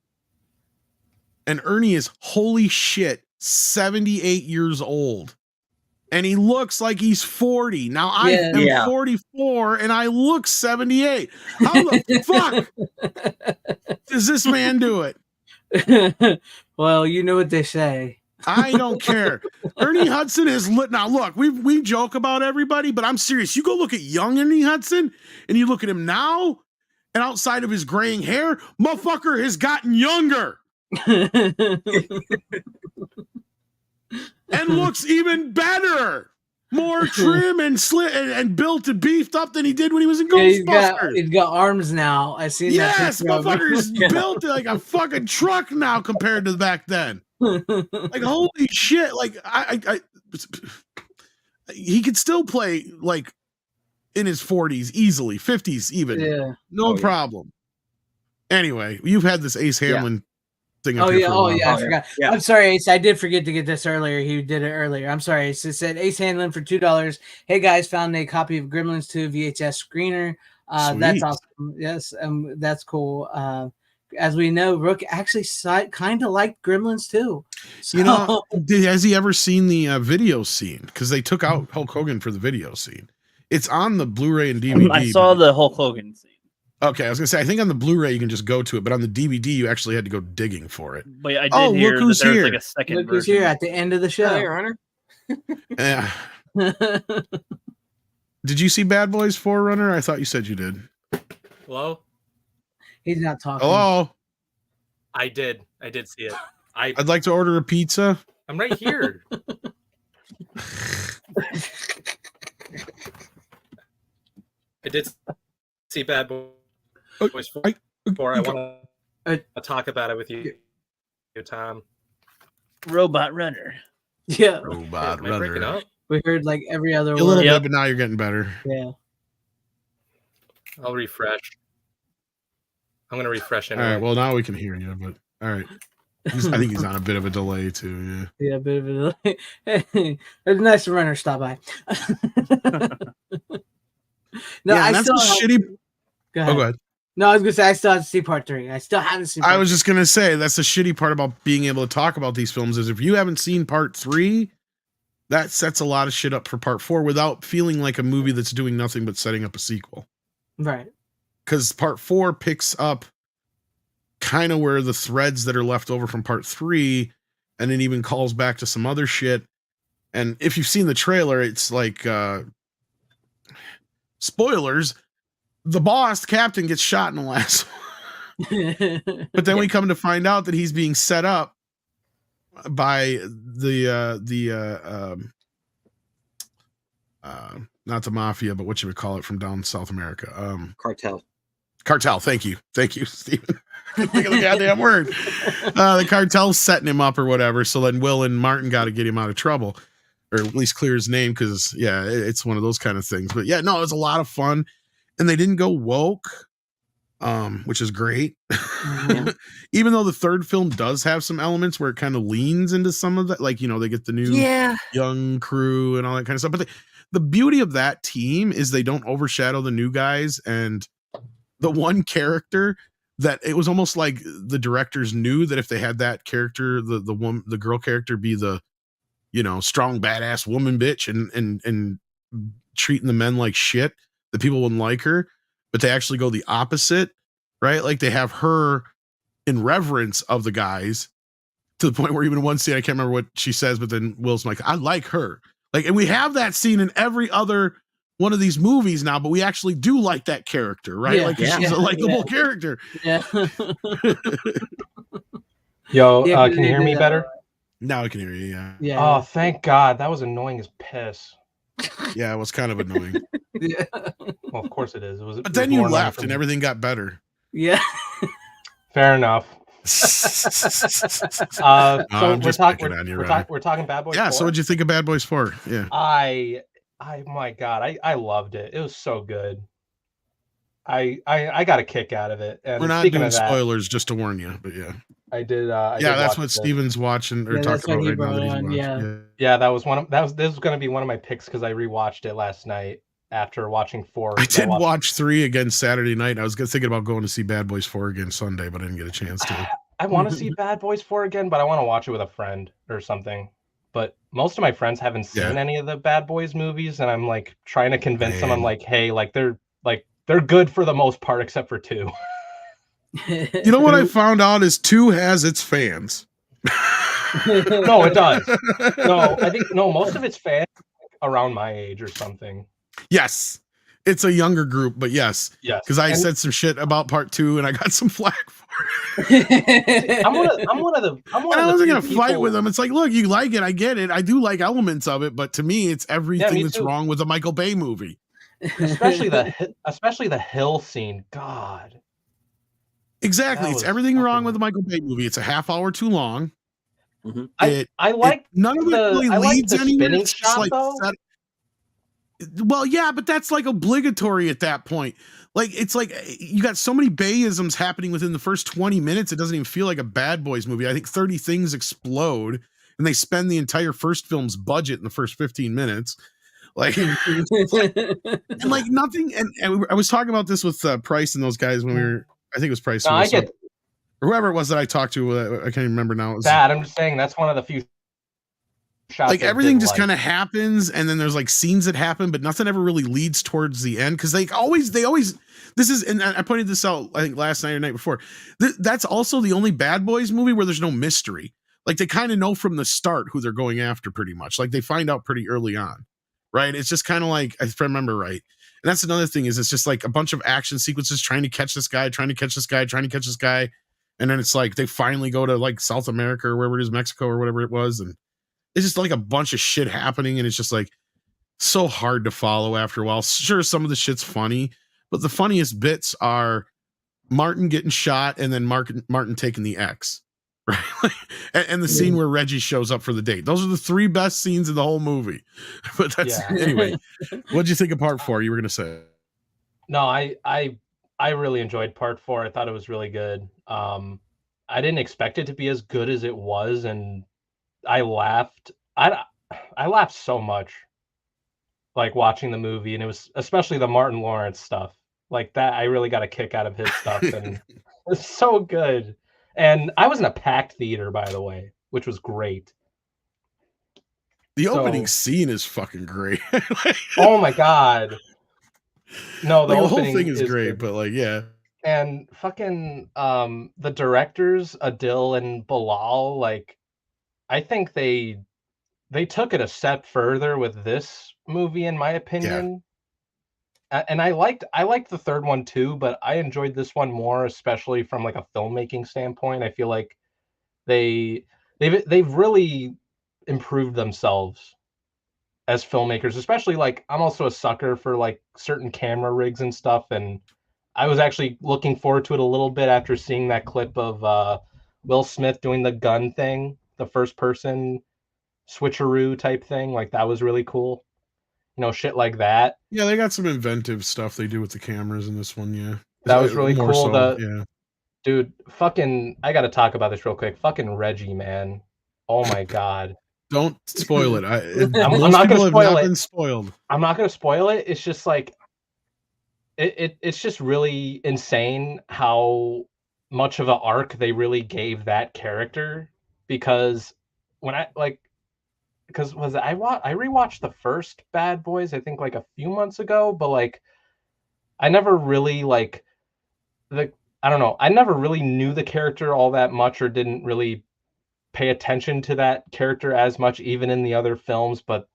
and Ernie is holy shit 78 years old. And he looks like he's 40. Now I am 44 and I look 78. How the fuck does this man do it? Well, you know what they say. I don't care. Ernie Hudson is lit. Now look, we joke about everybody, but I'm serious. You go look at young Ernie Hudson and you look at him now, and outside of his graying hair, motherfucker has gotten younger. And looks even better, more trim and slit and built and beefed up than he did when he was in Ghostbusters. He's got arms now. I see. Yes, motherfucker's built like a fucking truck now compared to back then. Like holy shit! Like I he could still play like in his 40s easily, 50s even. Yeah, no problem. Anyway, you've had this Ace Hamlin. I forgot. Yeah. I'm sorry, Ace. I did forget to get this earlier. He did it earlier. I'm sorry. Ace. It said Ace Hanlon for $2. Hey guys, found a copy of Gremlins 2 VHS screener. That's awesome. Yes, that's cool. As we know, Rook actually kind of liked Gremlins 2. So, has he ever seen the video scene? Because they took out Hulk Hogan for the video scene. It's on the Blu-ray and DVD. I saw the Hulk Hogan scene. Okay, I was gonna say I think on the Blu-ray you can just go to it, but on the DVD you actually had to go digging for it. But I did hear look who's that there's here. like a second look version. who's here at the end of the show. Hey, Your Honor. Yeah. Did you see Bad Boys 4 Runner? I thought you said you did. Hello? He's not talking. Hello? I did see it. I'd like to order a pizza. I'm right here. I did see Bad Boys Voice I- 4. I want Uh, to talk about it with you, Tom. Robot Runner. Yeah, Robot Am I breaking runner. up? we heard like every other A little word. bit, but now you're getting better. Yeah. I'll refresh. I'm gonna refresh All anyway. right. Well, now we can hear you, but all right. I think he's on a bit of a delay too. Yeah. Yeah, a bit of a delay. It's nice to runner stop by. No, Yeah, I and that's still a have, shitty. go Oh, ahead. go ahead. No, I was gonna say I still have to see part 3. I still haven't seen. I Part was just gonna say that's the shitty part about being able to talk about these films is if you haven't seen part 3, that sets a lot of shit up for part 4 without feeling like a movie that's doing nothing but setting up a sequel. 3. Right. Because part 4 picks up kind of where the threads that are left over from part 3, and it even calls back to some other shit. And if you've seen the trailer, it's like spoilers. The boss captain gets shot in the last one. But then we come to find out that he's being set up by not the mafia, but what you would call it from down South America. Cartel. Thank you, Stephen. Think of the goddamn word. The cartel's setting him up or whatever. So then Will and Martin got to get him out of trouble, or at least clear his name, because it's one of those kind of things. But yeah, no, it was a lot of fun, and they didn't go woke, which is great. Mhm. Even though the third film does have some elements where it kind of leans into some of that, like they get the new young crew and all that kind of stuff. But the beauty of that team is they don't overshadow the new guys, and the one character that it was almost like the directors knew that if they had that character, the girl character be the strong badass woman bitch and treating the men like shit, the people wouldn't like her, but they actually go the opposite, right? Like they have her in reverence of the guys to the point where even one scene, I can't remember what she says, but then Will's like, I like her. Like, and we have that scene in every other one of these movies now, but we actually do like that character, right? Yeah, like she's a likable character. Yeah. Yo, Yeah, 'cause can they you hear did me that better? a lot. Now I can hear you. Yeah. Yeah. Oh, thank God. That was annoying as piss. Yeah. It was kind of annoying, Yeah. Well, of course it is. but then you left and everything got better. Yeah. Fair enough. So I'm just picking on you, Ronnie. we're talking Bad Boys. Yeah. 4? So what'd you think of Bad Boys 4? Yeah. My God, I loved it. It was so good. I got a kick out of it. And We're not speaking doing of that, spoilers, just to warn you, but yeah. I did. That's what Steven's watching or Yeah, that's talking what about he right now that he's brought on, watching. yeah. Yeah, this was going to be one of my picks because I rewatched it last night after watching 4. I did watch 3 again Saturday night. I was thinking about going to see Bad Boys 4 again Sunday, but I didn't get a chance to. I want to see Bad Boys 4 again, but I want to watch it with a friend or something. But most of my friends haven't seen any of the Bad Boys movies, and I'm like trying to convince them. I'm like, hey, they're good for the most part, except for 2. You know what I found out is 2 has its fans. No, it does. No, I think most of it's fans around my age or something. Yes, it's a younger group, but yes, Yes, because I said some shit about part 2 and I got some flack for it. I'm one of the. I wasn't gonna fight with them. It's like, look, you like it, I get it. I do like elements of it, but to me, it's everything that's wrong with a Michael Bay movie. Especially the hill scene. God. Exactly, it's everything wrong with a Michael Bay movie. It's a half hour too long. Mhm. I like none of it really leads the anywhere. spinning It's just shot like though. well, yeah, but that's like obligatory at that point. Like it's like you got so many Bayisms happening within the first 20 minutes. It doesn't even feel like a Bad Boys movie. I think 30 things explode, and they spend the entire first film's budget in the first 15 minutes. Like, and like nothing. And I was talking about this with Price and those guys when we were. I think it was Price. No, I get or whoever it was that I talked to. I can't even remember now. It was, that. I'm just saying that's one of the few shots. like everything just kind of happens, and then there's like scenes that happen, but nothing ever really leads towards the end because they always. This is, and I pointed this out I think last night or night before. That's also the only Bad Boys movie where there's no mystery. Like they kind of know from the start who they're going after, pretty much. Like they find out pretty early on, right? It's just kind of like, if I remember right. And that's another thing is it's just like a bunch of action sequences trying to catch this guy, trying to catch this guy, trying to catch this guy. And then it's like they finally go to like South America or wherever it is, Mexico or whatever it was. And it's just like a bunch of shit happening. And it's just like so hard to follow after a while. Sure, some of the shit's funny, but the funniest bits are Martin getting shot and then Martin taking the X, right? And the scene where Reggie shows up for the date. Those are the 3 best scenes in the whole movie. But that's anyway. What'd you think of part 4? You were gonna say? No, I really enjoyed part 4. I thought it was really good. I didn't expect it to be as good as it was, and I laughed. I laughed so much, like watching the movie, and it was especially the Martin Lawrence stuff. Like that, I really got a kick out of his stuff, and it's so good. And I was in a packed theater, by the way, which was great. The opening scene is fucking great. Oh my god! No, the whole thing is great, good. But like, yeah. And fucking the directors, Adil and Bilal, like, I think they took it a step further with this movie, in my opinion. Yeah. And I liked the third one too, but I enjoyed this one more, especially from like a filmmaking standpoint. I feel like they've really improved themselves as filmmakers, especially like I'm also a sucker for like certain camera rigs and stuff, and I was actually looking forward to it a little bit after seeing that clip of Will Smith doing the gun thing, the first person switcheroo type thing. Like that was really cool. You know, shit like that. Yeah, they got some inventive stuff they do with the cameras in this one. Yeah, that was really cool. So, yeah, dude, fucking, I got to talk about this real quick. Fucking Reggie, man. Oh my god. Don't spoil it. I'm not going to spoil it. Spoiled. I'm not going to spoil it. It's just like, it's just really insane how much of an arc they really gave that character, because when I rewatched the first Bad Boys, I think like a few months ago, but like I never really I never really knew the character all that much, or didn't really pay attention to that character as much, even in the other films. But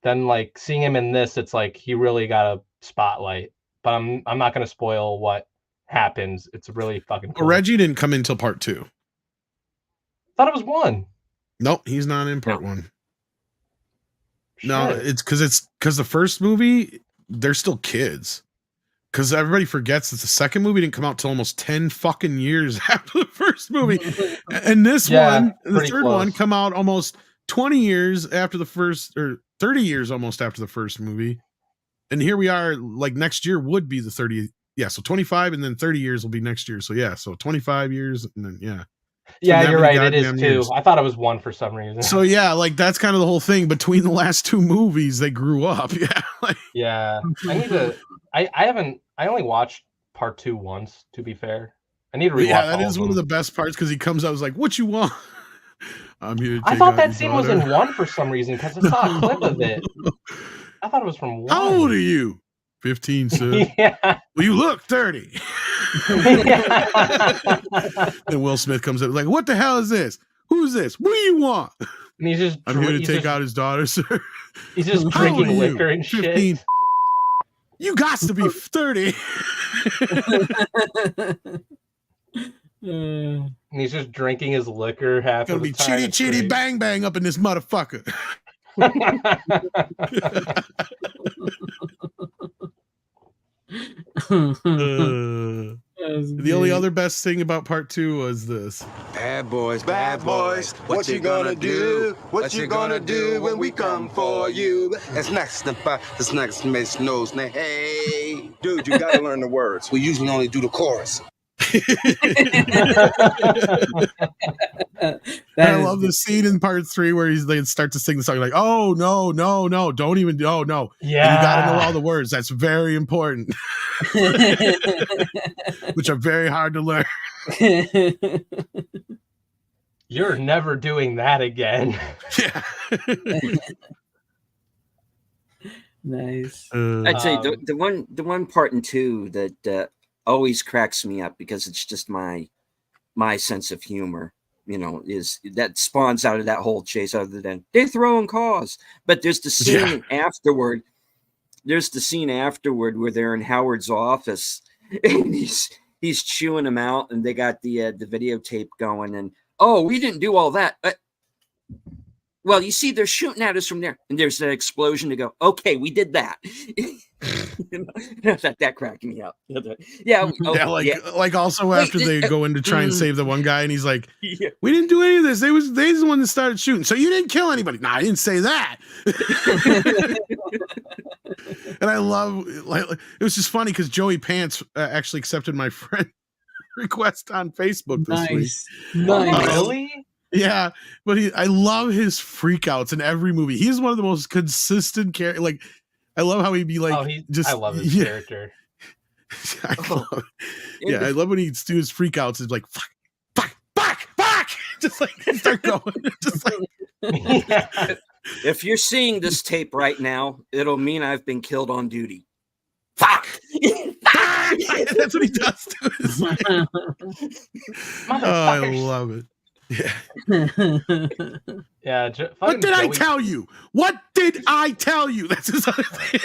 then like seeing him in this, it's like he really got a spotlight. But I'm not going to spoil what happens. It's really fucking cool. Reggie didn't come in until part 2. Thought it was 1. Nope, he's not in part 1. No, it's because the first movie, they're still kids. Because everybody forgets that the second movie didn't come out till almost 10 fucking years after the first movie. And this one, the third one, come out almost 20 years after the first, or 30 years almost after the first movie. And here we are, like next year would be the 30th. Yeah, so 25 and then 30 years will be next year. So yeah, so 25 years and then yeah. Yeah, you're right. It is 2. Years. I thought it was 1 for some reason. So yeah, like that's kind of the whole thing. Between the last 2 movies, they grew up. Yeah. Like, yeah. I need to. I only watched part 2 once. To be fair, I need to rewatch. Yeah, that is one of the best parts because he comes out, was like, "What you want?" I'm here. I thought that scene was in 1 for some reason because I saw a clip of it. I thought it was from 1. How old are you? 15, sir. Yeah. Well, you look 30. And Will Smith comes up like, "What the hell is this? Who's this? What do you want?" And he's just, "I'm here to take out his daughter, sir." He's just drinking liquor and 15. Shit. You got to be 30. And he's just drinking his liquor half of the time. Gonna be chitty bang bang up in this motherfucker. The only other best thing about part 2 was this. Bad boys, what you gonna do? What you gonna do when we come for you? It's next Miss Nose. Hey, dude, you gotta learn the words. We usually only do the chorus. I love the scene in part 3 where they start to sing the song like, "Oh no, don't even, oh no." Yeah, and you gotta know all the words. That's very important. Which are very hard to learn. You're never doing that again. Yeah. Nice. I'd say the one part in 2 that always cracks me up, because it's just my sense of humor, you know, is that spawns out of that whole chase, other than they're throwing cars. But there's the scene afterward. There's the scene afterward where they're in Howard's office and he's chewing them out, and they got the videotape going, and oh, we didn't do all that. Well, you see, they're shooting at us from there, and there's an explosion to go, okay, we did that. that cracked me up. Yeah. Like also after they go in to try and save the one guy, and he's like, we didn't do any of this. They the one that started shooting. So you didn't kill anybody. No, I didn't say that. And I love, it was just funny because Joey Pants actually accepted my friend request on Facebook this week. Nice. Really? Yeah, but I love his freakouts in every movie. He's one of the most consistent characters. Like, I love how he'd be like, I love his character. I love when he do his freakouts. It's like, fuck, just like start going, just like. If you're seeing this tape right now, it'll mean I've been killed on duty. Fuck! That's what he does to his I love it. Yeah. What did I tell you? What did I tell you? That's his other thing.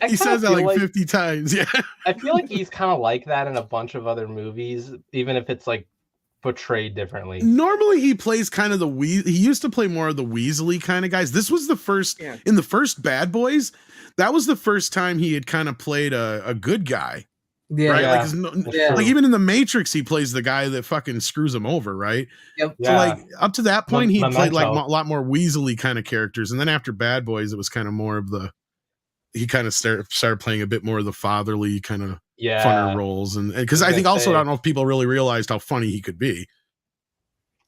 He says that like 50 times. Yeah. I feel like he's kind of like that in a bunch of other movies, even if it's like portrayed differently. Normally he plays kind of he used to play more of the Weasley kind of guys. This was the first in the first Bad Boys. That was the first time he had kind of played a good guy. Yeah, right. Like even in the Matrix, he plays the guy that fucking screws him over, right? Yep. So like up to that point, he played like a Memento. lot more Weasley kind of characters, and then after Bad Boys, it was kind of more of he kind of started playing a bit more of the fatherly kind of funner roles, and because I think also I don't know if people really realized how funny he could be.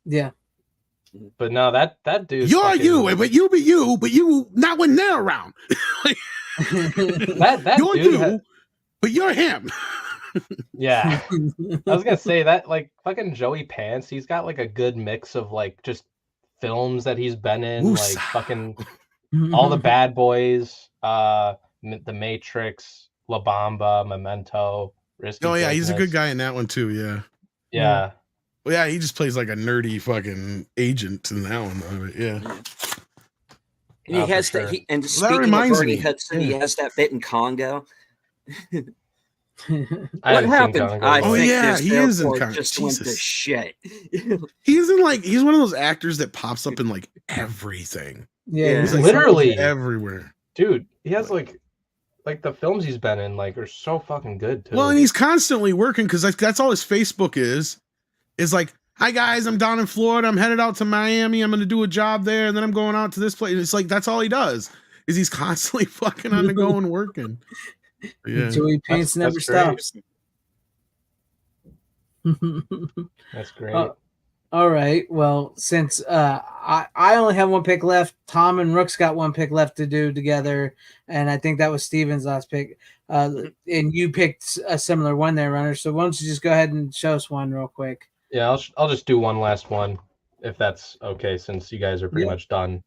Yeah. But no, that dude. You're you, but you not when they're around. that you're dude you, but you're him. Yeah. I was gonna say that like fucking Joey Pants, he's got like a good mix of like just films that he's been in, Woosah. like fucking all the Bad Boys, The Matrix, La Bamba, Memento, Risky Business. He's a good guy in that one too. Yeah. Yeah. Well, yeah, he just plays like a nerdy fucking agent in that one. Yeah. And he has sure. that. And speaking of Bernie Hudson, he has that bit in Congo. What happened? I think he is in Congo. Just went to shit. He's one of those actors that pops up in like everything. Yeah, he's like literally everywhere. Dude, he has like the films he's been in like are so fucking good too. Well, and he's constantly working because that's all his Facebook is like, hi guys, I'm down in Florida, I'm headed out to Miami, I'm gonna do a job there, and then I'm going out to this place. It's like that's all he does is he's constantly fucking on the go and working. Yeah. Joey Pants never stops. That's great. All right. Well, since I only have one pick left, Tom and Rook's got one pick left to do together, and I think that was Steven's last pick. And you picked a similar one there, Runner. So why don't you just go ahead and show us one real quick? Yeah, I'll just do one last one if that's okay, since you guys are pretty much done.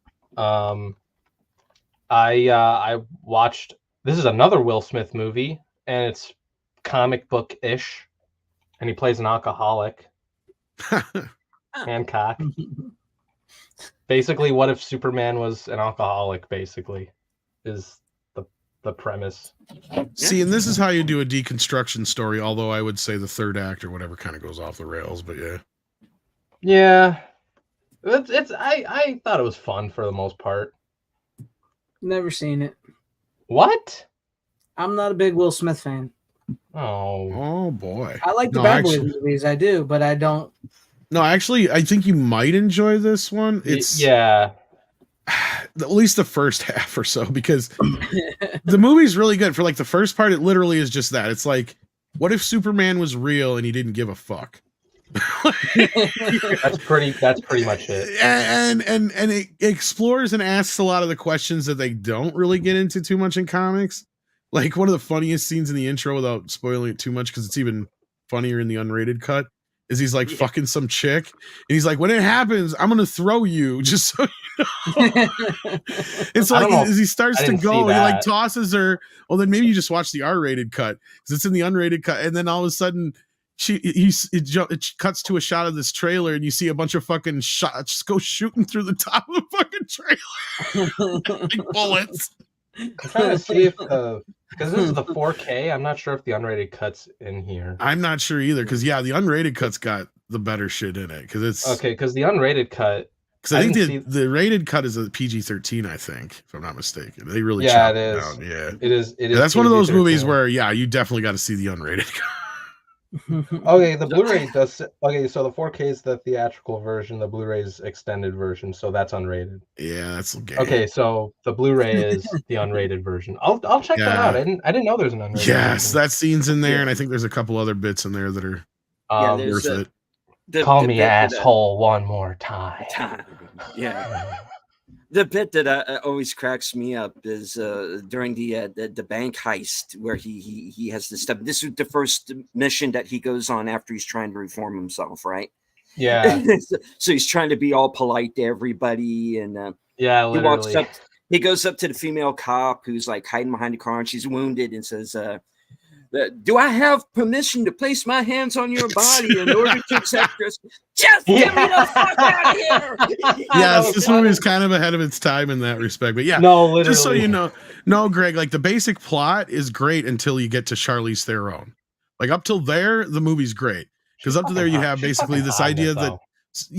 I watched. This is another Will Smith movie, and it's comic book-ish, and he plays an alcoholic. Hancock. Basically, what if Superman was an alcoholic? Basically, is the premise. See, and this is how you do a deconstruction story. Although I would say the third act or whatever kind of goes off the rails, but yeah, it's. I thought it was fun for the most part. Never seen it. What? I'm not a big Will Smith fan. Oh boy. I like the Bad Boys movies, I do, but I don't. No, actually, I think you might enjoy this one. It's at least the first half or so, because the movie's really good. For like the first part, it literally is just that. It's like, what if Superman was real and he didn't give a fuck? That's pretty much it. And it explores and asks a lot of the questions that they don't really get into too much in comics. Like one of the funniest scenes in the intro, without spoiling it too much, because it's even funnier in the unrated cut, is he's like fucking some chick, and he's like, when it happens, I'm gonna throw you, just so you know. It's like as he starts to go, he like tosses her. Well, then maybe you just watch the R-rated cut, because it's in the unrated cut, and then all of a sudden it cuts to a shot of this trailer, and you see a bunch of fucking shots go shooting through the top of the fucking trailer, like bullets. I'm trying to see if the Because this is the 4K. I'm not sure if the unrated cut's in here. I'm not sure either, because the unrated cut's got the better shit in it. Because it's okay. Because the unrated cut. Because I think the rated cut is a PG-13. I think, if I'm not mistaken, they really chopped it is. down. Yeah, it is. That's one of those movies where you definitely got to see the unrated cut. Okay, the Blu-ray does. Okay, so the 4K is the theatrical version. The Blu-ray is extended version, so that's unrated. Yeah, that's okay. Okay, so the Blu-ray is the unrated version. I'll check that out. I didn't know there's an unrated. Yes, version. That scene's in there, and I think there's a couple other bits in there that are worth it. Call me asshole one more time. Yeah. The bit that always cracks me up is during the bank heist where he has this stuff. This is the first mission that he goes on after he's trying to reform himself, right? Yeah. So he's trying to be all polite to everybody, and literally. He goes up to the female cop who's like hiding behind the car, and she's wounded, and says, "Do I have permission to place my hands on your body in order to accept this? Just get me the fuck out of here!" Yes, this movie is kind of ahead of its time in that respect. But no, literally. Just so you know, no, Greg, like the basic plot is great until you get to Charlize Theron. Like up till there, the movie's great. Because up to there, you have basically this idea that,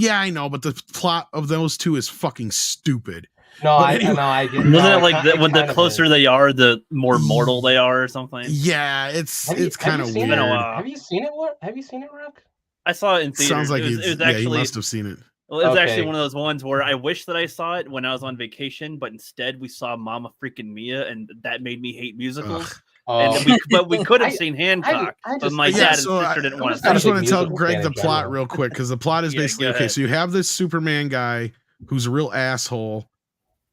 I know, but the plot of those two is fucking stupid. No, I get it. Wasn't it like when the closer they are, the more mortal they are, or something? Yeah, it's kind of weird. Have you seen it? Have you seen it, Rook? I saw it in theaters. Sounds like it was actually, he must have seen it. Well, it was actually one of those ones where I wish that I saw it when I was on vacation, but instead we saw Mama Freaking Mia, and that made me hate musicals. But we could have seen Hancock, but my dad and sister didn't want to. I just want to tell Greg the plot real quick, because the plot is basically okay. So you have this Superman guy who's a real asshole.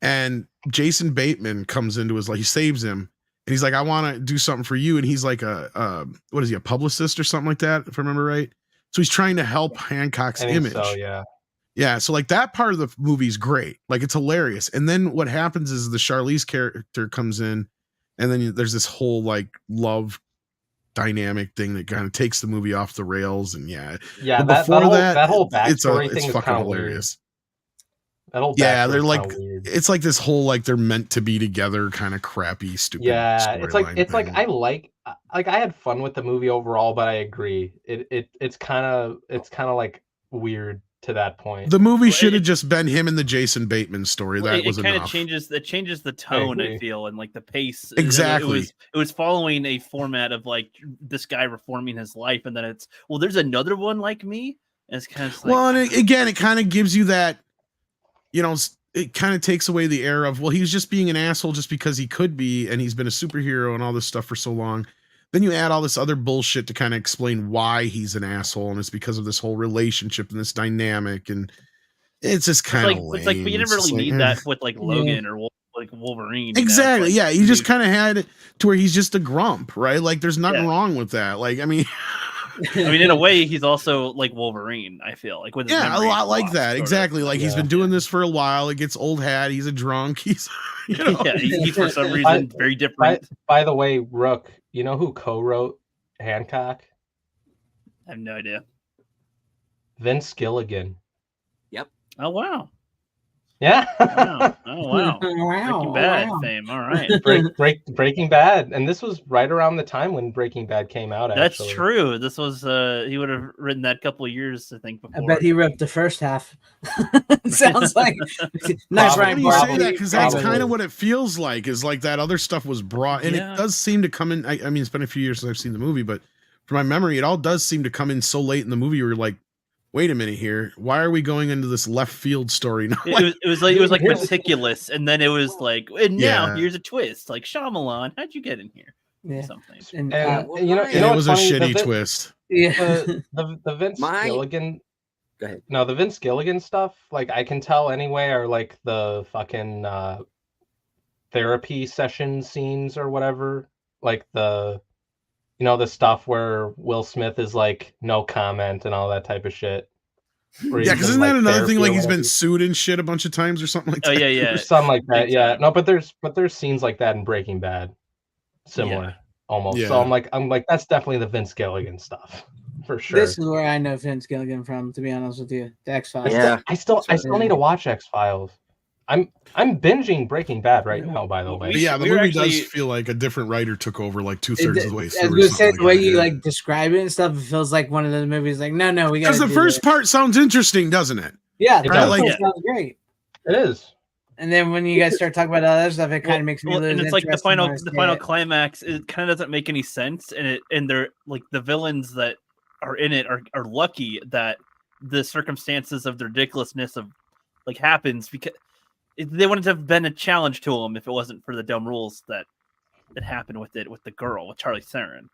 And Jason Bateman comes into his life. He saves him, and he's like, "I want to do something for you." And he's like a what is he, a publicist or something like that, if I remember right? So he's trying to help Hancock's image. So, yeah. So like that part of the movie is great. Like it's hilarious. And then what happens is the Charlize character comes in, and then there's this whole like love dynamic thing that kind of takes the movie off the rails. And but before that whole backstory it's thing is fucking kind of hilarious. Weird. They're like it's like this whole like they're meant to be together kind of crappy stupid. It's like I had fun with the movie overall, but I agree it's kind of like weird to that point. The movie should have just been him and the Jason Bateman story. That was enough. It changes the tone, I feel, and like the pace. Exactly. It was following a format of like this guy reforming his life, and then it's there's another one like me. And it's kind of like, and again, it kind of gives you that. It kind of takes away the air of, he was just being an asshole just because he could be, and he's been a superhero and all this stuff for so long. Then you add all this other bullshit to kind of explain why he's an asshole, and it's because of this whole relationship and this dynamic, and it's just kind of lame. It's like, but you never really need that with like Logan or like Wolverine. Exactly. You just kind of had it to where he's just a grump, right? Like there's nothing wrong with that. Like, I mean... in a way, he's also like Wolverine. I feel like with his a lot like that. Exactly. Like he's been doing this for a while. It gets old hat. He's a drunk. He's he's for some reason very different. By the way, Rook, you know who co-wrote Hancock? I have no idea. Vince Gilligan. Yep. Oh wow. Yeah. Wow. Oh wow. Breaking Bad fame. All right. Breaking Bad, and this was right around the time when Breaking Bad came out. That's true. This was he would have written that couple of years, I think. Before. I bet he wrote the first half. Sounds like nice. Right? You say that because that's kind of what it feels like. Is like that other stuff was brought, and it does seem to come in. I mean, it's been a few years since I've seen the movie, but from my memory, it all does seem to come in so late in the movie. Where you're like, wait a minute here. Why are we going into this left field story now? It was like meticulous, and then it was like, and now here's a twist. Like Shyamalan, how'd you get in here? Yeah. Something. And it was a shitty twist. Yeah. The Vince Gilligan. Go ahead. No, the Vince Gilligan stuff, like I can tell anyway, are like the fucking therapy session scenes or whatever. Like the stuff where Will Smith is like no comment and all that type of shit. Yeah, because isn't that another thing? Like he's been sued and shit a bunch of times or something like that. Oh yeah. Something like that. Yeah. No, but there's scenes like that in Breaking Bad, similar almost. Yeah. So I'm like that's definitely the Vince Gilligan stuff for sure. This is where I know Vince Gilligan from, to be honest with you. The X-Files. Yeah. I still need to watch X-Files. I'm binging Breaking Bad right now, by the way. But yeah, the we were movie actually- does feel like a different writer took over like 2/3 of the way I was through. gonna say the way you yeah. like describe it and stuff, it feels like one of the movies. Like, no, we got Because the first part sounds interesting, doesn't it? Yeah, It the does. first Like- part sounds great. It is. And then when you guys start talking about other stuff, it kind of makes me lose and it's like the interest in final what I final get. climax. It kind of doesn't make any sense, and they're like the villains that are in it are lucky that the circumstances of the ridiculousness of like happens because they wouldn't have been a challenge to them if it wasn't for the dumb rules that happened with the girl with Charlie Theron.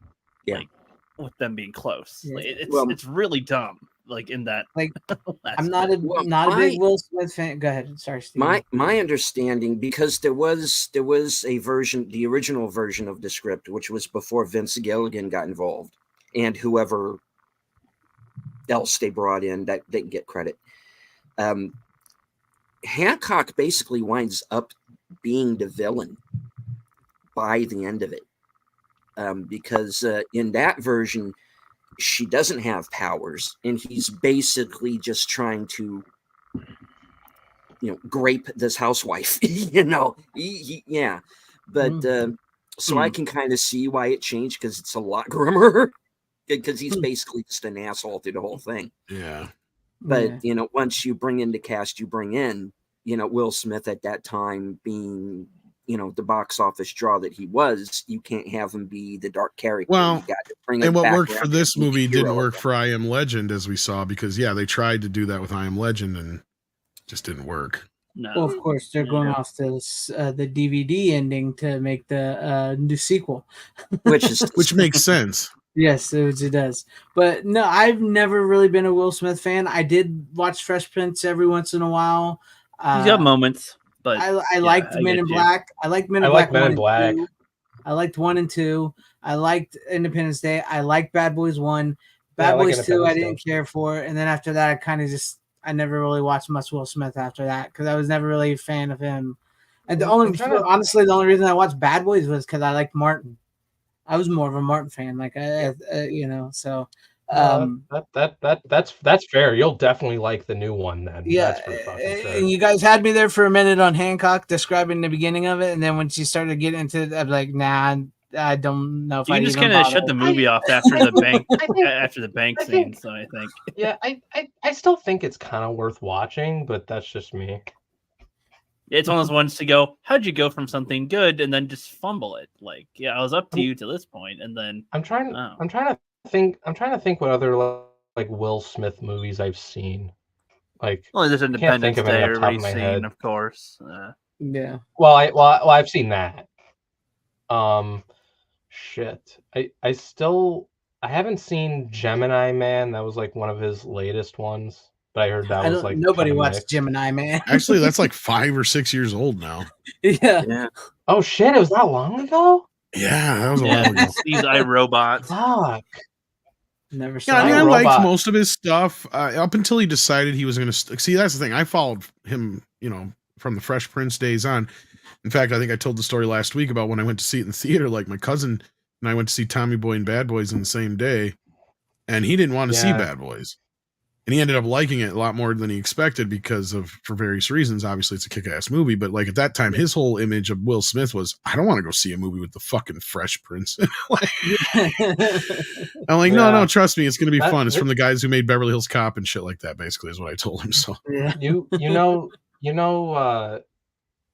Yeah. Like, with them being close. Yeah. Like, Well- it's really dumb. Like in that. Like, last I'm not bit. a Well, not a big Will Smith fan. Go ahead. Sorry, Steve. My understanding, because there was a version, the original version of the script, which was before Vince Gilligan got involved, and whoever else they brought in that they can get credit. Hancock basically winds up being the villain by the end of it, because in that version, she doesn't have powers, and he's basically just trying to, grape this housewife. Yeah. But so I can kind of see why it changed, because it's a lot grimmer. Because he's basically just an asshole through the whole thing. Yeah. But once you bring in the cast, you bring in, Will Smith at that time being, the box office draw that he was, you can't have him be the dark character. Well, you got to bring him And what back worked around for to this be the movie didn't hero work again. for I Am Legend, as we saw, because they tried to do that with I Am Legend and just didn't work. No. Well, of course, they're going off this, the DVD ending to make the new sequel. Which makes sense. Yes, it does. But no, I've never really been a Will Smith fan. I did watch Fresh Prince every once in a while. He's got moments, but I liked I Men get in you. Black. I liked Men I in like Black. Men in 1 Black. and 2. I liked 1 and 2. I liked Independence Day. I liked Bad Boys 1. Bad I like Boys 2, I Independence didn't Day. care for. And then after that, I never really watched much Will Smith after that because I was never really a fan of him. And honestly, the only reason I watched Bad Boys was because I liked Martin. I was more of a Martin fan, so. That's fair. You'll definitely like the new one then. Yeah, That's for fucking sure. and you guys had me there for a minute on Hancock describing the beginning of it, and then when she started getting into it, I'm like, nah, I don't know if You I can just even kind of bother. shut the movie off after the bank after the bank scene. So I think. Yeah, I still think it's kind of worth watching, but that's just me. It's one of those ones to go, how'd you go from something good and then just fumble it? Like, yeah, I was up to you to this point, and then I'm trying to think what other like Will Smith movies I've seen. Like, well, there's can't Independence think of any Day, off the top of everybody's my seen, head. of course. Yeah. Well, I've seen that. Shit. I haven't seen Gemini Man. That was like one of his latest ones. But I heard that was like nobody kinda watched mixed. Gemini Man. Actually, that's like 5 or 6 years old now. Yeah. Oh shit! It was that long ago. Yeah, that was a while ago. These iRobots. Fuck. Never saw. Yeah, I mean, it. I Robot. liked most of his stuff up until he decided he was going to see. That's the thing. I followed him, from the Fresh Prince days on. In fact, I think I told the story last week about when I went to see it in the theater. Like my cousin and I went to see Tommy Boy and Bad Boys in the same day, and he didn't want to see Yeah. Bad Boys, and he ended up liking it a lot more than he expected for various reasons. Obviously, it's a kick-ass movie, but like at that time, his whole image of Will Smith was, I don't want to go see a movie with the fucking Fresh Prince. I'm like, no, trust me, it's going to be fun. It's from the guys who made Beverly Hills Cop and shit like that, basically, is what I told him. So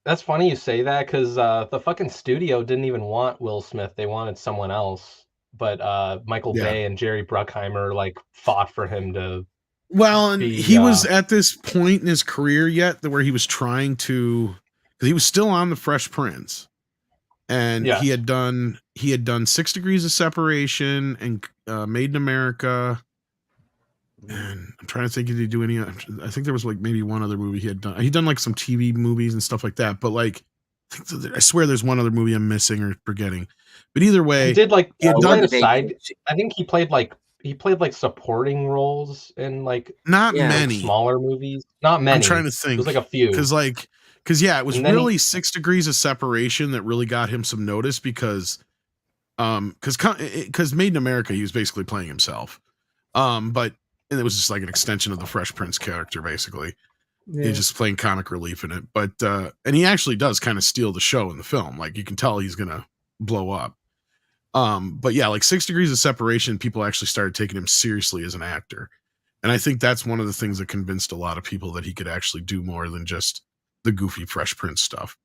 That's funny you say that, because the fucking studio didn't even want Will Smith. They wanted someone else. But Michael Bay and Jerry Bruckheimer like fought for him to. Well, and he was at this point in his career yet where he was trying to, because he was still on the Fresh Prince, and he had done 6 Degrees of Separation and Made in America. And I'm trying to think, did he do any? I think there was like maybe one other movie he had done. He'd done like some TV movies and stuff like that. But like, I swear there's one other movie I'm missing or forgetting. But either way, He did like he had done side. I think he played like supporting roles in like not many smaller movies. Not many. I'm trying to think. It was like a few. Because it was And then really 6 Degrees of Separation that really got him some notice because Made in America he was basically playing himself, and it was just like an extension of the Fresh Prince character basically. Yeah. He's just playing comic relief in it. But and he actually does kind of steal the show in the film. Like you can tell he's gonna blow up. But yeah, like 6 Degrees of Separation, people actually started taking him seriously as an actor. And I think that's one of the things that convinced a lot of people that he could actually do more than just the goofy Fresh Prince stuff.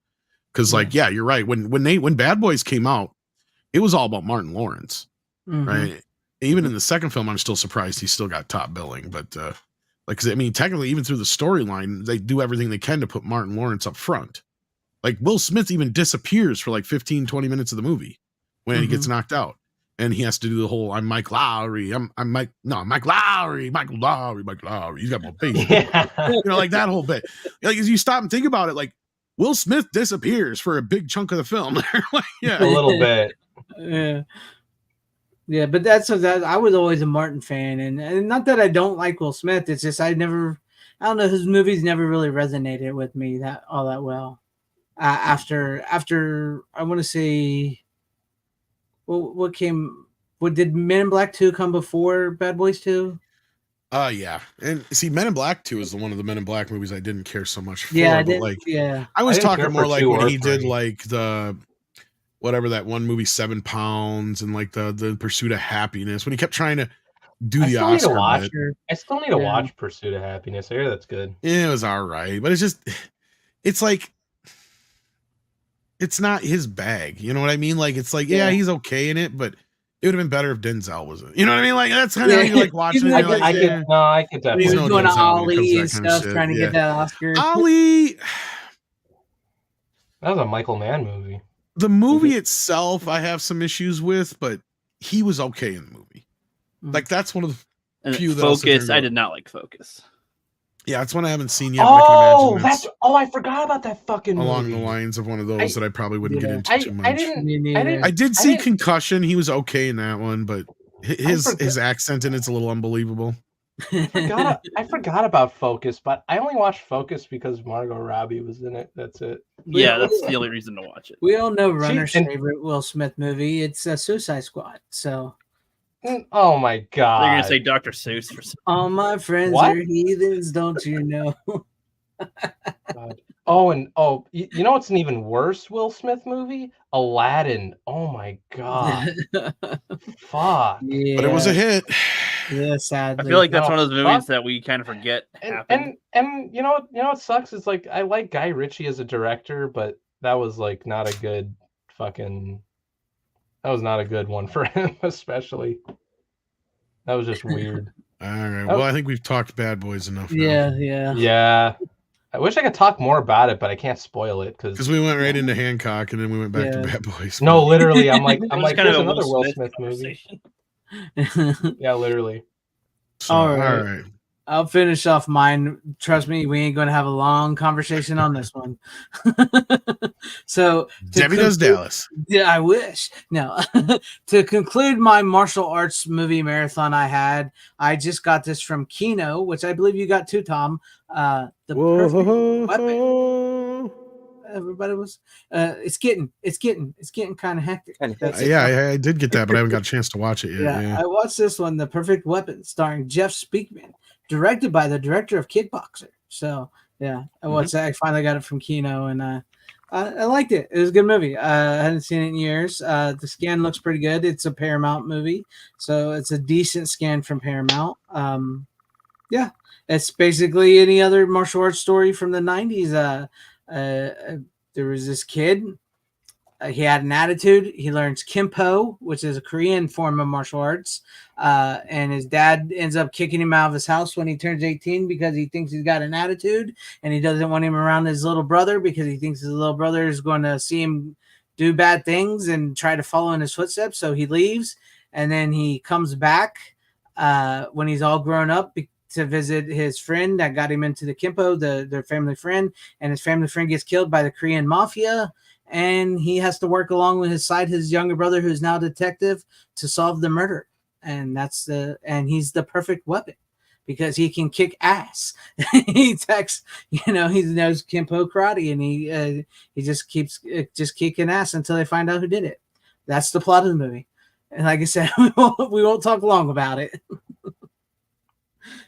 Because like, yeah, you're right. When Bad Boys came out, it was all about Martin Lawrence, right? Even in the second film, I'm still surprised he still got top billing. But like, 'cause, I mean, technically, even through the storyline, they do everything they can to put Martin Lawrence up front. Like Will Smith even disappears for like 15, 20 minutes of the movie when he gets knocked out. And he has to do the whole, I'm Mike Lowry. I'm Mike Lowry, Michael Lowry. He's got more face. You know, like that whole bit. Like, as you stop and think about it, like Will Smith disappears for a big chunk of the film. Like, yeah. A little bit. Yeah. Yeah, but I was always a Martin fan, and not that I don't like Will Smith. It's just I don't know, his movies never really resonated with me all that well. After I want to say, what did Men in Black 2 come before Bad Boys 2? Yeah. And see, Men in Black 2 is one of the Men in Black movies I didn't care so much for. Yeah, but like, yeah. I was I didn't care talking more for like 2 when or he did 3. like the whatever that one movie, 7 Pounds, and like the Pursuit of Happiness, when he kept trying to do the Oscar bit. I still need to watch Pursuit of Happiness. I hear that's good. Yeah, it was all right, but it's like it's not his bag. You know what I mean? Like it's like, yeah, he's okay in it, but it would have been better if Denzel was in it. You know what I mean? Like that's kind of how you like watching it. I could definitely. He was doing Ollie and that kind of stuff, shit. trying to get that Oscar. Ollie. That was a Michael Mann movie. The movie itself, I have some issues with, but he was okay in the movie. Like that's one of the few that Focus. I did not like Focus. Yeah, that's one I haven't seen yet. Oh, I forgot about that fucking movie. Along the lines of one of those that I probably wouldn't get into too much. I did see Concussion. He was okay in that one, but his accent in it's a little unbelievable. I forgot about Focus, but I only watched Focus because Margot Robbie was in it. That's it. Yeah, that's the only reason to watch it. We all know Runner's favorite Will Smith movie. It's Suicide Squad. So, oh my god, they're gonna say Dr. Seuss for some. All my friends are heathens, don't you know? You know what's an even worse Will Smith movie? Aladdin. Oh my god. Fuck. Yeah. But it was a hit. Yeah, sadly. I feel like that's one of those movies that we kind of forget happened. And you know what sucks? It's like I like Guy Ritchie as a director, but that was like not a good that was not a good one for him, especially. That was just weird. All right. Well, I think we've talked Bad Boys enough now. Yeah. I wish I could talk more about it, but I can't spoil it because we went right into Hancock and then we went back to Bad Boys. No, literally, I'm like kind of another Will Smith movie. Yeah, literally. So, all right. I'll finish off mine. Trust me, we ain't going to have a long conversation on this one. So, Debbie Does Dallas. Yeah, I wish. No. To conclude my martial arts movie marathon I just got this from Camino, which I believe you got too, Tom. The Perfect Weapon. Everybody was it's getting kind of hectic. I did get that, but I haven't got a chance to watch it yet. Yeah, I watched this one, The Perfect Weapon, starring Jeff Speakman, directed by the director of Kickboxer. So yeah, I watched that. I finally got it from Camino, and I liked it. It was a good movie. I hadn't seen it in years. The scan looks pretty good. It's a Paramount movie, so it's a decent scan from Paramount. Yeah, it's basically any other martial arts story from the 90s. There was this kid. He had an attitude. He learns Kempo, which is a Korean form of martial arts. And his dad ends up kicking him out of his house when he turns 18 because he thinks he's got an attitude, and he doesn't want him around his little brother because he thinks his little brother is going to see him do bad things and try to follow in his footsteps. So he leaves, and then he comes back when he's all grown up to visit his friend that got him into the Kempo, their family friend, and his family friend gets killed by the Korean mafia, and he has to work along with his younger brother, who's now a detective, to solve the murder. And he's the perfect weapon because he can kick ass. He attacks, he knows Kempo karate, and he just keeps kicking ass until they find out who did it. That's the plot of the movie. And like I said, we won't talk long about it.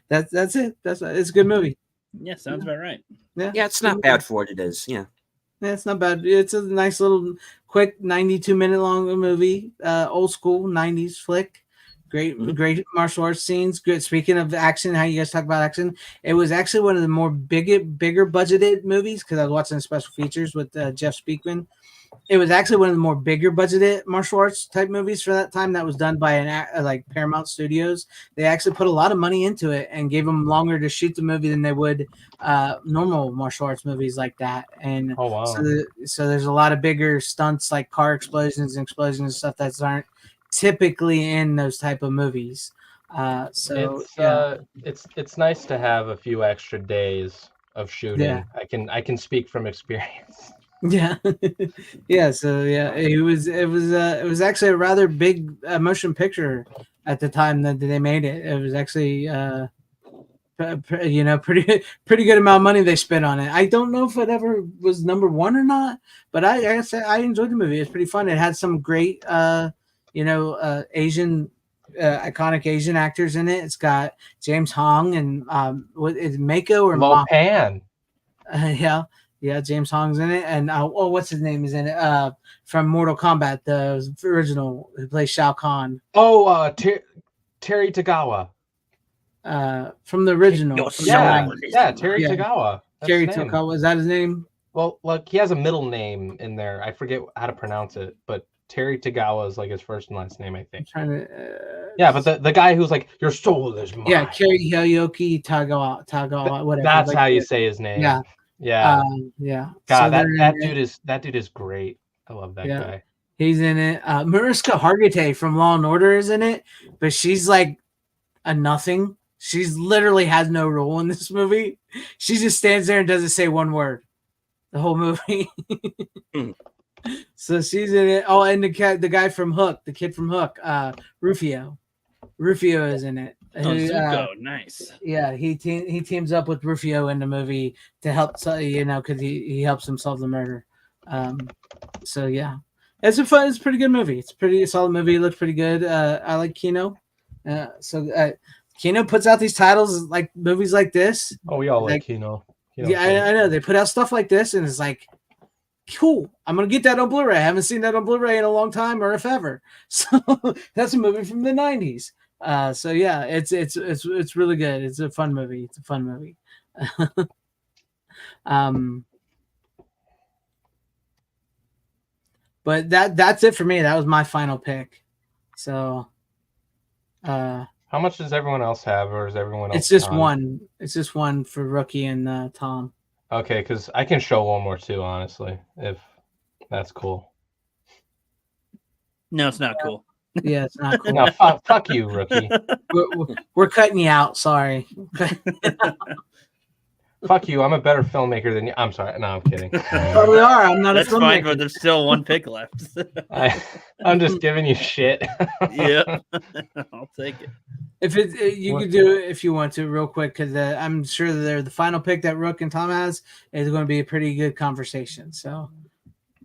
That's it. It's a good movie. Yeah, sounds about right. Yeah, it's not bad for what it is. Yeah. Yeah, it's not bad. It's a nice little quick 92-minute long movie, old school 90s flick. Great martial arts scenes. Good. Speaking of action, how you guys talk about action, it was actually one of the more bigger budgeted movies because I was watching the special features with Jeff Speakman. It was actually one of the more bigger budgeted martial arts type movies for that time that was done by like Paramount Studios. They actually put a lot of money into it and gave them longer to shoot the movie than they would normal martial arts movies like that. And Oh wow. so there's a lot of bigger stunts like car explosions and stuff that aren't typically in those type of movies. It's nice to have a few extra days of shooting. Yeah. I can speak from experience. Yeah, yeah. So yeah, it was actually a rather big motion picture at the time that they made it. It was actually pretty good amount of money they spent on it. I don't know if it ever was number one or not, but I enjoyed the movie. It's pretty fun. It had some great Asian iconic Asian actors in it. It's got James Hong and what is Mako or Lo Pan? Yeah, James Hong's in it, and what's his name is in it? From Mortal Kombat, the original, who plays Shao Kahn. Oh, Terry Tagawa. From the original. Terry Tagawa. That's Terry his name. Tagawa, is that his name? Well, look, he has a middle name in there. I forget how to pronounce it, but Terry Tagawa is like his first and last name, I think. I'm trying to. Yeah, but the guy who's like, your soul is mine. Yeah, Hiroyuki Tagawa, whatever. That's like how you say his name. Yeah. Yeah. Yeah. God, that dude is great. I love that guy. He's in it. Mariska Hargitay from Law and Order is in it, but she's like a nothing. She's literally has no role in this movie. She just stands there and doesn't say one word the whole movie. So she's in it. Oh, and the guy from Hook, the kid from Hook, Rufio. Rufio is in it. Zuko, nice. Yeah, he teams up with Rufio in the movie to help, because he helps him solve the murder. So yeah, it's a pretty good movie. It's a pretty solid movie. It looks pretty good. I like Kino. Kino puts out these titles like movies like this. Oh, we all like Kino. Yeah, I know. They put out stuff like this, and it's like, cool. I'm gonna get that on Blu-ray. I haven't seen that on Blu-ray in a long time, or if ever. So that's a movie from the '90s. So yeah, it's really good. It's a fun movie. But that's it for me. That was my final pick. So how much does everyone else have, or is everyone else? It's just one. It's just one for Rookie and Tom. Okay, because I can show one more too, honestly, if that's cool. No, it's not cool. Yeah, it's not cool. No, fuck you, Rookie. We're cutting you out. Sorry. Fuck you. I'm a better filmmaker than you. I'm sorry. No, I'm kidding. But we are. I'm not a filmmaker. That's fine, but there's still one pick left. I'm just giving you shit. Yeah, I'll take it. If you could do it if you want to, real quick, because I'm sure that the final pick that Rook and Tom has is going to be a pretty good conversation. So,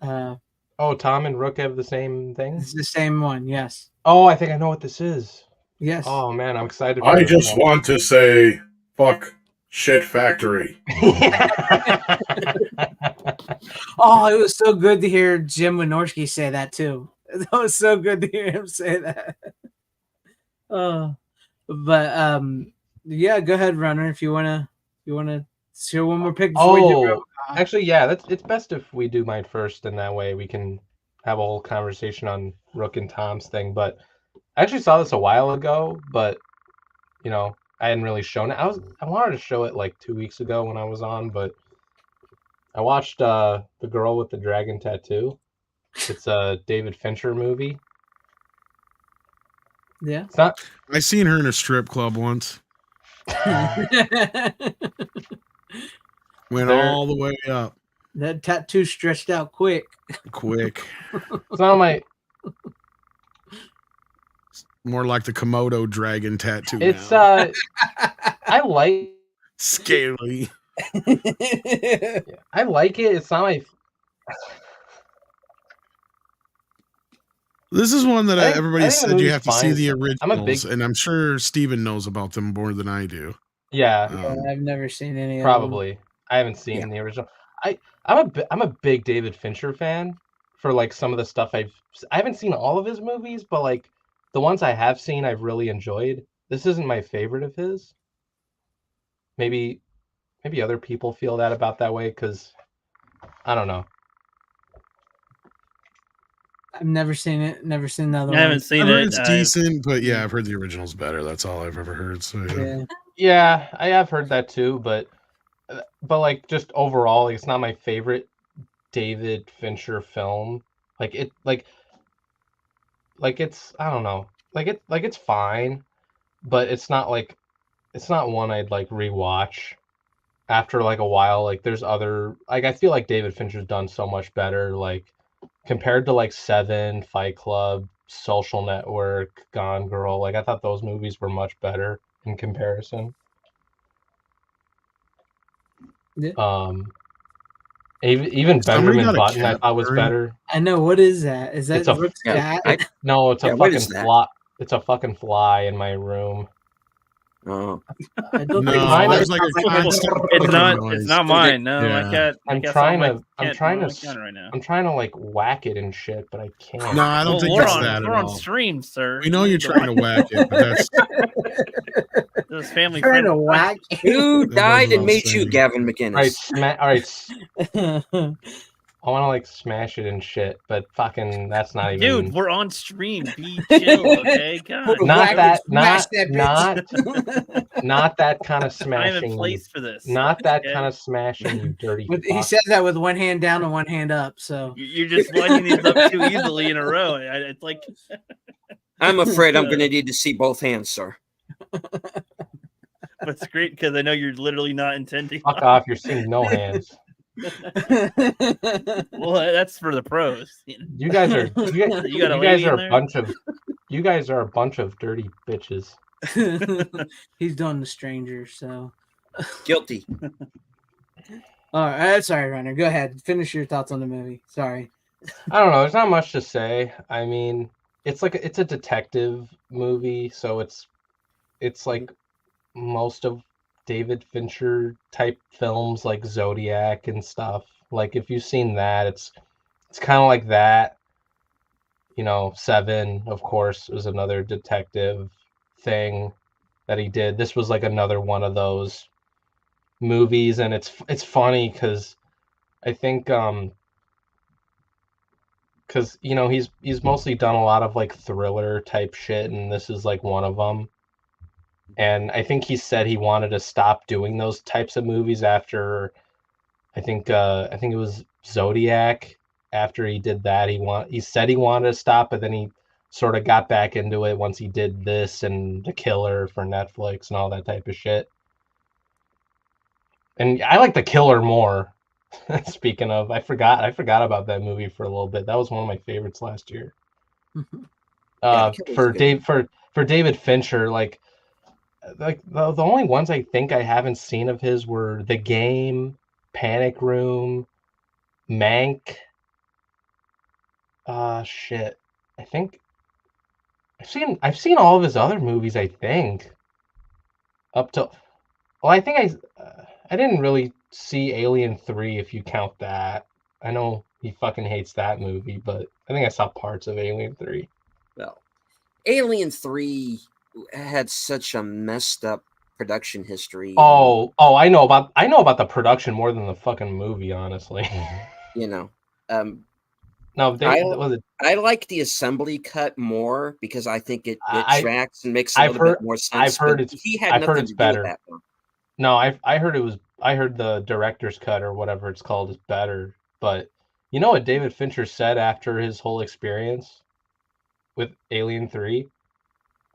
oh, Tom and Rook have the same thing. It's the same one, yes. Oh, I think I know what this is. Yes. Oh man, I'm excited. I just want to say, fuck Shit Factory. Oh, it was so good to hear Jim Wynorski say that too. That was so good to hear him say that. But yeah, go ahead, Runner, if you wanna share one more pick before we do. Actually, yeah, it's best if we do mine first, and that way we can have a whole conversation on Rook and Tom's thing. But I actually saw this a while ago, but I hadn't really shown it. I wanted to show it like 2 weeks ago when I was on, but I watched The Girl with the Dragon Tattoo. It's a David Fincher movie. Yeah. It's not. I seen her in a strip club once. Went all the way up. That tattoo stretched out quick. It's not my. More like the Komodo dragon tattoo. It's now. I like scaly. I like it. It's not my. This is one that everybody said you have to see the originals, I'm a big... and I'm sure Steven knows about them more than I do. Yeah, I've never seen any of probably. I haven't seen Yeah. the original. I'm a big David Fincher fan for like some of the stuff I haven't seen all of his movies, but like the ones I have seen I've really enjoyed. This isn't my favorite of his. Maybe other people feel that about that way because I don't know. I've never seen it. Never seen the other I one. haven't seen I've heard it. it's decent, but yeah, I've heard the original's better. That's all I've ever heard. So yeah. Yeah, I have heard that too, but like just overall, like, it's not my favorite David Fincher film. Like it's I don't know. Like it's fine, but it's not one I'd like rewatch after like a while. Like there's other like I feel like David Fincher's done so much better like compared to like Seven, Fight Club, Social Network, Gone Girl. Like I thought those movies were much better in comparison. Yeah. Even Somebody Benjamin got a Button I cat thought was purring? better. I know. What is that? Is that It's a Rook's Yeah, cat? No, it's a Yeah, what is fucking that? fly. It's a fucking fly in my room. Oh, I don't No, think trying to- there's like a constant It's clicking not. noise. It's not mine. No, Yeah. my cat. I'm my cat's trying on to. my I'm cat- trying on to. my counter right now. I'm trying to like whack it and shit, but I can't. No, I don't Well, think we're it's on. that at We're on all. stream, sir. We know you're trying to whack it, but that's This family trying to friendly. whack. who That died goes and without made you, saying. Gavin All right, McInnes? all right. I want to like smash it and shit, but fucking that's not even. Dude, we're on stream. Be chill, okay? God. Not that. Smash Not that bitch. not that kind of Time and smashing. place for this. Not that okay? kind of smashing, you dirty. He fuck. says that with one hand down and one hand up. So You're just lining these up too easily in a row. It's like I'm afraid I'm going to need to see both hands, sir. it's great because I know you're literally not intending. Fuck off! You're seeing no hands. Well, that's for the pros. You guys are. You got a guys lady in are a there? bunch of. You guys are a bunch of dirty bitches. He's done the stranger. So Guilty. all right. Sorry, Runner. Go ahead. Finish your thoughts on the movie. Sorry. I don't know. There's not much to say. I mean, it's a detective movie, so it's like most of David Fincher type films like Zodiac and stuff. Like if you've seen that, it's kind of like that. You know, Seven, of course, was another detective thing that he did. This was like another one of those movies, and it's funny because I think because you know he's mostly done a lot of like thriller type shit, and this is like one of them. And I think he said he wanted to stop doing those types of movies after I think it was Zodiac. After he did that, he said he wanted to stop, but then he sort of got back into it once he did this and The Killer for Netflix and all that type of shit. And I like The Killer more. Speaking of, I forgot about that movie for a little bit. That was one of my favorites last year. Yeah, The Killer's good. For David Fincher, like the only ones I think I haven't seen of his were The Game, Panic Room, Mank. Shit. I think I've seen all of his other movies. I think up till well, I think I didn't really see Alien 3 if you count that. I know he fucking hates that movie, but I think I saw parts of Alien 3. Well, Alien 3 had such a messed up production history. Oh, I know about the production more than the fucking movie, honestly. You know, No, I like the assembly cut more because I think it tracks and makes a I've little heard- bit more sense. I've heard but it's- he had I've heard nothing it's to do better. with that. Though. No, I heard the director's cut or whatever it's called is better. But you know what David Fincher said after his whole experience with Alien 3?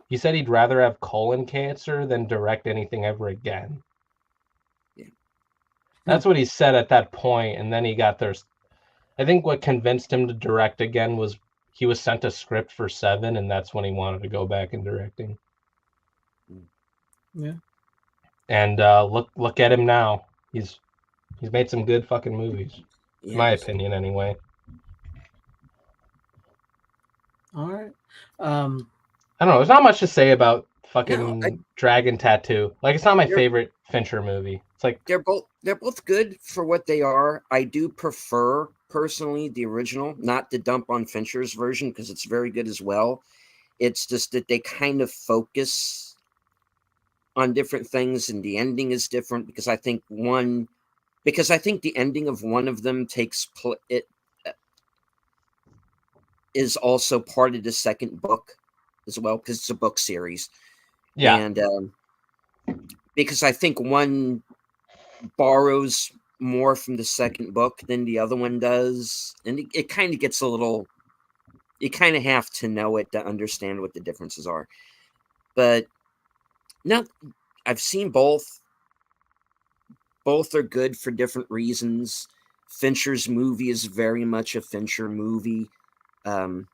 He said he'd rather have colon cancer than direct anything ever again. Yeah. That's what he said at that point, and then he got there. I think what convinced him to direct again was he was sent a script for Seven, and that's when he wanted to go back in directing. Yeah. And look at him now. He's made some good fucking movies, in my opinion, anyway. All right. I don't know. There's not much to say about fucking dragon tattoo. Like, it's not my They're- favorite Fincher movie. It's like, they're both good for what they are. I do prefer personally the original, not to dump on Fincher's version because it's very good as well. It's just that they kind of focus on different things, and the ending is different because I think the ending of one of them is also part of the second book as well, because it's a book series. yeah, And because I think one borrows more from the second book than the other one does, and it kind of gets a little, you kind of have to know it to understand what the differences are. But no, I've seen both. Both are good for different reasons. Fincher's movie is very much a Fincher movie, and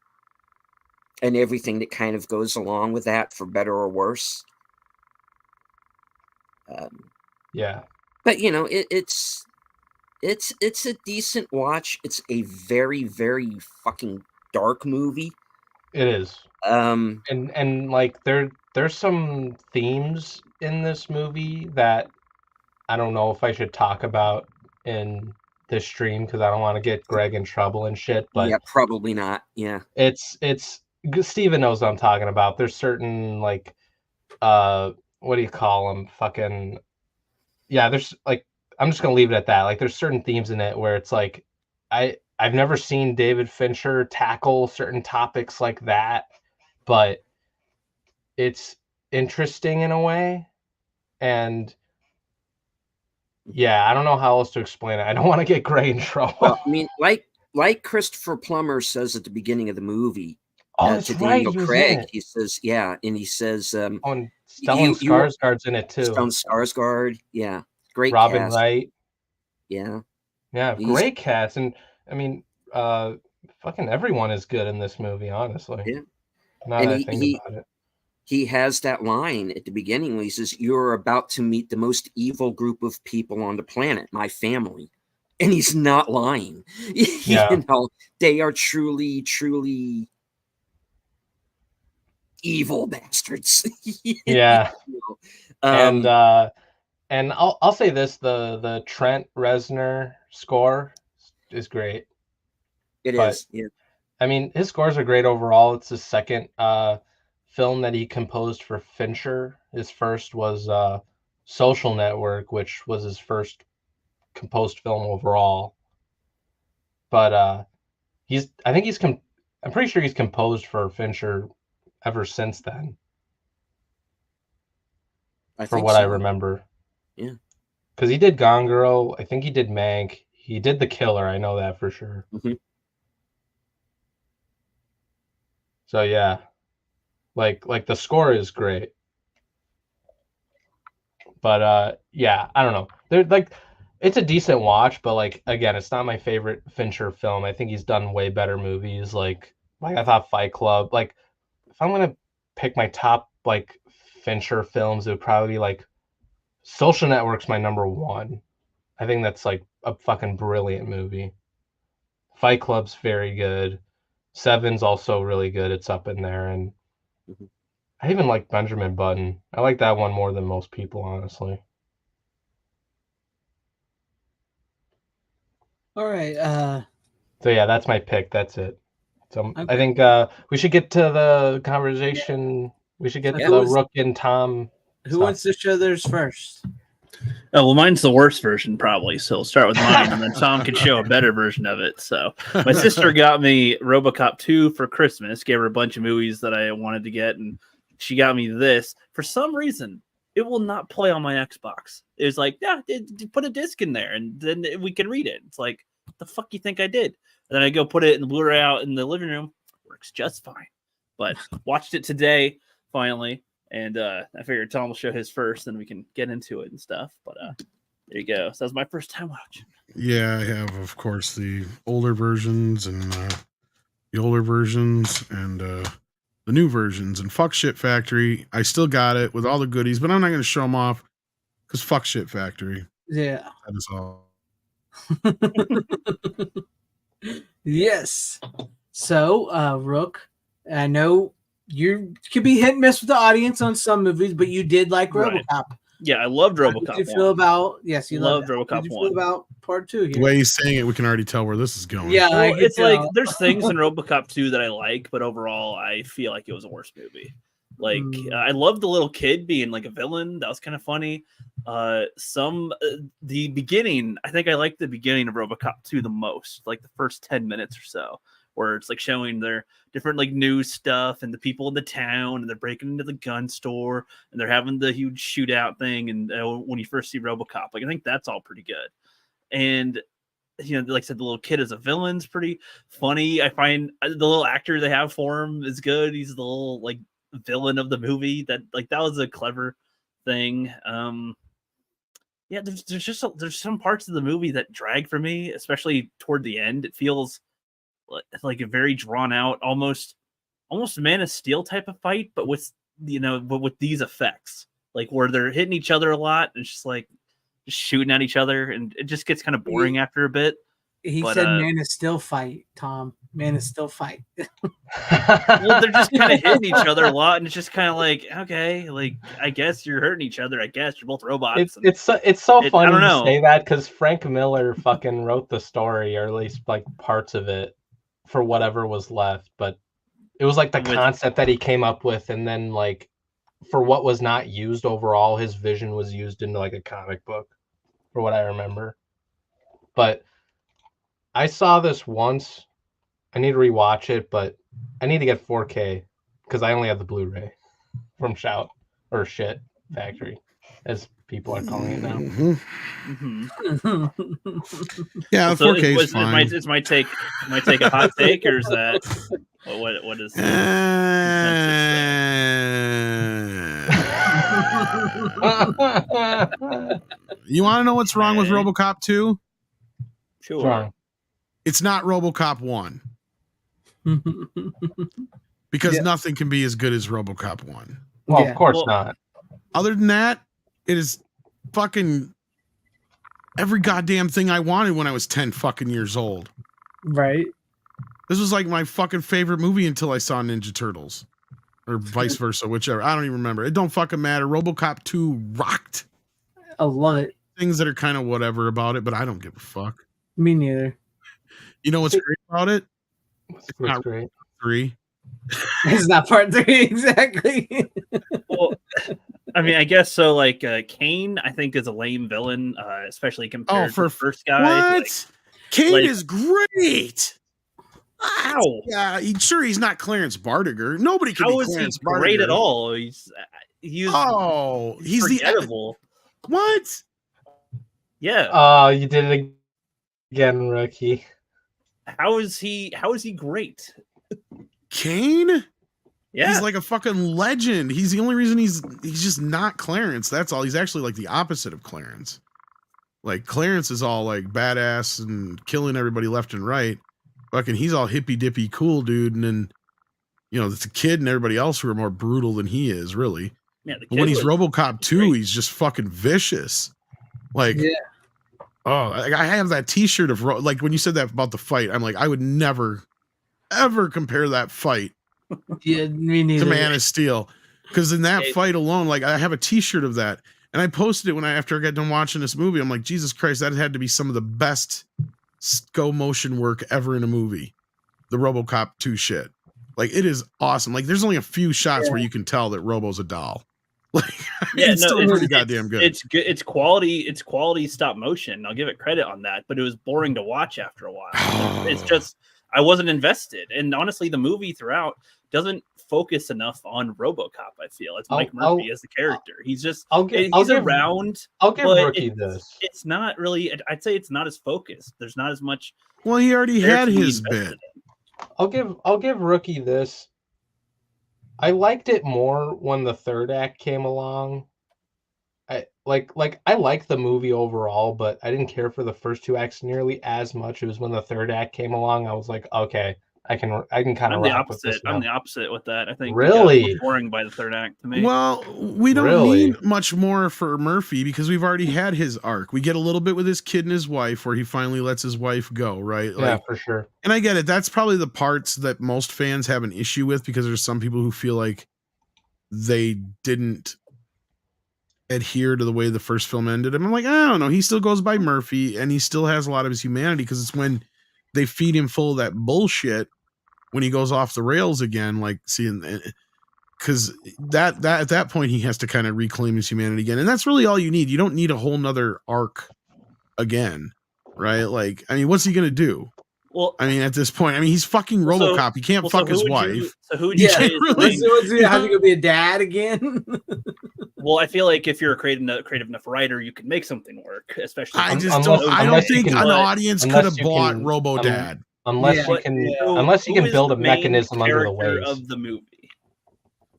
everything that kind of goes along with that, for better or worse. yeah. But you know, it's a decent watch. It's a very, very fucking dark movie. It is. And like there's some themes in this movie that I don't know if I should talk about in this stream because I don't want to get Greg in trouble and shit. But yeah, probably not. Yeah, it's Steven knows what I'm talking about. There's certain like what do you call them? Fucking yeah. There's like, I'm just gonna leave it at that. Like, there's certain themes in it where it's like I've never seen David Fincher tackle certain topics like that, but it's interesting in a way. And yeah, I don't know how else to explain it. I don't want to get Gray in trouble. well, I mean, like Christopher Plummer says at the beginning of the movie, oh, that's to right. Daniel He was in Craig, it. he says, yeah, and he says, Oh, and Stellan Skarsgård's in it too. Stellan Skarsgård, yeah, great Robin cast. Wright. Yeah, Yeah, He's- great cast. And I mean, fucking everyone is good in this movie, honestly. Yeah. Now And that I think about it. he has that line at the beginning where he says, "You're about to meet the most evil group of people on the planet, my family," and he's not lying. Yeah. You know, they are truly, truly evil bastards. Yeah. You know? And I'll say this, the Trent Reznor score is great. It but- is. Yeah. I mean, his scores are great overall. It's his second film that he composed for Fincher. His first was Social Network, which was his first composed film overall. But I'm pretty sure he's composed for Fincher ever since then, for what I remember. Yeah. Because he did Gone Girl. I think he did Mank. He did The Killer. I know that for sure. Mhm. So yeah, like the score is great. But yeah, I don't know. They're like, it's a decent watch, but like, again, it's not my favorite Fincher film. I think he's done way better movies. Like I thought Fight Club. Like, if I'm gonna pick my top like Fincher films, it would probably be like Social Network's my number one. I think that's like a fucking brilliant movie. Fight Club's very good. Seven's also really good. It's up in there. And I even like Benjamin Button. I like that one more than most people, honestly. All right. So yeah, that's my pick. That's it. So I Okay. think we should get to the conversation. We should get Yeah. the Rook and Tom. Who wants to show theirs first? Oh, well, mine's the worst version, probably. So we'll start with mine, and then Tom can show a better version of it. So my sister got me RoboCop 2 for Christmas, gave her a bunch of movies that I wanted to get, and she got me this. For some reason, it will not play on my Xbox. It was like, yeah, put a disc in there, and then we can read it. It's like, what the fuck you think I did? And then I go put it in the Blu-ray out in the living room. Works just fine. But watched it today, finally. And I figured Tom will show his first, then we can get into it and stuff. But there you go. So that was my first time watching. Yeah, I have, of course, the older versions and the new versions. And fuck Shit Factory, I still got it with all the goodies, but I'm not going to show them off because fuck Shit Factory. Yeah. That is all. Yes. So, Rook, I know you could be hit and miss with the audience on some movies, but you did like Right. RoboCop. Yeah, I loved How RoboCop. did you 1. feel about? Yes, you Loved loved RoboCop How did you 1. feel about part 2 The here? way he's saying it, we can already tell where this is going. Yeah, I Well, could it's like tell. there's things in RoboCop 2 that I like, but overall, I feel like it was a worse movie. Like I loved the little kid being like a villain. That was kind of funny. The beginning, I think I liked the beginning of RoboCop 2 the most, like the first 10 minutes or so, where it's like showing their different like news stuff and the people in the town, and they're breaking into the gun store and they're having the huge shootout thing. And when you first see RoboCop, like I think that's all pretty good. And like I said, the little kid as a villain's pretty funny. I find the little actor they have for him is good. He's the little like villain of the movie. That was a clever thing. Yeah, there's some parts of the movie that drag for me, especially toward the end. It feels like a very drawn out, almost Man of Steel type of fight, but with these effects, like where they're hitting each other a lot and it's just like just shooting at each other, and it just gets kind of boring after a bit. He said Man of Steel fight, Tom. Man of Steel fight. Well, they're just kind of hitting each other a lot, and it's just kind of like, okay, like I guess you're hurting each other. I guess you're both robots. It's so funny I don't to know. say that because Frank Miller fucking wrote the story, or at least like parts of it, for whatever was left. But it was like the concept that he came up with, and then like for what was not used overall, his vision was used into like a comic book, for what I remember. But I saw this once. I need to rewatch it, but I need to get 4K because I only have the Blu-ray from Shout or Shit Factory, as people are calling it now. Yeah, So 4K is fine. It might take a hot take, or is that what is? You want to know what's wrong with RoboCop 2? Sure. Wrong. It's not RoboCop 1. Because nothing can be as good as RoboCop 1. Well, of course not. Other than that, it is fucking every goddamn thing I wanted when I was 10 fucking years old. Right. This was like my fucking favorite movie until I saw Ninja Turtles. Or vice versa, whichever. I don't even remember. It don't fucking matter. RoboCop 2 rocked. I love it. Things that are kind of whatever about it, but I don't give a fuck. Me neither. You know what's great about it? It's not great. 3. It's not part 3 exactly. Well, I mean, I guess so. Like Kane, I think is a lame villain, especially compared to the first guy. What? Like, Kane is great. How? Yeah, sure he's not Clarence Bartiger. Nobody can be Clarence Bartiger. Great at all? He's he's forgettable. What? Yeah. Oh, you did it again, rookie. How is he great? Kane? Yeah. He's like a fucking legend. He's the only reason he's just not Clarence. That's all. He's actually like the opposite of Clarence. Like Clarence is all like badass and killing everybody left and right. Fucking he's all hippy dippy cool dude, and then it's a kid and everybody else who are more brutal than he is, really. Yeah, but when he's RoboCop 2, he's just fucking vicious. Like I have that t-shirt of like when you said that about the fight, I'm like, I would never ever compare that fight me neither. to Man of Steel. Because in that fight alone, like I have a t-shirt of that. And I posted it after I got done watching this movie. I'm like, Jesus Christ, that had to be some of the best go motion work ever in a movie. The RoboCop 2 shit. Like, it is awesome. Like, there's only a few shots where you can tell that Robo's a doll. Like, it's still pretty goddamn good. It's good. It's quality stop motion. I'll give it credit on that, but it was boring to watch after a while. It's just, I wasn't invested. And honestly, the movie throughout doesn't focus enough on RoboCop. I feel it's Mike Murphy as the character. He's just he's around. I'll give Rookie this. It's not really. I'd say it's not as focused. There's not as much. Well, he already had his bit. I'll give Rookie this. I liked it more when the third act came along. I liked the movie overall, but I didn't care for the first two acts nearly as much. It was when the third act came along, I was like, okay, I can kind I'm of the rock with this opposite. now. I'm the opposite with that. I think Really? it got boring by the third act to me. Well, we don't Really? need much more for Murphy because we've already had his arc. We get a little bit with his kid and his wife where he finally lets his wife go, right? Yeah, Like, for sure. and I get it. That's probably the parts that most fans have an issue with because there's some people who feel like they didn't adhere to the way the first film ended. And I'm like, I don't know. He still goes by Murphy and he still has a lot of his humanity because it's when they feed him full of that bullshit when he goes off the rails again, like seeing, because that at that point he has to kind of reclaim his humanity again, and that's really all you need. You don't need a whole nother arc again, right? Like, I mean, what's he gonna do? Well, I mean, at this point, I mean, he's fucking RoboCop. He can't fuck his wife. Who would you say is the main- How's he gonna be a dad again? Well, I feel like if you're a creative enough writer, you can make something work, especially. I just Unless- don't. I don't unless you think can- an audience could have unless you bought can- Robo Dad. Unless you can build a mechanism under the waves of the movie.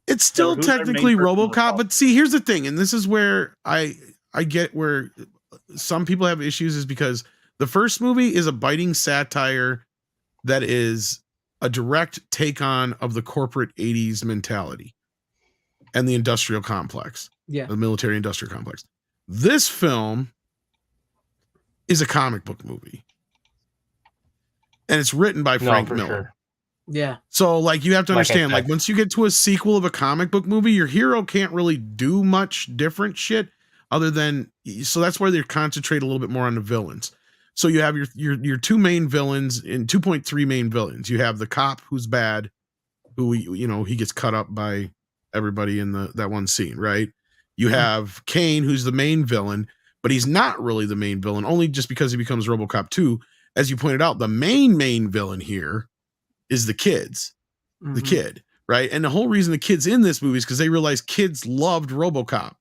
It's still who's our technically main person RoboCop, but see, here's the thing, and this is where I get where some people have issues is because the first movie is a biting satire that is a direct take on of the corporate 80s mentality and the industrial complex. Yeah. The military industrial complex. This film is a comic book movie. And it's written by Frank Miller. Sure. Yeah. So, like, you have to Like I understand, like, said. once you get to a sequel of a comic book movie, your hero can't really do much different shit other than, so that's why they concentrate a little bit more on the villains. So you have your two main villains and 2.3 main villains. You have the cop who's bad, who, he gets cut up by everybody in that one scene, right? You have Kane, who's the main villain, but he's not really the main villain, only just because he becomes RoboCop 2. As you pointed out, the main villain here is the kids, the kid, right? And the whole reason the kid's in this movie is because they realized kids loved RoboCop.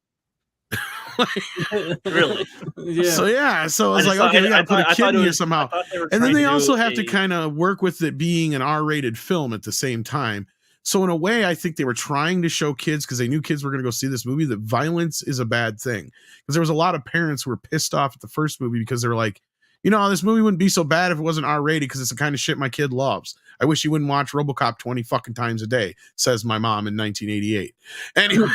Really? Yeah. So I was like, okay, we gotta put a kid in here somehow. And then they also have to do kind of work with it being an R-rated film at the same time. So in a way, I think they were trying to show kids, because they knew kids were going to go see this movie, that violence is a bad thing. Because there was a lot of parents who were pissed off at the first movie because they were like, this movie wouldn't be so bad if it wasn't R-rated because it's the kind of shit my kid loves. I wish he wouldn't watch RoboCop 20 fucking times a day, says my mom in 1988. Anyway.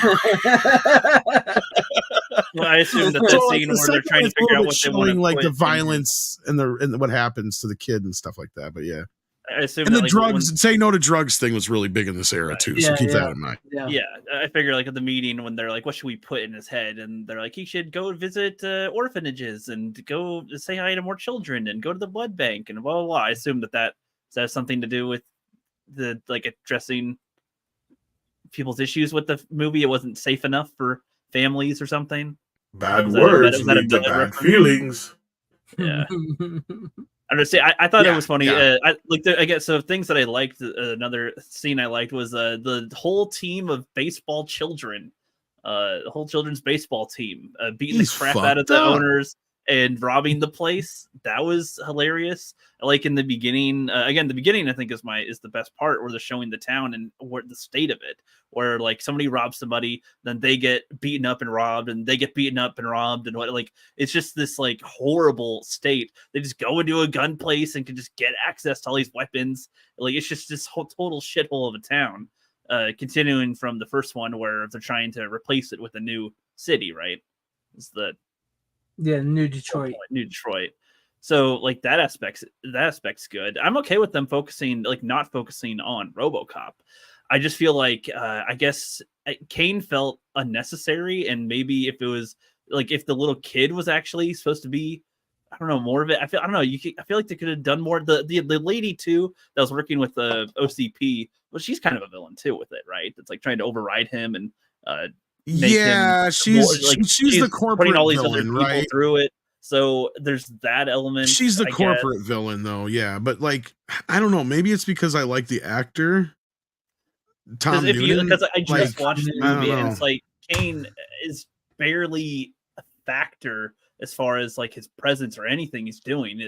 Well, I assume that the scene where they're trying to figure out what they want to like put the in- violence and what happens to the kid and stuff like that. But yeah. I assume And that, the like, drugs, say no to drugs thing was really big in this era too. So keep that in mind. Yeah, I figure like at the meeting when they're like, "What should we put in his head?" and they're like, "He should go visit orphanages and go say hi to more children and go to the blood bank and blah blah blah." I assume that has something to do with the addressing people's issues with the movie. It wasn't safe enough for families or something. Bad Was that a words was that a lead to bad bad reference? feelings. Yeah. I understand. I thought it was funny. yeah. I guess so. Things that I liked. Another scene I liked was the whole team of baseball children, the whole children's baseball team beating He's the crap out of fucked the up. owners and robbing the place. That was hilarious. Like in the beginning, again, the beginning I think is the best part where they're showing the town and where the state of it, where like somebody robs somebody, then they get beaten up and robbed, and they get beaten up and robbed, and what, like, it's just this like horrible state. They just go into a gun place and can just get access to all these weapons. Like, it's just this whole total shithole of a town. Continuing from the first one where they're trying to replace it with a new city, right? It's the New Detroit. New Detroit. So like that aspect's good. I'm okay with them not focusing on RoboCop. I just feel like I guess Kane felt unnecessary, and maybe if it was like if the little kid was actually supposed to be, I don't know, more of it. I feel like they could have done more. The lady too that was working with the OCP, well, she's kind of a villain too with it, right? It's like trying to override him and she's the corporate putting all these villain, other people right? through it. So there's that element. She's the I corporate guess. villain, though. Yeah, but like, I don't know. Maybe it's because I like the actor, Tom Noonan. Because I just Like, watched the I don't movie, and know. it's like Kane is barely a factor as far as like his presence or anything he's doing.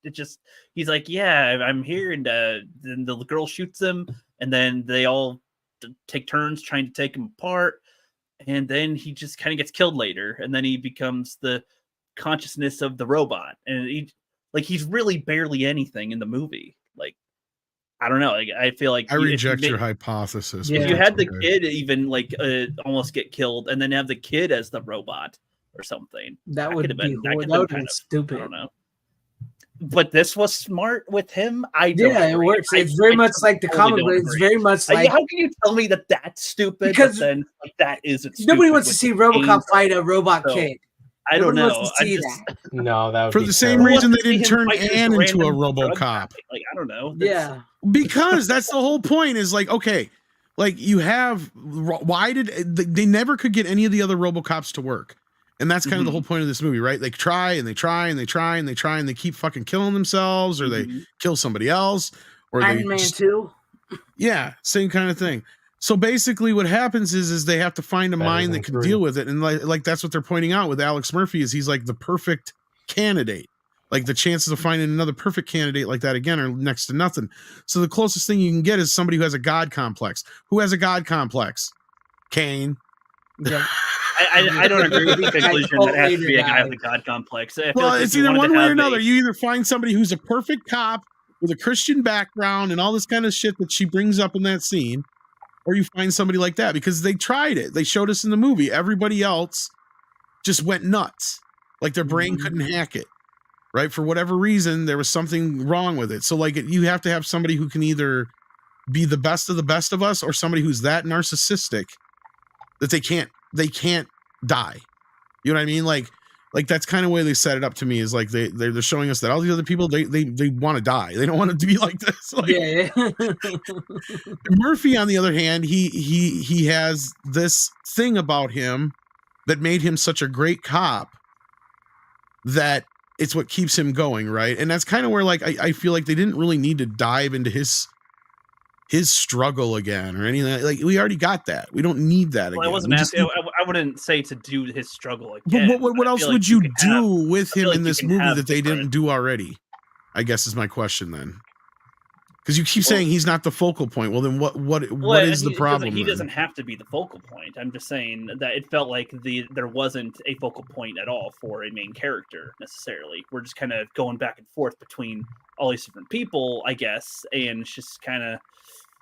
It just, he's like, yeah, I'm here, and then the girl shoots him, and then they all take turns trying to take him apart, and then he just kind of gets killed later, and then he becomes the consciousness of the robot, and he's really barely anything in the movie. Like, I don't know. Like, I feel like I reject your hypothesis. Yeah. If you but had the that's okay. kid even like almost get killed, and then have the kid as the robot or something, That would could've be been- horrible. could've That would been be kind of- stupid. I don't know. But this was smart with him. I don't Yeah, it agree. works. I- It's very I much like the totally comic don't book. It's agree. very much Like, like how can you tell me that that's stupid? Because but then like, that isn't. nobody stupid wants to with see the RoboCop games. fight a robot So, kid. I don't Nobody know. wants to I see just that. No, that would For be the same terrible. reason they I want to didn't see him turn fight this Anne into a random drug RoboCop. traffic. Like, I don't know. That's- Yeah. Because that's the whole point. Is like, okay, like you have why did they never could get any of the other RoboCops to work? And that's kind of the whole point of this movie, right? They try and they try and they try and they try and they keep fucking killing themselves, or they kill somebody else, or they Iron Man just, 2. yeah, same kind of thing. So basically, what happens is they have to find a Better mind than that can 3. deal with it, and like that's what they're pointing out with Alex Murphy is he's like the perfect candidate. Like the chances of finding another perfect candidate like that again are next to nothing. So the closest thing you can get is somebody who has a god complex. Who has a god complex? Kane. Yeah. I don't agree with the conclusion that has to be a guy Totally with a god complex. I feel Well, like if it's you either wanted one to way or have another. a- You either find somebody who's a perfect cop with a Christian background and all this kind of shit that she brings up in that scene, or you find somebody like that because they tried it. They showed us in the movie. Everybody else just went nuts. Like their brain couldn't hack it, right? For whatever reason, there was something wrong with it. So like you have to have somebody who can either be the best of us or somebody who's that narcissistic that they can't die. You know what I mean? Like that's kind of the way they set it up to me is like they're showing us that all the other people they want to die. They don't want it to be like this. Like, Yeah. Murphy, on the other hand, he has this thing about him that made him such a great cop that it's what keeps him going, right? And that's kind of where like I feel like they didn't really need to dive into his struggle again or anything. Like we already got that. We don't need that again. Well, I wasn't We just asking. need- I wouldn't say to do his struggle But again. what I else feel would like you can do have- with I feel him like in you this can movie have that they different- didn't do already? I guess is my question then. Because you keep Well- saying he's not the focal point. Well, then what Well, is the problem? He then? doesn't have to be the focal point. I'm just saying that it felt like there wasn't a focal point at all for a main character necessarily. We're just kind of going back and forth between all these different people, I guess, and it's just kind of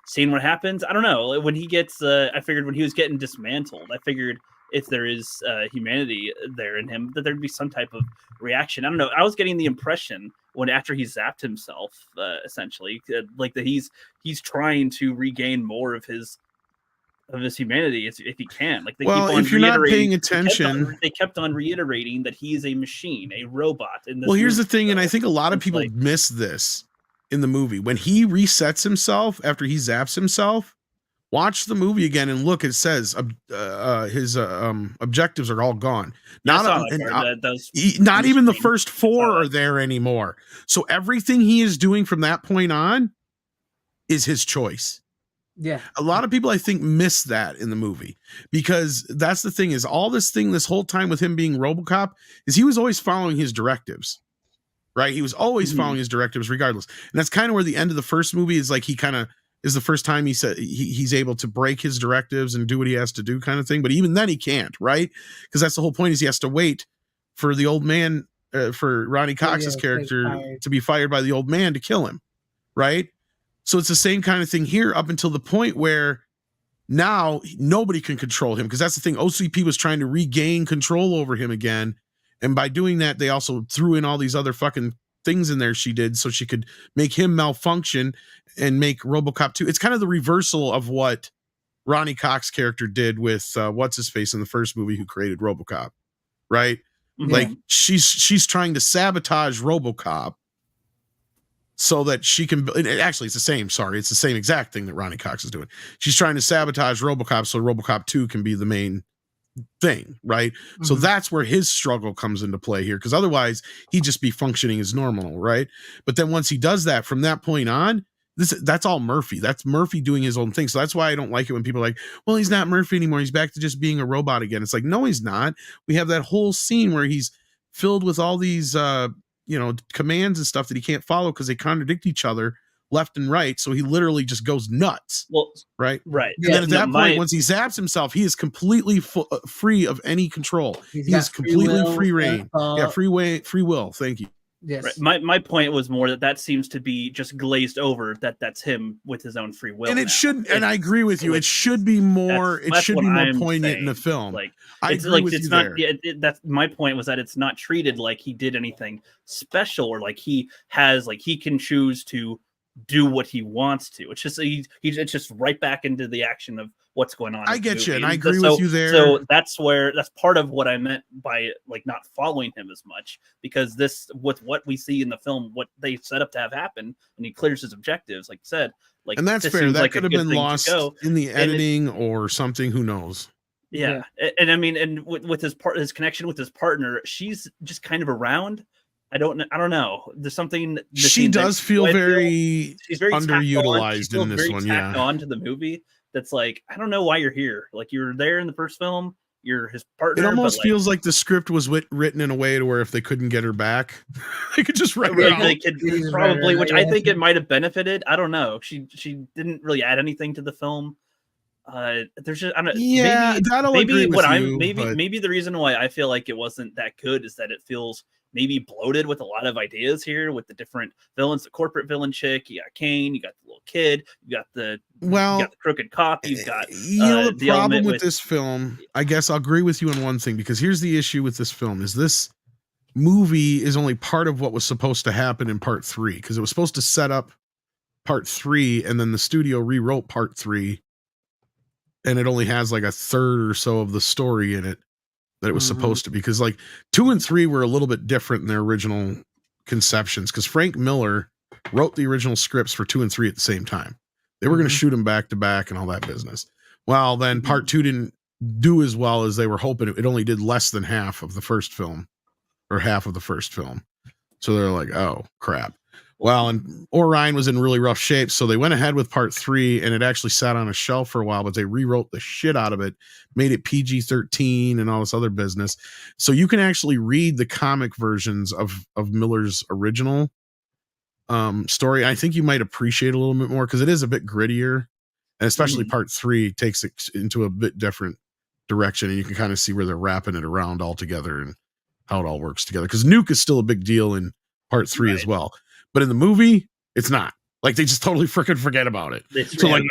seeing what happens. I don't know. When he gets, I figured when he was getting dismantled, I figured if there is humanity there in him, that there'd be some type of reaction. I don't know. I was getting the impression when after he zapped himself, essentially, like that he's trying to regain more of his humanity if he can. Like they Well, keep on if you're not reiterating- paying attention- they kept on reiterating that he is a machine, a robot. In this Well, here's the movie. thing, and I So think a lot of it's people like- miss this in the movie. When he resets himself after he zaps himself, watch the movie again and look. It says his objectives are all gone. Yeah, I Not saw that part. That was not on the even the screen. first 4 are there anymore. So everything he is doing from that point on is his choice. Yeah. A lot of people, I think, miss that in the movie because that's the thing is all this whole time with him being RoboCop is he was always following his directives, right? He was always following his directives regardless. And that's kind of where the end of the first movie is like he kind of is the first time he said he's able to break his directives and do what he has to do kind of thing. But even then he can't, right? Because that's the whole point is he has to wait for the old man, for Ronnie Cox's character to be fired by the old man to kill him, right? So it's the same kind of thing here up until the point where now nobody can control him because that's the thing. OCP was trying to regain control over him again. And by doing that, they also threw in all these other fucking things in there she did so she could make him malfunction and make RoboCop 2. It's kind of the reversal of what Ronnie Cox's character did with what's-his-face in the first movie who created RoboCop, right? Mhm. Like she's trying to sabotage RoboCop so that she can actually it's the same exact thing that Ronnie Cox is doing. She's trying to sabotage RoboCop so RoboCop 2 can be the main thing, right? So that's where his struggle comes into play here because otherwise he'd just be functioning as normal, right? But then once he does that, from that point on, that's all Murphy. That's Murphy doing his own thing. So that's why I don't like it when people are like, well, he's not Murphy anymore. He's back to just being a robot again. It's like, no, he's not. We have that whole scene where he's filled with all these commands and stuff that he can't follow because they contradict each other left and right. So he literally just goes nuts. Well, right. Yeah, And then at that point, once he zaps himself, he is completely free of any control. He is completely free reign. Yeah, free will. Thank you. Yes. Right. My point was more that seems to be just glazed over. That's him with his own free will. And it now. should, and I agree with you. It should be more. It that's should what be more I'm poignant in the saying. film. Like I it's agree like with it's you not. there. Yeah, that's my point was that it's not treated like he did anything special or like he has like he can choose to do what he wants to. It's just it's just right back into the action of what's going on. I in the get you, movie. and I agree with you there. So that's part of what I meant by like not following him as much, because this with what we see in the film, what they set up to have happen, and he clears his objectives, like you said, like, and that's this fair. seems That like a could have good been thing to lost go. in the And it- editing or something. Who knows? Yeah. And I mean, and with his connection with his partner, she's just kind of around. I don't know. There's something She missing there. does feel I very she's very tacked on. She underutilized feels in this very one. tacked Yeah, on to the movie. That's like, I don't know why you're here. Like, you're there in the first film. You're his partner. it almost but feels like the script was written in a way to where if they couldn't get her back, they could just write her they out. could probably, which I think it might have benefited. I don't know. She didn't really add anything to the film. There's just, I don't know. Yeah, that'll agree with you, but- Maybe the reason why I feel like it wasn't that good is that it feels maybe bloated with a lot of ideas here with the different villains, the corporate villain chick, you got Kane, you got the little kid, you got the crooked cop, you've got the problem element with this film, I guess I'll agree with you on one thing, because here's the issue with this film is this movie is only part of what was supposed to happen in part 3, because it was supposed to set up part 3 and then the studio rewrote part 3 and it only has like a third or so of the story in it that it was supposed to be, because like 2 and 3 were a little bit different in their original conceptions, because Frank Miller wrote the original scripts for 2 and 3 at the same time. They were going to shoot them back to back and all that business. Well, then part 2 didn't do as well as they were hoping. It only did less than half of the first film, or half of the first film. So they're like, oh crap. Well, and Orion was in really rough shape, so they went ahead with part 3, and it actually sat on a shelf for a while, but they rewrote the shit out of it, made it PG-13 and all this other business. So you can actually read the comic versions of Miller's original story. I think you might appreciate a little bit more, because it is a bit grittier, and especially part 3 takes it into a bit different direction, and you can kind of see where they're wrapping it around all together and how it all works together. Because Nuke is still a big deal in part 3 as well. But in the movie, it's not. Like, they just totally freaking forget about it. So like,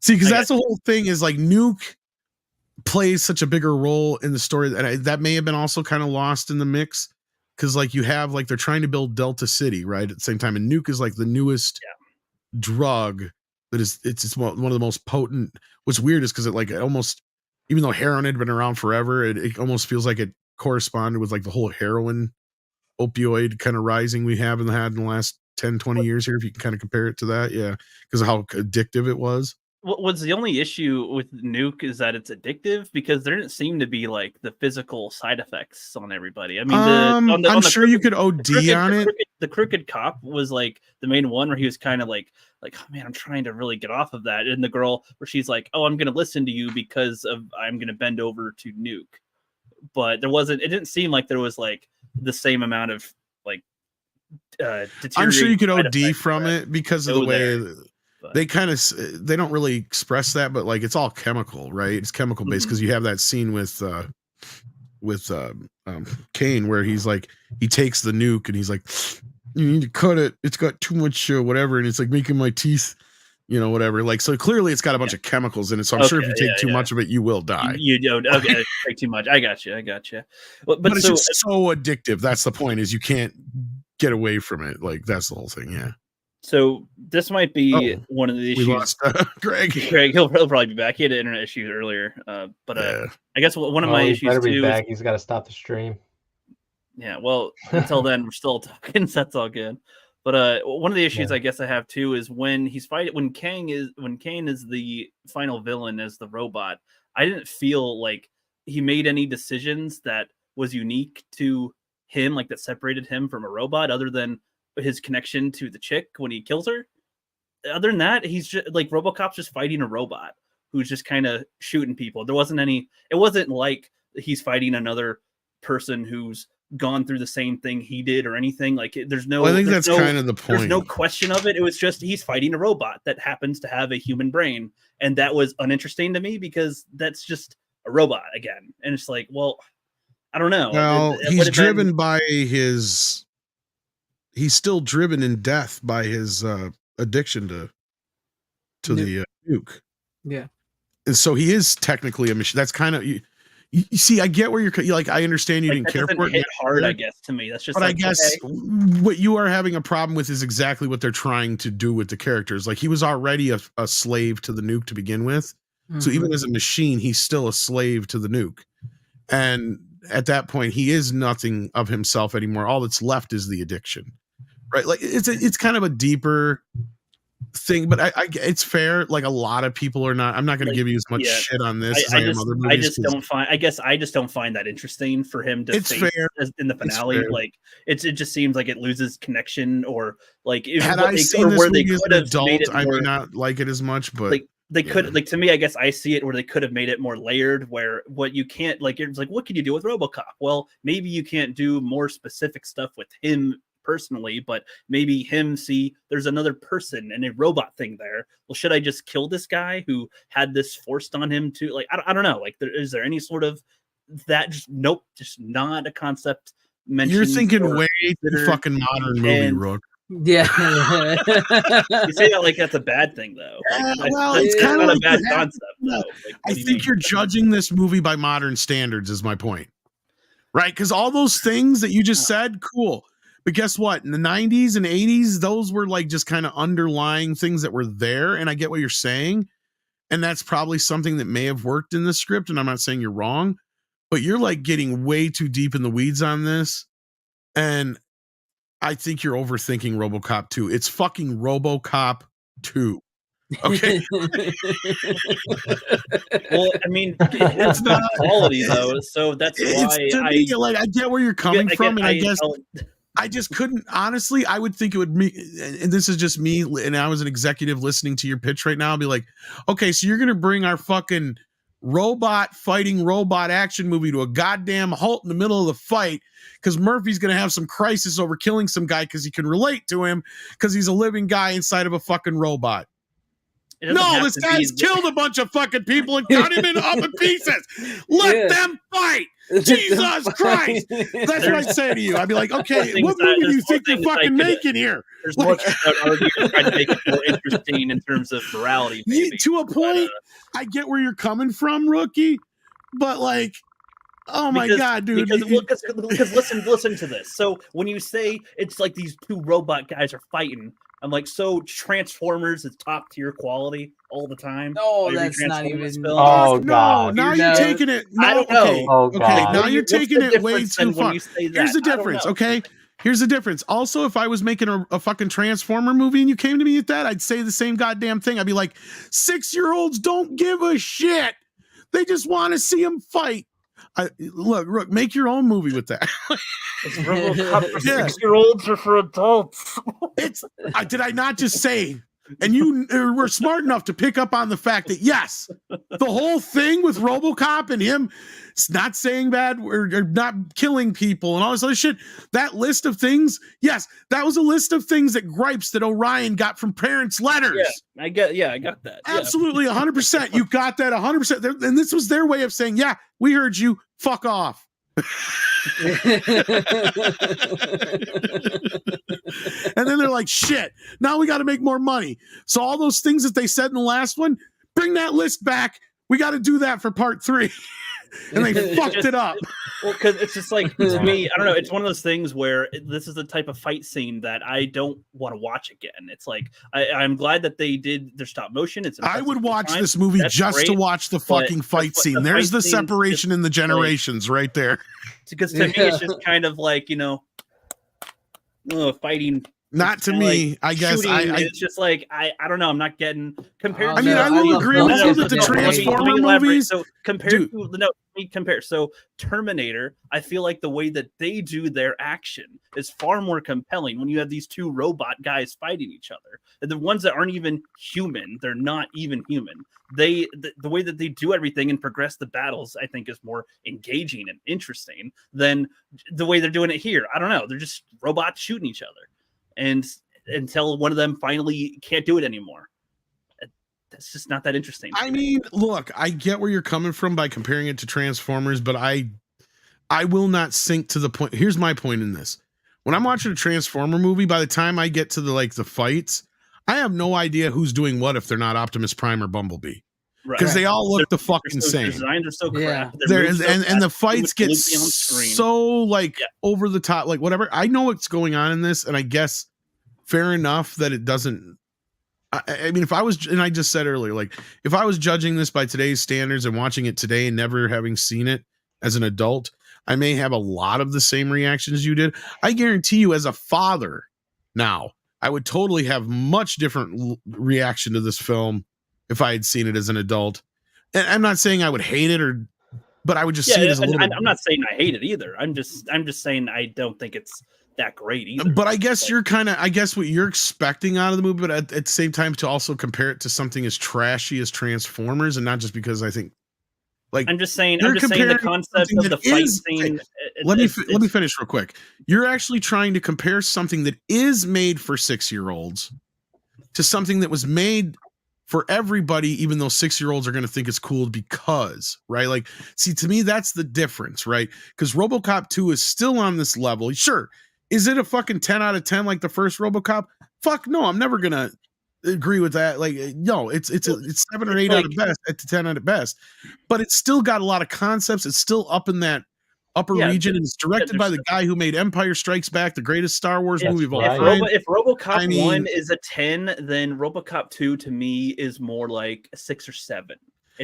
see, because that's the whole thing is like Nuke plays such a bigger role in the story, and that may have been also kind of lost in the mix, because like you have like they're trying to build Delta City right at the same time, and Nuke is like the newest drug that is it's one of the most potent. What's weird is because it almost, even though heroin had been around forever, it almost feels like it corresponded with like the whole heroin opioid kind of rising we have had in the last 10-20 years here, if you can kind of compare it to that. Yeah, because of how addictive it was. What's the only issue with Nuke is that it's addictive, because there didn't seem to be like the physical side effects on everybody. I mean, I'm sure you could OD on it. The crooked cop was like the main one where he was kind of like, oh man, I'm trying to really get off of that. And the girl where she's like, oh, I'm going to listen to you because I'm going to bend over to Nuke. But it didn't seem like there was like the same amount of like I'm sure you could OD from it because of the way they kind of, they don't really express that, but like it's all chemical, right? It's chemical based, because you have that scene with Kane where he's like, he takes the nuke and he's like, you need to cut it, it's got too much whatever, and it's like making my teeth, whatever. Like, so clearly it's got a bunch of chemicals in it, so I'm sure if you take too much of it, you will die. You don't. Okay, take too much. I got you. But it's just so addictive. That's the point, is you can't get away from it. Like, that's the whole thing. Yeah. So this might be one of the issues. We lost Greg. He'll probably be back. He had an internet issue earlier. I guess one of my issues better be too. Back. He's got to stop the stream. Yeah. Well, until then, we're still talking. So that's all good. But one of the issues I guess I have too is when he's fighting, when Kane is the final villain as the robot. I didn't feel like he made any decisions that was unique to him, like that separated him from a robot, other than his connection to the chick when he kills her. Other than that, he's just like RoboCop's just fighting a robot who's just kind of shooting people. There wasn't any. It wasn't like he's fighting another person who's gone through the same thing he did or anything. Like, there's no. Well, I think that's kind of the point. There's no question of it. It was just he's fighting a robot that happens to have a human brain, and that was uninteresting to me because that's just a robot again. And it's like, well, I don't know. Well, It he's would've been- driven by his. He's still driven in death by his addiction to the nuke. Yeah. And so he is technically a machine. That's kind of you see. I get where you're like. I understand you like, didn't that care doesn't for it. hit hard, I guess, to me. That's just. But like, I guess okay. what you are having a problem with is exactly what they're trying to do with the characters. Like he was already a slave to the nuke to begin with. So even as a machine, he's still a slave to the nuke. And at that point, he is nothing of himself anymore. All that's left is the addiction, right? Like it's kind of a deeper thing, but I it's fair. Like a lot of people are not. I'm not going to give you as much shit on this as I am other movies. I just don't find. I guess I just don't find that interesting for him to. It's face fair in the finale. Like it just seems like it loses connection, or like if had I seen this movie as an adult, I may more, not like it as much, but. Like, they could like to me, I guess I see it where they could have made it more layered, where what you can't like it's like what can you do with RoboCop? Well, maybe you can't do more specific stuff with him personally, but maybe him see there's another person and a robot thing there. Well, should I just kill this guy who had this forced on him to like I don't know, like is there any sort of that just nope, just not a concept mentioned. You're thinking way too fucking modern movie, Rook. Yeah. You say that like that's a bad thing, though. Like, well, that's it's kind of not like a bad concept. Though. Like, I think you're judging this movie by modern standards. Is my point, right? Because all those things that you just said, cool. But guess what? In the 90s and 80s, those were like just kind of underlying things that were there. And I get what you're saying, and that's probably something that may have worked in the script. And I'm not saying you're wrong, but you're like getting way too deep in the weeds on this, and I think you're overthinking RoboCop 2. It's fucking RoboCop 2. Okay. Well, I mean, it's not quality though, so that's why I get where you're coming from, and I guess I just couldn't honestly. I would think it would me, and this is just me, and I was an executive listening to your pitch right now. I'll be like, okay, so you're gonna bring our fucking robot fighting robot action movie to a goddamn halt in the middle of the fight because Murphy's gonna have some crisis over killing some guy because he can relate to him because he's a living guy inside of a fucking robot. No, this guy's killed a bunch of fucking people and cut him up in pieces. Let them fight. Jesus Christ. That's what I'd say to you. I'd be like, okay, what movie do you think you're fucking making here? There's more trying to make it more interesting in terms of morality. Maybe. To a point, I get where you're coming from, Rookie, but like, oh my God, dude. Because listen to this. So when you say it's like these two robot guys are fighting, I'm like, so Transformers is top tier quality all the time. No, that's not even. Oh God! Now you're taking it. No, I don't know. Okay, Oh, okay. God. Now you're taking it way too far. Here's Here's the difference. Okay. Here's the difference. Also, if I was making a fucking Transformer movie and you came to me at that, I'd say the same goddamn thing. I'd be like, 6-year-olds don't give a shit. They just want to see them fight. Look, make your own movie with that. It's RoboCop for 6-year-olds or for adults? Did I not just say? And you were smart enough to pick up on the fact that yes, the whole thing with RoboCop and him not saying bad or not killing people and all this other shit, that list of things, yes, that was a list of things that gripes that Orion got from parents' letters. Yeah, I got that. Absolutely, 100%. You got that 100%. And this was their way of saying, yeah, we heard you. Fuck off. And then they're like, shit, now we got to make more money. So all those things that they said in the last one, bring that list back. We got to do that for part 3. And they fucked it up. Well, because it's just like, to me, I don't know. It's one of those things where this is the type of fight scene that I don't want to watch again. It's like, I'm glad that they did their stop motion. I would watch this movie just to watch the fucking fight scene. There's the separation in the generations right there. Because to me, it's just kind of like, fighting. Not to me, I guess. It's just like I don't know. I'm not getting compared. I mean, I will agree with you that the Transformer movies. So compared to compare. So Terminator, I feel like the way that they do their action is far more compelling when you have these two robot guys fighting each other. And the ones that aren't even human, they're not even human. The way that they do everything and progress the battles, I think, is more engaging and interesting than the way they're doing it here. I don't know. They're just robots shooting each other. And until one of them finally can't do it anymore. That's just not that interesting. I mean, look, I get where you're coming from by comparing it to Transformers, but I will not sink to the point. Here's my point in this. When I'm watching a Transformer movie, by the time I get to the fights, I have no idea who's doing what if they're not Optimus Prime or Bumblebee. Because they all look the fucking same. Designs are so crap. And the fights get so over the top, like whatever. I know what's going on in this, and I guess fair enough that it doesn't. I mean, if I was, and I just said earlier, like if I was judging this by today's standards and watching it today and never having seen it as an adult, I may have a lot of the same reactions you did. I guarantee you, as a father now, I would totally have much different reaction to this film if I had seen it as an adult. And I'm not saying I would hate it, but I would just see it as a little. I'm not saying I hate it either. I'm just saying I don't think it's that great either. But I guess you're kind of, I guess what you're expecting out of the movie, but at the same time to also compare it to something as trashy as Transformers, and not just because I think, like, I'm just saying the concept of the fight scene. Let me finish real quick. You're actually trying to compare something that is made for 6-year-olds to something that was made for everybody, even though 6-year-olds are going to think it's cool because, right? Like, see, to me, that's the difference, right? Because RoboCop 2 is still on this level. Sure. Is it a fucking 10 out of 10 like the first RoboCop? Fuck no, I'm never going to agree with that. Like, no, it's 7 or 8 out of best, at 10 out of best. But it's still got a lot of concepts. It's still up in that upper region, and it's directed by the guy who made Empire Strikes Back, the greatest Star Wars movie of all time. If RoboCop 1 is a 10, then RoboCop 2 to me is more like a 6 or 7.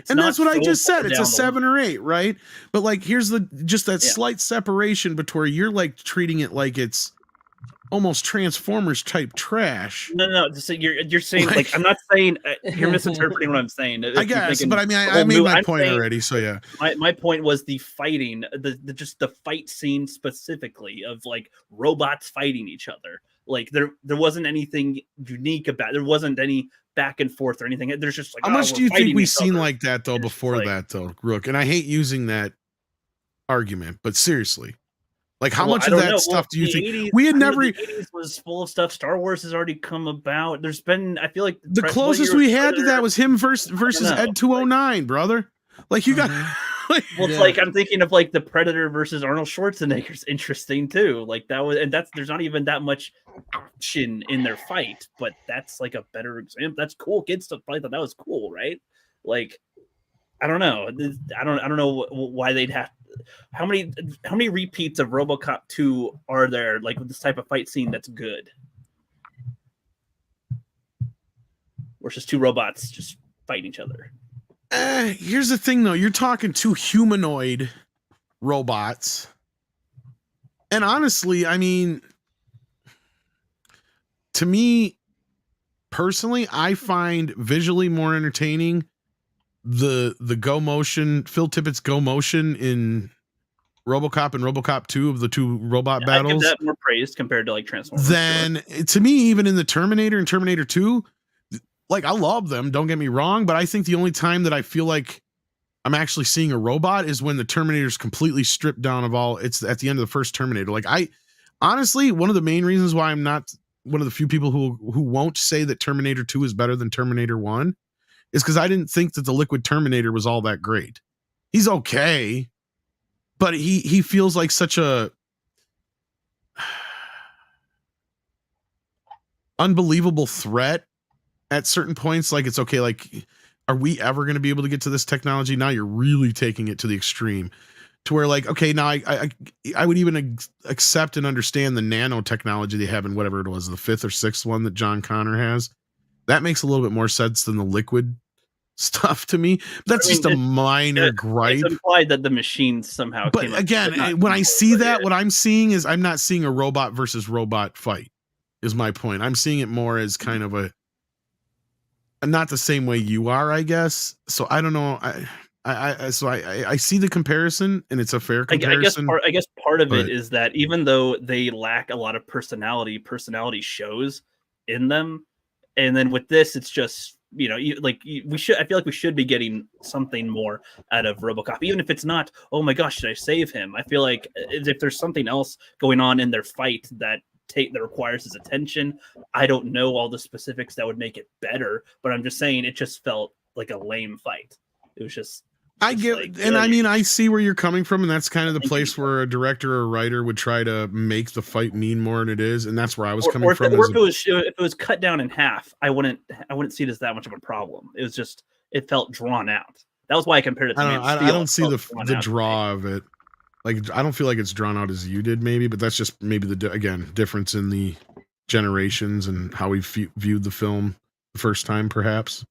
And that's what I just said. It's a 7 or 8, right? But like, here's that slight separation between you're like treating it like it's almost Transformers type trash. No. You're saying like I'm not saying you're misinterpreting what I'm saying. I guess, but I mean, I made my point already. So yeah, my point was the fighting, the fight scene specifically of like robots fighting each other. Like there wasn't anything unique about. There wasn't any back and forth or anything. There's just like, how much do you think we've seen like that though before that though, Rook? And I hate using that argument, but seriously. Like, how much of that stuff do you think 80s, we had never? The 80s was full of stuff. Star Wars has already come about. There's been, I feel like the closest we had to that was him versus Ed 209, brother. Like you got, it's like I'm thinking of like the Predator versus Arnold Schwarzenegger's interesting too. Like that was, and there's not even that much action in their fight, but that's like a better example. That's cool. Kids probably thought that was cool, right? Like, I don't know. I don't know why they'd have. How many repeats of RoboCop 2 are there like with this type of fight scene that's good? Or just two robots just fighting each other. Here's the thing though, you're talking two humanoid robots. And honestly, I mean, to me personally, I find visually more entertaining the go motion, Phil Tippett's go motion in RoboCop and RoboCop 2 of the two robot battles. I give that more praise compared to like Transformers. Then to me, even in the Terminator and Terminator 2, like I love them, don't get me wrong, but I think the only time that I feel like I'm actually seeing a robot is when the Terminator's completely stripped down of all. It's at the end of the first Terminator. Like I honestly, one of the main reasons why I'm not one of the few people who won't say that Terminator 2 is better than Terminator 1 is because I didn't think that the Liquid Terminator was all that great. He's okay, but he feels like such a unbelievable threat at certain points. Like it's okay, like are we ever going to be able to get to this technology? Now you're really taking it to the extreme to where like, okay, now I would even accept and understand the nanotechnology they have in whatever it was, the 5th or 6th one that John Connor has. That makes a little bit more sense than the liquid stuff to me. That's just a minor gripe. It's implied that the machines somehow. But again, when I see that, what I'm seeing is I'm not seeing a robot versus robot fight. Is my point. I'm seeing it more as kind of a not the same way you are, I guess. So I don't know. I see the comparison, and it's a fair comparison. I guess part of it is that even though they lack a lot of personality shows in them, and then with this, it's just we should. I feel like we should be getting something more out of RoboCop, even if it's not. Oh my gosh, should I save him? I feel like if there's something else going on in their fight that requires his attention. I don't know all the specifics that would make it better, but I'm just saying it just felt like a lame fight. It was just. I Just get, like, and I ugh. mean, I see where you're coming from, and that's kind of the Thank place you. where a director or a writer would try to make the fight mean more than it is, and that's where I was coming Or if, from. or As if it was cut down in half, I wouldn't see it as that much of a problem. It was just it felt drawn out. That was why I compared it to I Man don't, of Steel. I don't see It felt drawn the out to me. draw of it. Like, I don't feel like it's drawn out as you did, maybe, but that's just maybe again difference in the generations and how we viewed the film the first time, perhaps.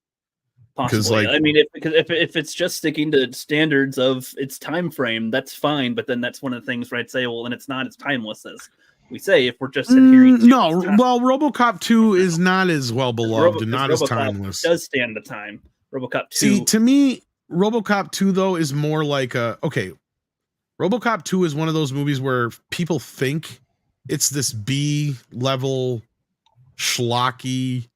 Possibly. Like, I mean, if it's just sticking to standards of its time frame, that's fine. But then that's one of the things where I'd say, well, and it's not as timeless as we say if we're just adhering to no. Well, RoboCop 2 is not as well beloved and not as timeless. Does stand the time. RoboCop 2. See, to me, RoboCop 2 though is more like RoboCop 2 is one of those movies where people think it's this B level schlocky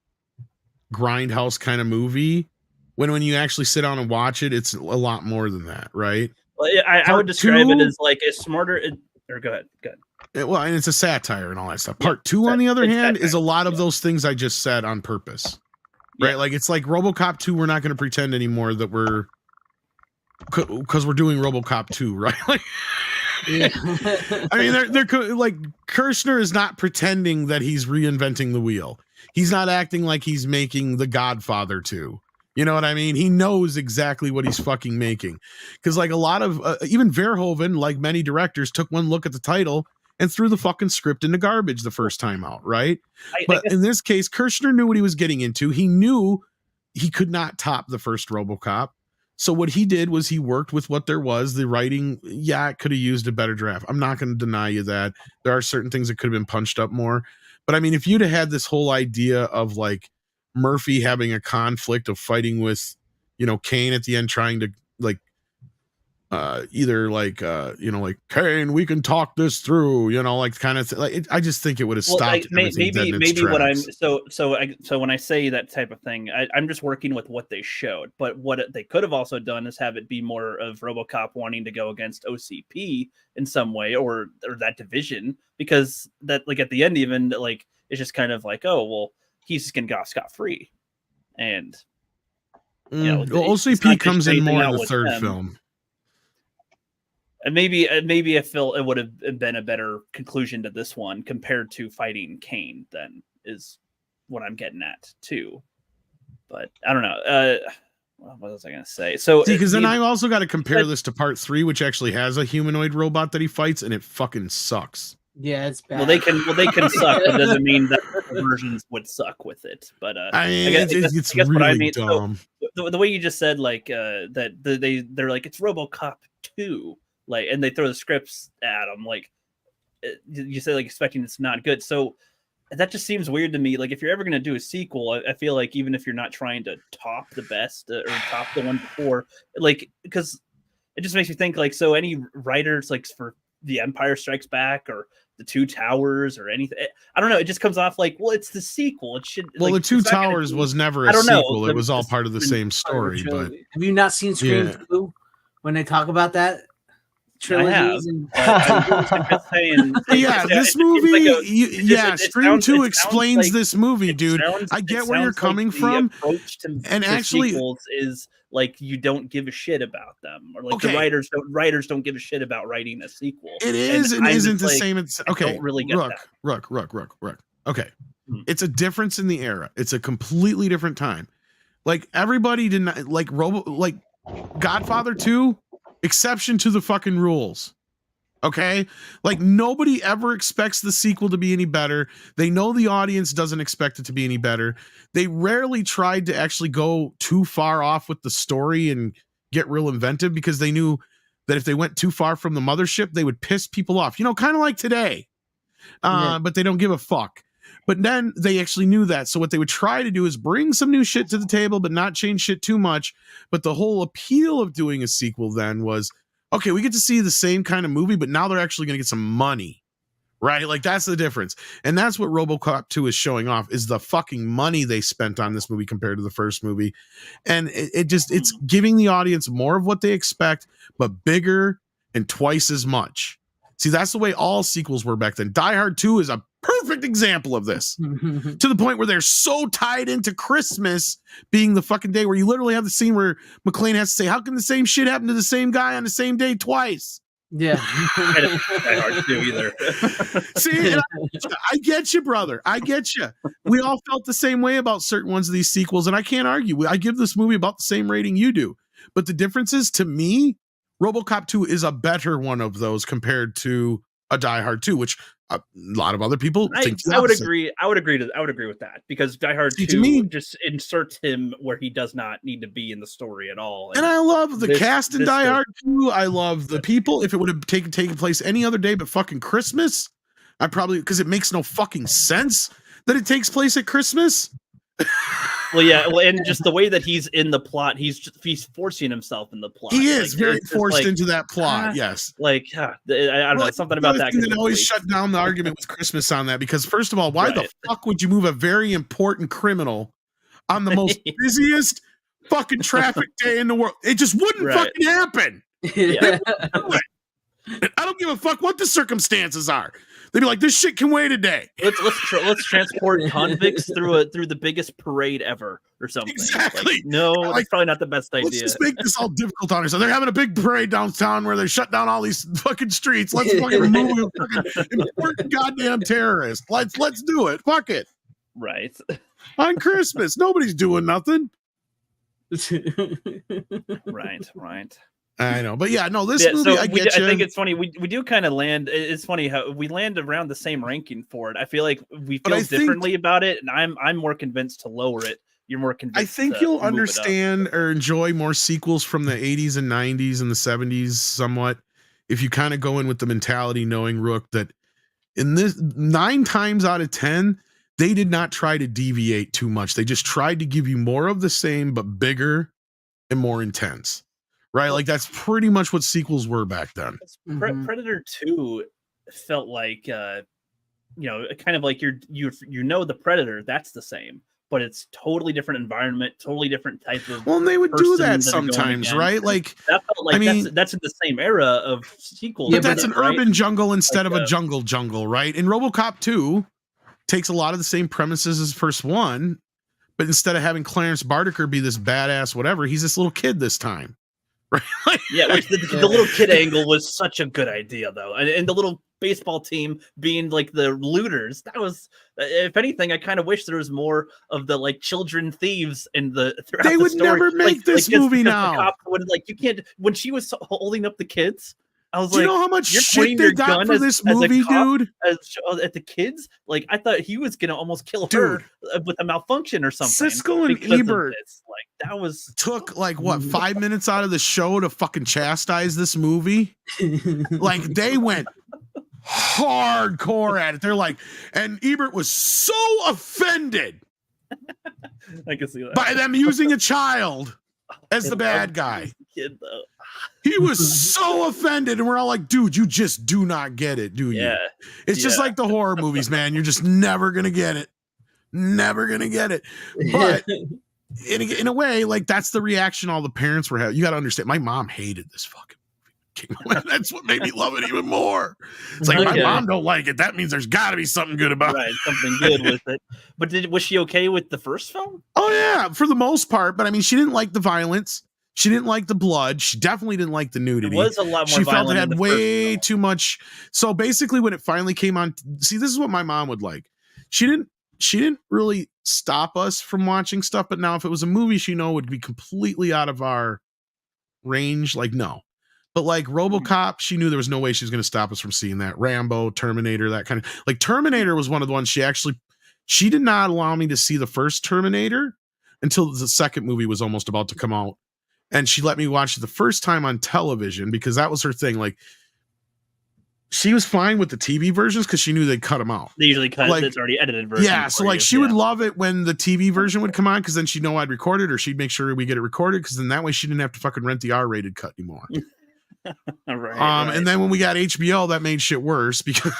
grindhouse kind of movie. When you actually sit down and watch it, it's a lot more than that, right? Well, I would describe it as like a smarter. Or go ahead. Well, and it's a satire and all that stuff. Part 2, on the other hand, is a lot of those things I just said on purpose, right? Like, it's like RoboCop 2. We're not going to pretend anymore that because we're doing RoboCop 2, right? Like, Yeah. I mean, they're like, Kirshner is not pretending that he's reinventing the wheel. He's not acting like he's making The Godfather 2. You know what I mean? He knows exactly what he's fucking making. Because like a lot of, even Verhoeven, like many directors, took one look at the title and threw the fucking script in the garbage the first time out, right? But in this case, Kirshner knew what he was getting into. He knew he could not top the first RoboCop. So what he did was he worked with what there was. The writing, it could have used a better draft. I'm not going to deny you that. There are certain things that could have been punched up more. But I mean, if you'd have had this whole idea of like Murphy having a conflict of fighting with, Kane at the end, trying to like, either like, like, Kane, we can talk this through, like kind of I just think it would have stopped. Maybe what I'm so when I say that type of thing, I'm just working with what they showed. But what they could have also done is have it be more of RoboCop wanting to go against OCP in some way, or that division, because that, like, at the end, even like it's just kind of like, oh well, he's just gonna go scot-free, and OCP comes in more in the third film. And maybe I feel it would have been a better conclusion to this one compared to fighting Kane, then, is what I'm getting at too. But I don't know. What was I going to say? So because then I also got to compare this to part 3, which actually has a humanoid robot that he fights, and it fucking sucks. Yeah, it's bad. Well, they can suck, but doesn't mean that the versions would suck with it. But I guess really what I mean. Dumb. So, the way you just said, like, that they're like, it's RoboCop 2. Like, and they throw the scripts at them, like you say, like, expecting it's not good. So that just seems weird to me. Like, if you're ever going to do a sequel, I feel like even if you're not trying to top the best or top the one before, like, because it just makes me think, like, so any writers, like, for The Empire Strikes Back or The Two Towers or anything, I don't know. It just comes off like, well, it's the sequel. It should. Well, like, The Two Towers was never a sequel. It was all part of the same story. But have you not seen Scream 2 when they talk about that? Trilogies this movie, Scream 2 explains like, this movie, dude. I get where you're coming from. And actually, is like, you don't give a shit about them, or like the writers don't give a shit about writing a sequel. It is and isn't the same. It's okay. Don't really get that. Rook. Okay, it's a difference in the era. It's a completely different time. Like, everybody did not like Godfather 2. Exception to the fucking rules. Okay? Like, nobody ever expects the sequel to be any better. They know the audience doesn't expect it to be any better. They rarely tried to actually go too far off with the story and get real inventive, because they knew that if they went too far from the mothership, they would piss people off. Kind of like today. But they don't give a fuck. But then they actually knew that. So what they would try to do is bring some new shit to the table, but not change shit too much. But the whole appeal of doing a sequel then was, okay, we get to see the same kind of movie, but now they're actually going to get some money, right? Like, that's the difference. And that's what RoboCop 2 is showing off, is the fucking money they spent on this movie compared to the first movie. And it's giving the audience more of what they expect, but bigger and twice as much. See, that's the way all sequels were back then. Die Hard 2 is a Perfect example of this. To the point where they're so tied into Christmas being the fucking day where you literally have the scene where McClane has to say, how can the same shit happen to the same guy on the same day twice? Yeah. I didn't try hard to do either. See, and I get you, brother. I get you. We all felt the same way about certain ones of these sequels, and I can't argue. I give this movie about the same rating you do. But the difference is, to me, RoboCop 2 is a better one of those compared to a Die Hard 2, which a lot of other people think. I would agree. I would agree with that, because Die Hard 2 to me, just inserts him where he does not need to be in the story at all. And I love the cast in Die Hard 2. I love the people. If it would have taken place any other day but fucking Christmas, I probably, because it makes no fucking sense that it takes place at Christmas. Well, yeah, and just the way that he's in the plot, he's forcing himself in the plot. He is very forced into that plot. Yes, I don't know, something about that. That always shut down the argument with Christmas on that, because first of all, why the fuck would you move a very important criminal on the most busiest fucking traffic day in the world? It just wouldn't fucking happen. Yeah. I don't give a fuck what the circumstances are. They'd be like, this shit can wait a day. Let's transport convicts through the biggest parade ever or something. Exactly. That's probably not the best idea. Let's just make this all difficult on ourselves. They're having a big parade downtown where they shut down all these fucking streets. Let's fucking remove a fucking important goddamn terrorist. Let's do it. Fuck it. Right. On Christmas, nobody's doing nothing. Right. I know, but yeah, no, this movie, so I get you. I think it's funny. We do kind of land. It's funny how we land around the same ranking for it. I feel like we feel differently about it, and I'm more convinced to lower it. You're more convinced. I think you'll understand or enjoy more sequels from the 80s and 90s and the 70s somewhat if you kind of go in with the mentality, knowing, Rook, that in this 9 times out of 10, they did not try to deviate too much. They just tried to give you more of the same, but bigger and more intense. Right, like that's pretty much what sequels were back then. Predator 2 felt like, kind of like you know the Predator, that's the same, but it's totally different environment, totally different type of. Well, and they would do that sometimes, right? Like that felt like that's in the same era of sequels. But that's an urban jungle instead of a jungle, right? And RoboCop 2 takes a lot of the same premises as first one, but instead of having Clarence Bardaker be this badass whatever, he's this little kid this time. Right? Yeah, which the little kid angle was such a good idea, though, and the little baseball team being like the looters. That was, if anything, I kind of wish there was more of the like children thieves in the. They would never make this movie now. The cop would, you can't. When she was holding up the kids, I was Do you know how much shit they got for this movie, dude? At the kids, I thought he was gonna almost kill her with a malfunction or something. Siskel and Ebert, that was took 5 minutes out of the show to fucking chastise this movie. They went hardcore at it. They're like, and Ebert was so offended I can see that by them using a child as the bad guy. Kid, though. He was so offended, and we're all like, dude, you just do not get it, do you? Yeah. It's just like the horror movies, man. You're just never going to get it. Never going to get it. But in a way, that's the reaction all the parents were having. You got to understand, my mom hated this fucking movie. That's what made me love it even more. It's like, my mom don't like it. That means there's got to be something good about it. Right, something good with it. But was she okay with the first film? Oh, yeah, for the most part. But, I mean, she didn't like the violence. She didn't like the blood. She definitely didn't like the nudity. It was a lot more She felt it violent had way too much. So basically, when it finally came on, see, this is what my mom would like. She didn't really stop us from watching stuff, but now if it was a movie she would be completely out of our range, no. But RoboCop, she knew there was no way she was going to stop us from seeing that. Rambo, Terminator, that kind of Terminator was one of the ones she did not allow me to see the first Terminator until the second movie was almost about to come out. And she let me watch it the first time on television because that was her thing. She was fine with the TV versions because she knew they'd cut them out. They usually cut it's already edited version. Yeah, so she would love it when the TV version would come on because then she'd know I'd record it, or she'd make sure we get it recorded because then that way she didn't have to fucking rent the R-rated cut anymore. Right. And then when we got HBO, that made shit worse because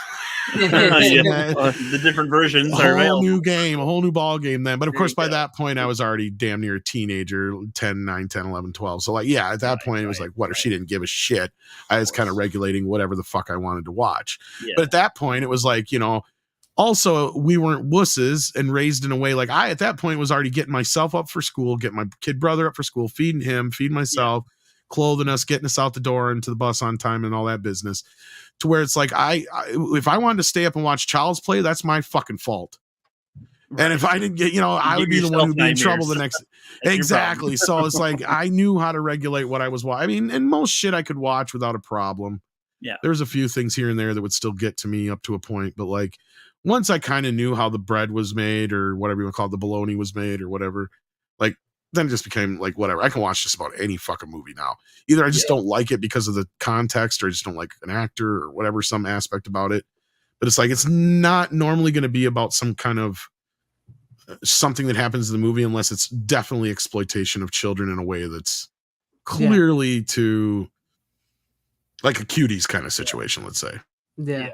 the different versions are a whole new game, a whole new ball game then. But of course, by that point, I was already damn near a teenager, 9, 10, 11, 12. So at that point, it was what if she didn't give a shit? I was kind of regulating whatever the fuck I wanted to watch. Yeah. But at that point, it was also, we weren't wusses and raised in a way like I, at that point, was already getting myself up for school, getting my kid brother up for school, feeding him, feeding myself, clothing us, getting us out the door and to the bus on time and all that business. To where it's like, if I wanted to stay up and watch Child's Play, that's my fucking fault. Right. And if I didn't get, I would be the one who'd be in trouble the next. Exactly. So it's like, I knew how to regulate what I was watching. I mean, and most shit I could watch without a problem. Yeah. There was a few things here and there that would still get to me up to a point, but like, once I kind of knew how the bread was made or whatever you want to call it, the bologna was made or whatever, like then it just became like whatever. I can watch just about any fucking movie now. Either I just don't like it because of the context or I just don't like an actor or whatever, some aspect about it. But it's like, it's not normally going to be about some kind of something that happens in the movie unless it's definitely exploitation of children in a way that's clearly to like a Cuties kind of situation, let's say. Yeah.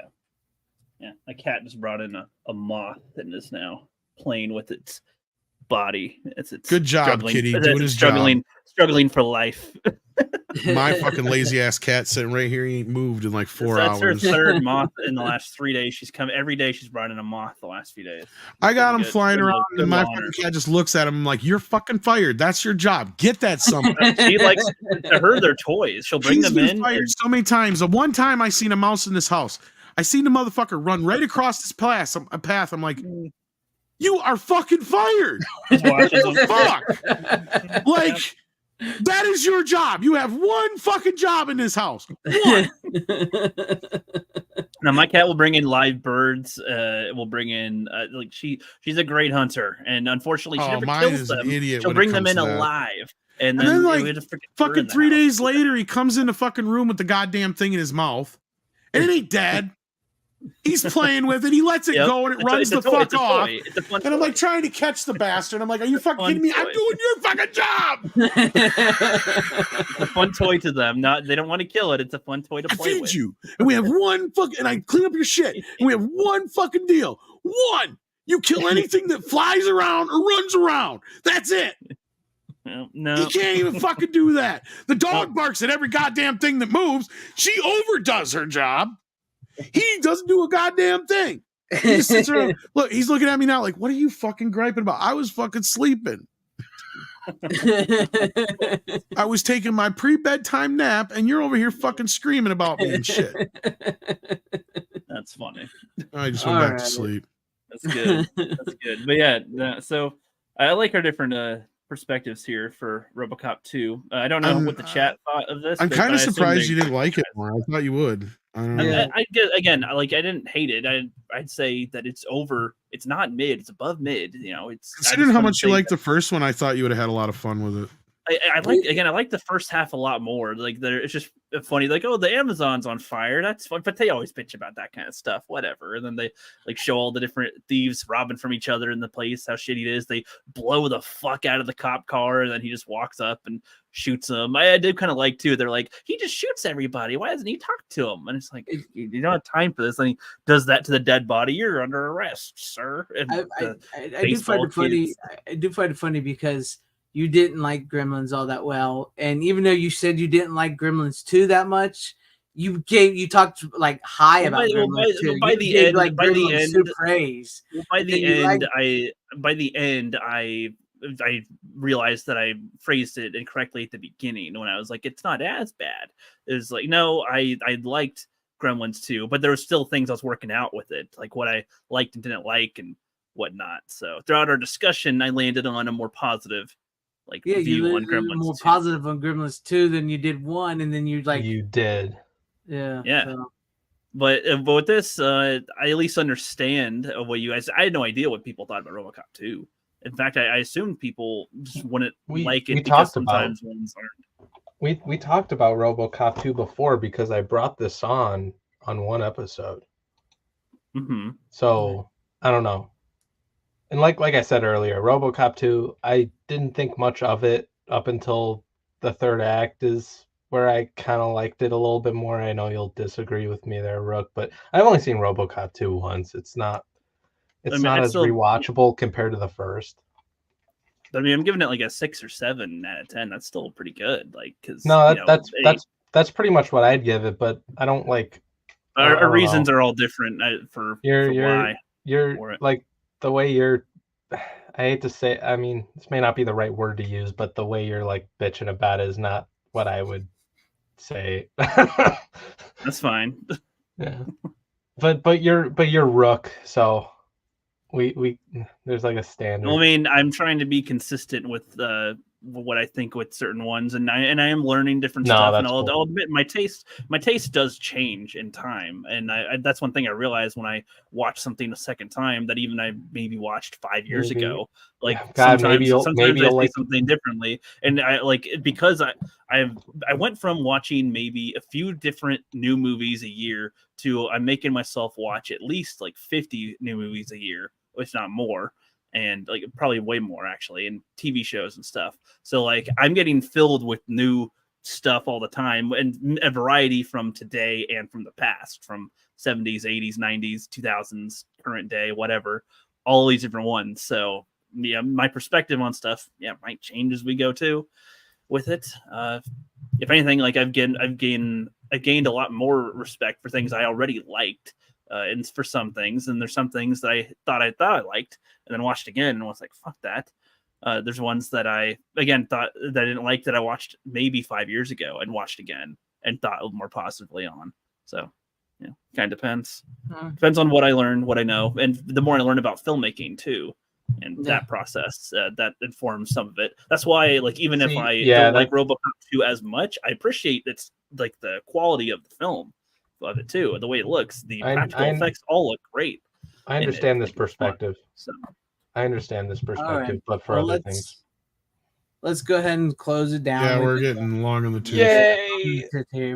Yeah, my cat just brought in a moth and is now playing with its body. It's good job, kitty. Doing his struggling for life. My fucking lazy ass cat sitting right here. He ain't moved in like 4 hours. That's her third moth in the last 3 days. She's come every day. She's brought in a moth the last few days. I got him flying around, and my fucking cat just looks at him like, "You're fucking fired. That's your job. Get that something." She likes to her their toys. She'll bring them in. Fired so many times. The one time I seen a mouse in this house, I seen the motherfucker run right across this path. I'm like, you are fucking fired. Fuck. Like, that is your job. You have one fucking job in this house. One. Now my cat will bring in live birds. Will bring in like she's a great hunter, and unfortunately she never kills them. She'll bring them in alive. And then like fucking 3 days later, he comes in the fucking room with the goddamn thing in his mouth, and it ain't dead. He's playing with it. He lets it go, and it runs the fuck off. And I'm like trying to catch the bastard. I'm like, are you fucking kidding me? I'm doing your fucking job. It's a fun toy to them. They don't want to kill it. It's a fun toy to play with. I feed you, and we have one fucking. And I clean up your shit, and we have one fucking deal. One, you kill anything that flies around or runs around. That's it. No, you can't even fucking do that. The dog barks at every goddamn thing that moves. She overdoes her job. He doesn't do a goddamn thing. He just sits around. Look, he's looking at me now like, what are you fucking griping about? I was fucking sleeping. I was taking my pre-bedtime nap, and you're over here fucking screaming about me and shit. That's funny. I just went back to sleep. That's good. That's good. But yeah, so I like our different perspectives here for RoboCop 2. I don't know what the chat thought of this. I'm kind of surprised you didn't like it more. I thought you would. I don't know. I didn't hate it. I'd say that it's over. It's not mid. It's above mid. It's considering how much you liked the first one. I thought you would have had a lot of fun with it. I like the first half a lot more. Like it's just funny. Like, oh, the Amazon's on fire. That's fun. But they always bitch about that kind of stuff. Whatever. And then they like show all the different thieves robbing from each other in the place. How shitty it is. They blow the fuck out of the cop car, and then he just walks up and shoots them. I do kind of like too. They're like, he just shoots everybody. Why doesn't he talk to him? And it's like, you don't have time for this. And he does that to the dead body. You're under arrest, sir. And I do find it funny. I do find it funny because you didn't like Gremlins all that well, and even though you said you didn't like Gremlins 2 that much, you talked like high about Gremlins 2. By the end, I realized that I phrased it incorrectly at the beginning when I was like, it's not as bad. It was like, no, I liked Gremlins 2, but there were still things I was working out with it, like what I liked and didn't like and whatnot. So throughout our discussion, I landed on a more positive view on Gremlins. More positive on Gremlins 2 than you did 1, and then you did. Yeah. So. But with this, I at least understand what you guys. I had no idea what people thought about RoboCop 2. In fact, I assumed people just wouldn't like it because sometimes ones aren't. We talked about RoboCop 2 before because I brought this on one episode. Mm-hmm. So I don't know. And like I said earlier, RoboCop 2, I didn't think much of it up until the third act is where I kind of liked it a little bit more. I know you'll disagree with me there, Rook, but I've only seen RoboCop 2 once. It's not as rewatchable compared to the first. I mean, I'm giving it like a 6 or 7 out of 10. That's still pretty good. Like, because that's pretty much what I'd give it, but I don't like. Our reasons are all different for why. you're like the way you're. I hate to say. I mean, this may not be the right word to use, but the way you're like bitching about it is not what I would say. That's fine. Yeah, but you're Rook, so we there's like a standard. I mean, I'm trying to be consistent with what I think with certain ones, and I am learning different stuff. And I'll admit my taste does change in time, and that's one thing I realized when I watch something a second time that even I maybe watched 5 years ago. Like God, sometimes I like see something differently, and I like because I went from watching maybe a few different new movies a year to I'm making myself watch at least like 50 new movies a year, if not more. And like probably way more actually, and TV shows and stuff. So like I'm getting filled with new stuff all the time, and a variety from today and from the past, from 70s, 80s, 90s, 2000s, current day, whatever, all these different ones. So yeah, my perspective on stuff, might change as we go too with it. If anything, like I've gained a lot more respect for things I already liked. And for some things, and there's some things that I thought I liked, and then watched again and was like, "Fuck that." There's ones that I again thought that I didn't like that I watched maybe 5 years ago and watched again and thought more positively on. So, kind of depends. Depends on what I learn, what I know, and the more I learn about filmmaking too, and that process that informs some of it. That's why, like, even if I don't like RoboCop 2 as much, I appreciate it's like the quality of the film. Of it too, the way it looks, the practical effects all look great. I understand this perspective. So I understand this perspective, but for other things, let's go ahead and close it down. Yeah, we're getting long on the tooth. Yay!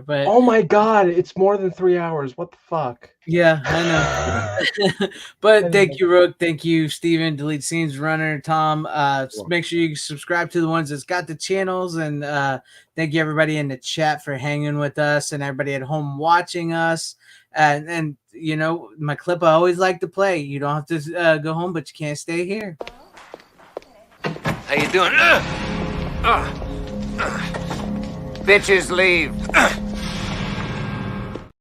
But oh my god, it's more than 3 hours. What the fuck? Yeah, I know. But thank you, Rook. Thank you, Steven, Delete Scenes Runner, Tom. Make sure you subscribe to the ones that's got the channels, and thank you everybody in the chat for hanging with us, and everybody at home watching us. And you know, my clip I always like to play. You don't have to go home, but you can't stay here. How you doing? Bitches leave.